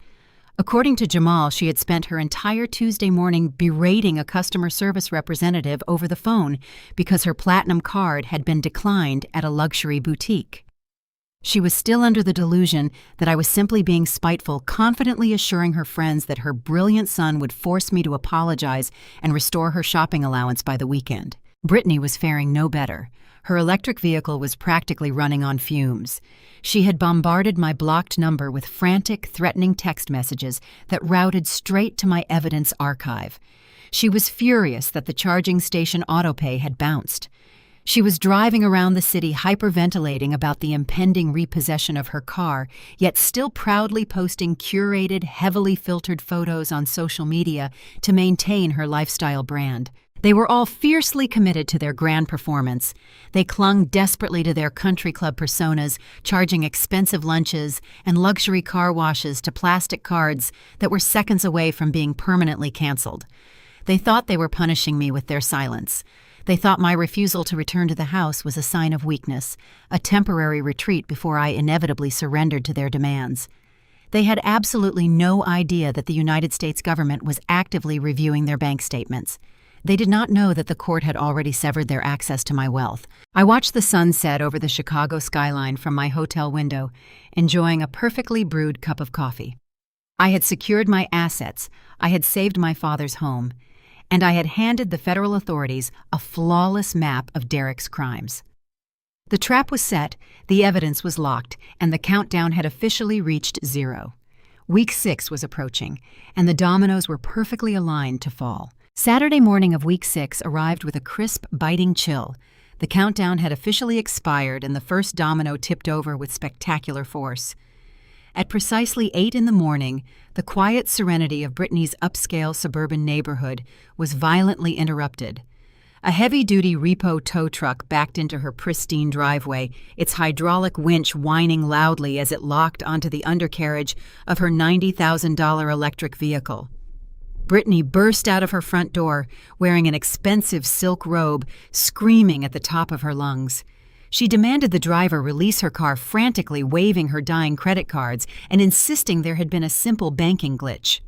Speaker 1: According to Jamal, she had spent her entire Tuesday morning berating a customer service representative over the phone because her platinum card had been declined at a luxury boutique. She was still under the delusion that I was simply being spiteful, confidently assuring her friends that her brilliant son would force me to apologize and restore her shopping allowance by the weekend. Brittany was faring no better. Her electric vehicle was practically running on fumes. She had bombarded my blocked number with frantic, threatening text messages that routed straight to my evidence archive. She was furious that the charging station autopay had bounced. She was driving around the city hyperventilating about the impending repossession of her car, yet still proudly posting curated, heavily filtered photos on social media to maintain her lifestyle brand. They were all fiercely committed to their grand performance. They clung desperately to their country club personas, charging expensive lunches and luxury car washes to plastic cards that were seconds away from being permanently canceled. They thought they were punishing me with their silence. They thought my refusal to return to the house was a sign of weakness, a temporary retreat before I inevitably surrendered to their demands. They had absolutely no idea that the United States government was actively reviewing their bank statements. They did not know that the court had already severed their access to my wealth. I watched the sun set over the Chicago skyline from my hotel window, enjoying a perfectly brewed cup of coffee. I had secured my assets, I had saved my father's home, and I had handed the federal authorities a flawless map of Derek's crimes. The trap was set, the evidence was locked, and the countdown had officially reached 0. Week 6 was approaching, and the dominoes were perfectly aligned to fall. Saturday morning of Week 6 arrived with a crisp, biting chill. The countdown had officially expired, and the first domino tipped over with spectacular force. At precisely 8 in the morning, the quiet serenity of Brittany's upscale suburban neighborhood was violently interrupted. A heavy-duty repo tow truck backed into her pristine driveway, its hydraulic winch whining loudly as it locked onto the undercarriage of her $90,000 electric vehicle. Brittany burst out of her front door, wearing an expensive silk robe, screaming at the top of her lungs. She demanded the driver release her car, frantically waving her dying credit cards and insisting there had been a simple banking glitch.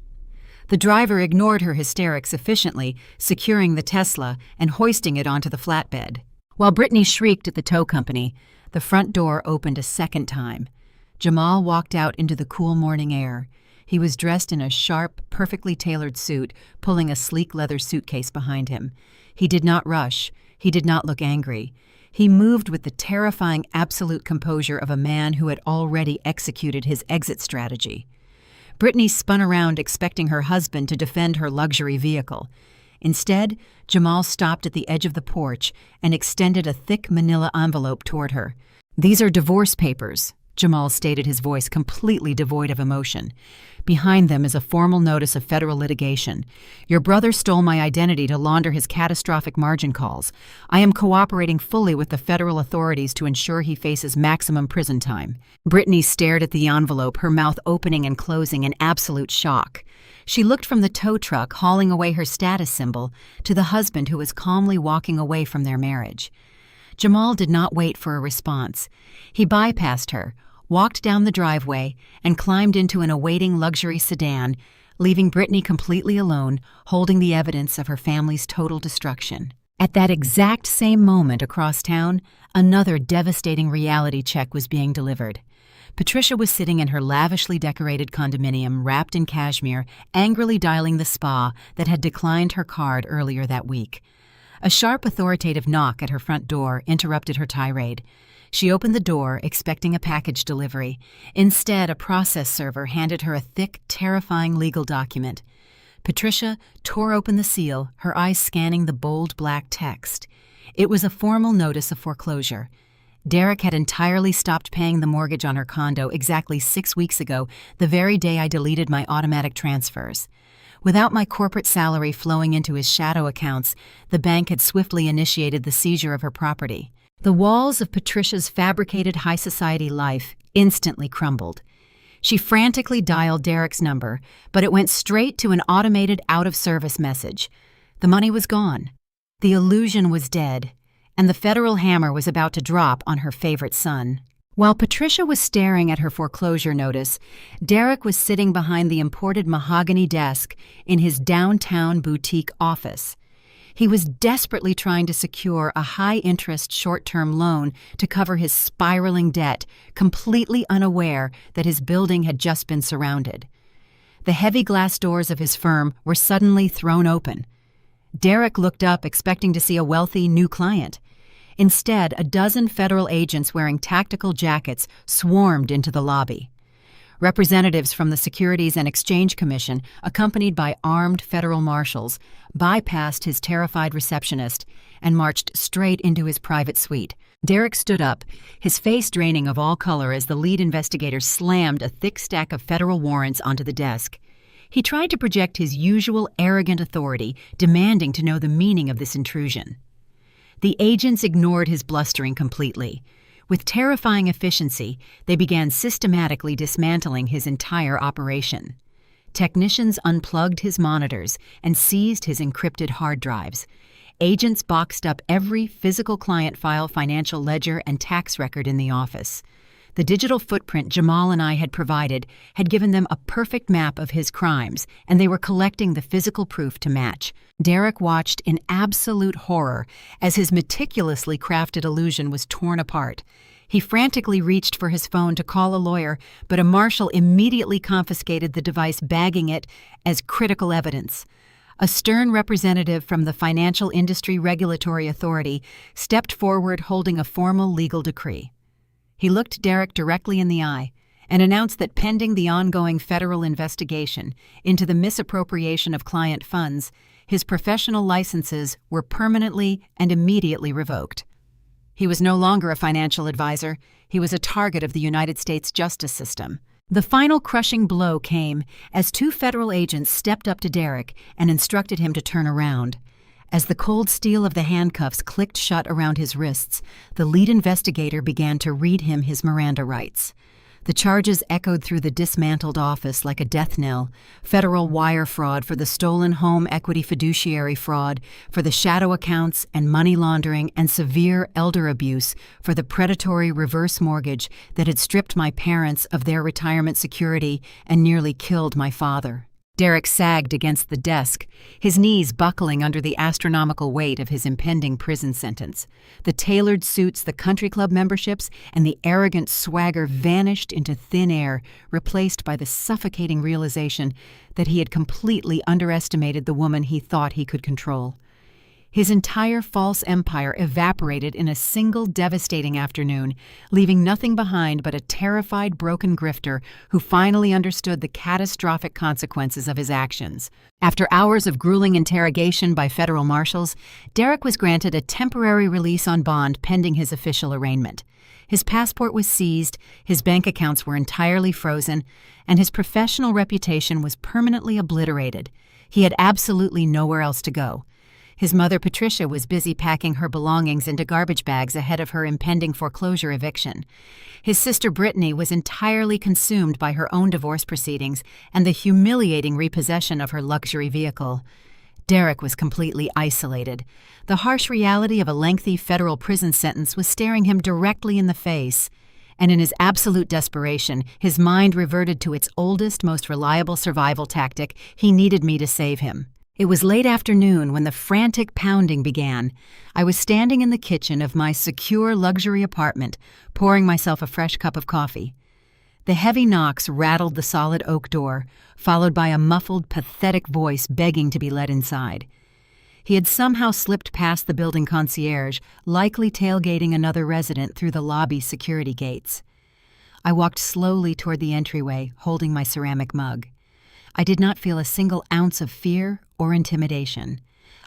Speaker 1: The driver ignored her hysterics efficiently, securing the Tesla and hoisting it onto the flatbed. While Brittany shrieked at the tow company, the front door opened a second time. Jamal walked out into the cool morning air. He was dressed in a sharp, perfectly tailored suit, pulling a sleek leather suitcase behind him. He did not rush. He did not look angry. He moved with the terrifying absolute composure of a man who had already executed his exit strategy. Brittany spun around, expecting her husband to defend her luxury vehicle. Instead, Jamal stopped at the edge of the porch and extended a thick manila envelope toward her. "These are divorce papers," Jamal stated, his voice completely devoid of emotion. "Behind them is a formal notice of federal litigation. Your brother stole my identity to launder his catastrophic margin calls. I am cooperating fully with the federal authorities to ensure he faces maximum prison time." Brittany stared at the envelope, her mouth opening and closing in absolute shock. She looked from the tow truck hauling away her status symbol to the husband who was calmly walking away from their marriage. Jamal did not wait for a response. He bypassed her, walked down the driveway, and climbed into an awaiting luxury sedan, leaving Brittany completely alone, holding the evidence of her family's total destruction. At that exact same moment across town, another devastating reality check was being delivered. Patricia was sitting in her lavishly decorated condominium, wrapped in cashmere, angrily dialing the spa that had declined her card earlier that week. A sharp, authoritative knock at her front door interrupted her tirade. She opened the door, expecting a package delivery. Instead, a process server handed her a thick, terrifying legal document. Patricia tore open the seal, her eyes scanning the bold black text. It was a formal notice of foreclosure. Derek had entirely stopped paying the mortgage on her condo exactly 6 weeks ago, the very day I deleted my automatic transfers. Without my corporate salary flowing into his shadow accounts, the bank had swiftly initiated the seizure of her property. The walls of Patricia's fabricated high society life instantly crumbled. She frantically dialed Derek's number, but it went straight to an automated out-of-service message. The money was gone. The illusion was dead, and the federal hammer was about to drop on her favorite son. While Patricia was staring at her foreclosure notice, Derek was sitting behind the imported mahogany desk in his downtown boutique office. He was desperately trying to secure a high-interest short-term loan to cover his spiraling debt, completely unaware that his building had just been surrounded. The heavy glass doors of his firm were suddenly thrown open. Derek looked up, expecting to see a wealthy new client. Instead, a dozen federal agents wearing tactical jackets swarmed into the lobby. Representatives from the Securities and Exchange Commission, accompanied by armed federal marshals, bypassed his terrified receptionist and marched straight into his private suite. Derek stood up, his face draining of all color as the lead investigator slammed a thick stack of federal warrants onto the desk. He tried to project his usual arrogant authority, demanding to know the meaning of this intrusion. The agents ignored his blustering completely. With terrifying efficiency, they began systematically dismantling his entire operation. Technicians unplugged his monitors and seized his encrypted hard drives. Agents boxed up every physical client file, financial ledger, and tax record in the office. The digital footprint Jamal and I had provided had given them a perfect map of his crimes, and they were collecting the physical proof to match. Derek watched in absolute horror as his meticulously crafted illusion was torn apart. He frantically reached for his phone to call a lawyer, but a marshal immediately confiscated the device, bagging it as critical evidence. A stern representative from the Financial Industry Regulatory Authority stepped forward holding a formal legal decree. He looked Derek directly in the eye and announced that pending the ongoing federal investigation into the misappropriation of client funds, his professional licenses were permanently and immediately revoked. He was no longer a financial advisor. He was a target of the United States justice system. The final crushing blow came as 2 federal agents stepped up to Derek and instructed him to turn around. As the cold steel of the handcuffs clicked shut around his wrists, the lead investigator began to read him his Miranda rights. The charges echoed through the dismantled office like a death knell: federal wire fraud for the stolen home equity fiduciary fraud, for the shadow accounts and money laundering, and severe elder abuse for the predatory reverse mortgage that had stripped my parents of their retirement security and nearly killed my father. Derek sagged against the desk, his knees buckling under the astronomical weight of his impending prison sentence. The tailored suits, the country club memberships, and the arrogant swagger vanished into thin air, replaced by the suffocating realization that he had completely underestimated the woman he thought he could control. His entire false empire evaporated in a single devastating afternoon, leaving nothing behind but a terrified, broken grifter who finally understood the catastrophic consequences of his actions. After hours of grueling interrogation by federal marshals, Derek was granted a temporary release on bond pending his official arraignment. His passport was seized, his bank accounts were entirely frozen, and his professional reputation was permanently obliterated. He had absolutely nowhere else to go. His mother, Patricia, was busy packing her belongings into garbage bags ahead of her impending foreclosure eviction. His sister, Brittany, was entirely consumed by her own divorce proceedings and the humiliating repossession of her luxury vehicle. Derek was completely isolated. The harsh reality of a lengthy federal prison sentence was staring him directly in the face. And in his absolute desperation, his mind reverted to its oldest, most reliable survival tactic: he needed me to save him. It was late afternoon when the frantic pounding began. I was standing in the kitchen of my secure luxury apartment, pouring myself a fresh cup of coffee. The heavy knocks rattled the solid oak door, followed by a muffled, pathetic voice begging to be let inside. He had somehow slipped past the building concierge, likely tailgating another resident through the lobby security gates. I walked slowly toward the entryway, holding my ceramic mug. I did not feel a single ounce of fear or intimidation.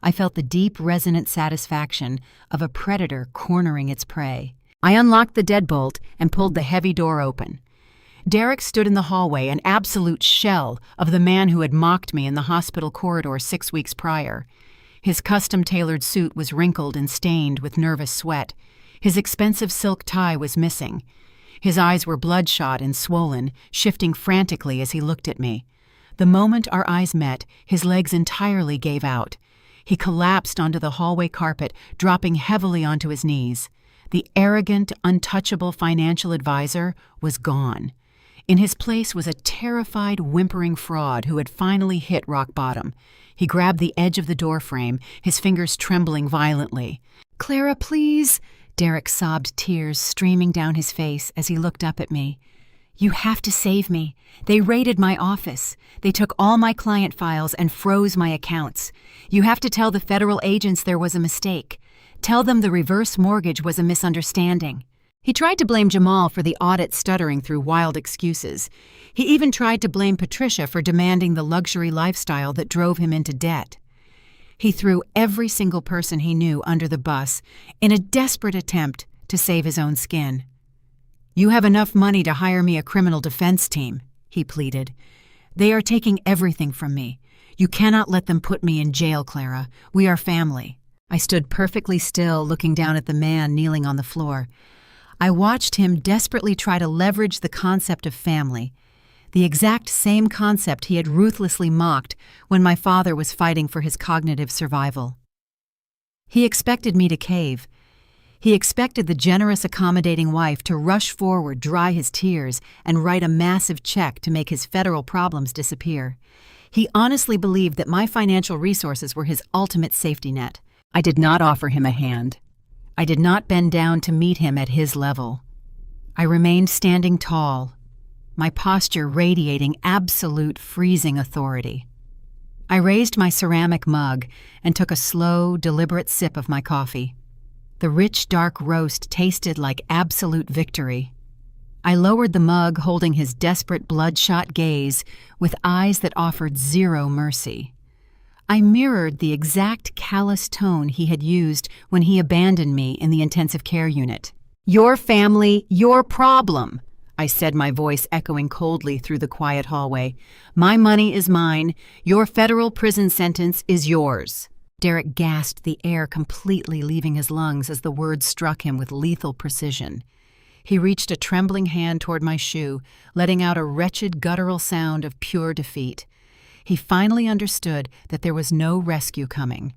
Speaker 1: I felt the deep, resonant satisfaction of a predator cornering its prey. I unlocked the deadbolt and pulled the heavy door open. Derek stood in the hallway, an absolute shell of the man who had mocked me in the hospital corridor 6 weeks prior. His custom-tailored suit was wrinkled and stained with nervous sweat. His expensive silk tie was missing. His eyes were bloodshot and swollen, shifting frantically as he looked at me. The moment our eyes met, his legs entirely gave out. He collapsed onto the hallway carpet, dropping heavily onto his knees. The arrogant, untouchable financial advisor was gone. In his place was a terrified, whimpering fraud who had finally hit rock bottom. He grabbed the edge of the doorframe, his fingers trembling violently. "Clara, please!" Derek sobbed, tears streaming down his face as he looked up at me. "You have to save me. They raided my office. They took all my client files and froze my accounts. You have to tell the federal agents there was a mistake. Tell them the reverse mortgage was a misunderstanding." He tried to blame Jamal for the audit stuttering through wild excuses. He even tried to blame Patricia for demanding the luxury lifestyle that drove him into debt. He threw every single person he knew under the bus in a desperate attempt to save his own skin. "You have enough money to hire me a criminal defense team," he pleaded. "They are taking everything from me. You cannot let them put me in jail, Clara. We are family." I stood perfectly still, looking down at the man kneeling on the floor. I watched him desperately try to leverage the concept of family, the exact same concept he had ruthlessly mocked when my father was fighting for his cognitive survival. He expected me to cave. He expected the generous, accommodating wife to rush forward, dry his tears, and write a massive check to make his federal problems disappear. He honestly believed that my financial resources were his ultimate safety net. I did not offer him a hand. I did not bend down to meet him at his level. I remained standing tall, my posture radiating absolute freezing authority. I raised my ceramic mug and took a slow, deliberate sip of my coffee. The rich, dark roast tasted like absolute victory. I lowered the mug, holding his desperate, bloodshot gaze with eyes that offered zero mercy. I mirrored the exact callous tone he had used when he abandoned me in the intensive care unit. "Your family, your problem," I said, my voice echoing coldly through the quiet hallway. "My money is mine. Your federal prison sentence is yours." Derek gasped, the air completely leaving his lungs as the words struck him with lethal precision. He reached a trembling hand toward my shoe, letting out a wretched, guttural sound of pure defeat. He finally understood that there was no rescue coming.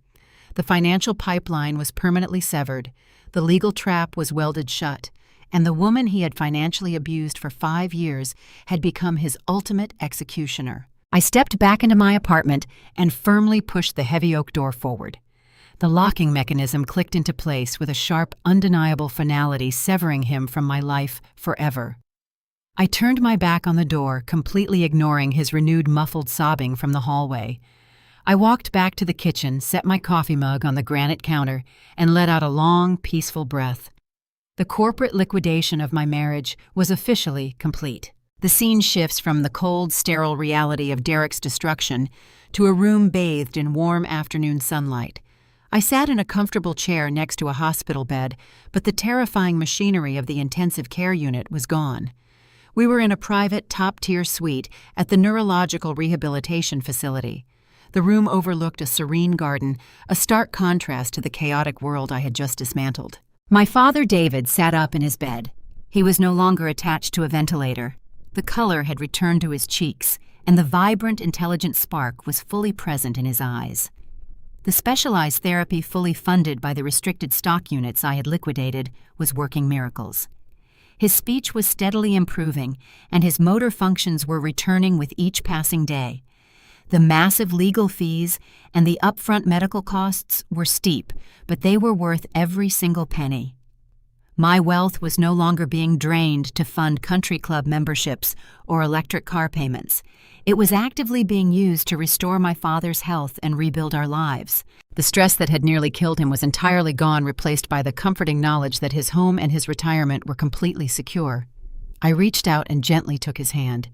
Speaker 1: The financial pipeline was permanently severed, the legal trap was welded shut, and the woman he had financially abused for 5 years had become his ultimate executioner. I stepped back into my apartment and firmly pushed the heavy oak door forward. The locking mechanism clicked into place with a sharp, undeniable finality, severing him from my life forever. I turned my back on the door, completely ignoring his renewed muffled sobbing from the hallway. I walked back to the kitchen, set my coffee mug on the granite counter, and let out a long, peaceful breath. The corporate liquidation of my marriage was officially complete. The scene shifts from the cold, sterile reality of Derek's destruction to a room bathed in warm afternoon sunlight. I sat in a comfortable chair next to a hospital bed, but the terrifying machinery of the intensive care unit was gone. We were in a private, top-tier suite at the Neurological Rehabilitation Facility. The room overlooked a serene garden, a stark contrast to the chaotic world I had just dismantled. My father, David, sat up in his bed. He was no longer attached to a ventilator. The color had returned to his cheeks, and the vibrant, intelligent spark was fully present in his eyes. The specialized therapy fully funded by the restricted stock units I had liquidated was working miracles. His speech was steadily improving, and his motor functions were returning with each passing day. The massive legal fees and the upfront medical costs were steep, but they were worth every single penny. My wealth was no longer being drained to fund country club memberships or electric car payments. It was actively being used to restore my father's health and rebuild our lives. The stress that had nearly killed him was entirely gone, replaced by the comforting knowledge that his home and his retirement were completely secure. I reached out and gently took his hand.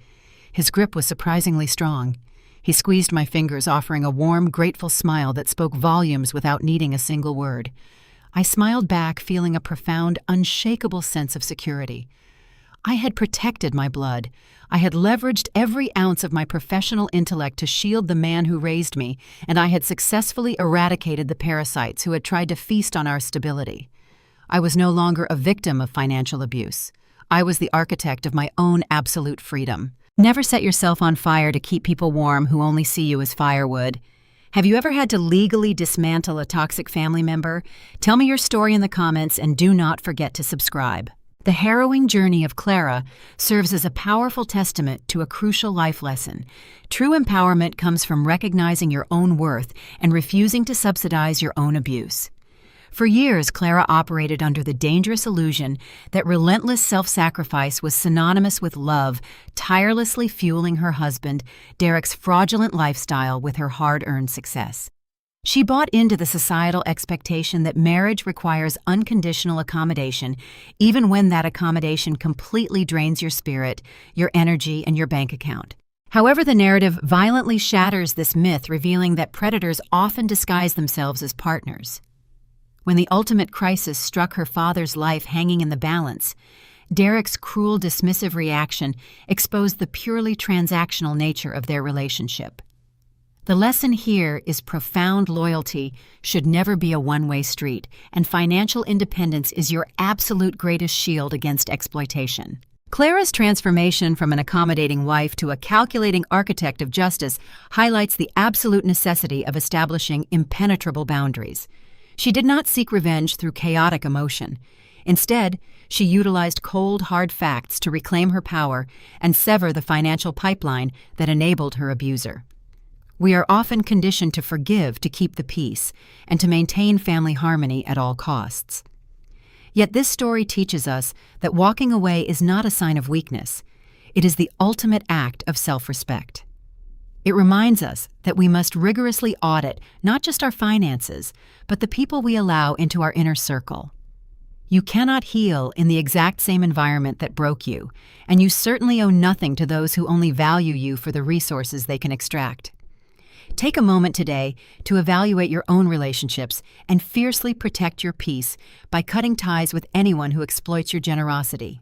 Speaker 1: His grip was surprisingly strong. He squeezed my fingers, offering a warm, grateful smile that spoke volumes without needing a single word. I smiled back, feeling a profound, unshakable sense of security. I had protected my blood. I had leveraged every ounce of my professional intellect to shield the man who raised me, and I had successfully eradicated the parasites who had tried to feast on our stability. I was no longer a victim of financial abuse. I was the architect of my own absolute freedom. Never set yourself on fire to keep people warm who only see you as firewood. Have you ever had to legally dismantle a toxic family member? Tell me your story in the comments, and do not forget to subscribe. The harrowing journey of Clara serves as a powerful testament to a crucial life lesson. True empowerment comes from recognizing your own worth and refusing to subsidize your own abuse. For years, Clara operated under the dangerous illusion that relentless self-sacrifice was synonymous with love, tirelessly fueling her husband, Derek's fraudulent lifestyle with her hard-earned success. She bought into the societal expectation that marriage requires unconditional accommodation, even when that accommodation completely drains your spirit, your energy, and your bank account. However, the narrative violently shatters this myth, revealing that predators often disguise themselves as partners. When the ultimate crisis struck her father's life hanging in the balance, Derek's cruel, dismissive reaction exposed the purely transactional nature of their relationship. The lesson here is profound loyalty should never be a one-way street, and financial independence is your absolute greatest shield against exploitation. Clara's transformation from an accommodating wife to a calculating architect of justice highlights the absolute necessity of establishing impenetrable boundaries. She did not seek revenge through chaotic emotion. Instead, she utilized cold, hard facts to reclaim her power and sever the financial pipeline that enabled her abuser. We are often conditioned to forgive to keep the peace and to maintain family harmony at all costs. Yet this story teaches us that walking away is not a sign of weakness. It is the ultimate act of self-respect. It reminds us that we must rigorously audit not just our finances, but the people we allow into our inner circle. You cannot heal in the exact same environment that broke you, and you certainly owe nothing to those who only value you for the resources they can extract. Take a moment today to evaluate your own relationships and fiercely protect your peace by cutting ties with anyone who exploits your generosity.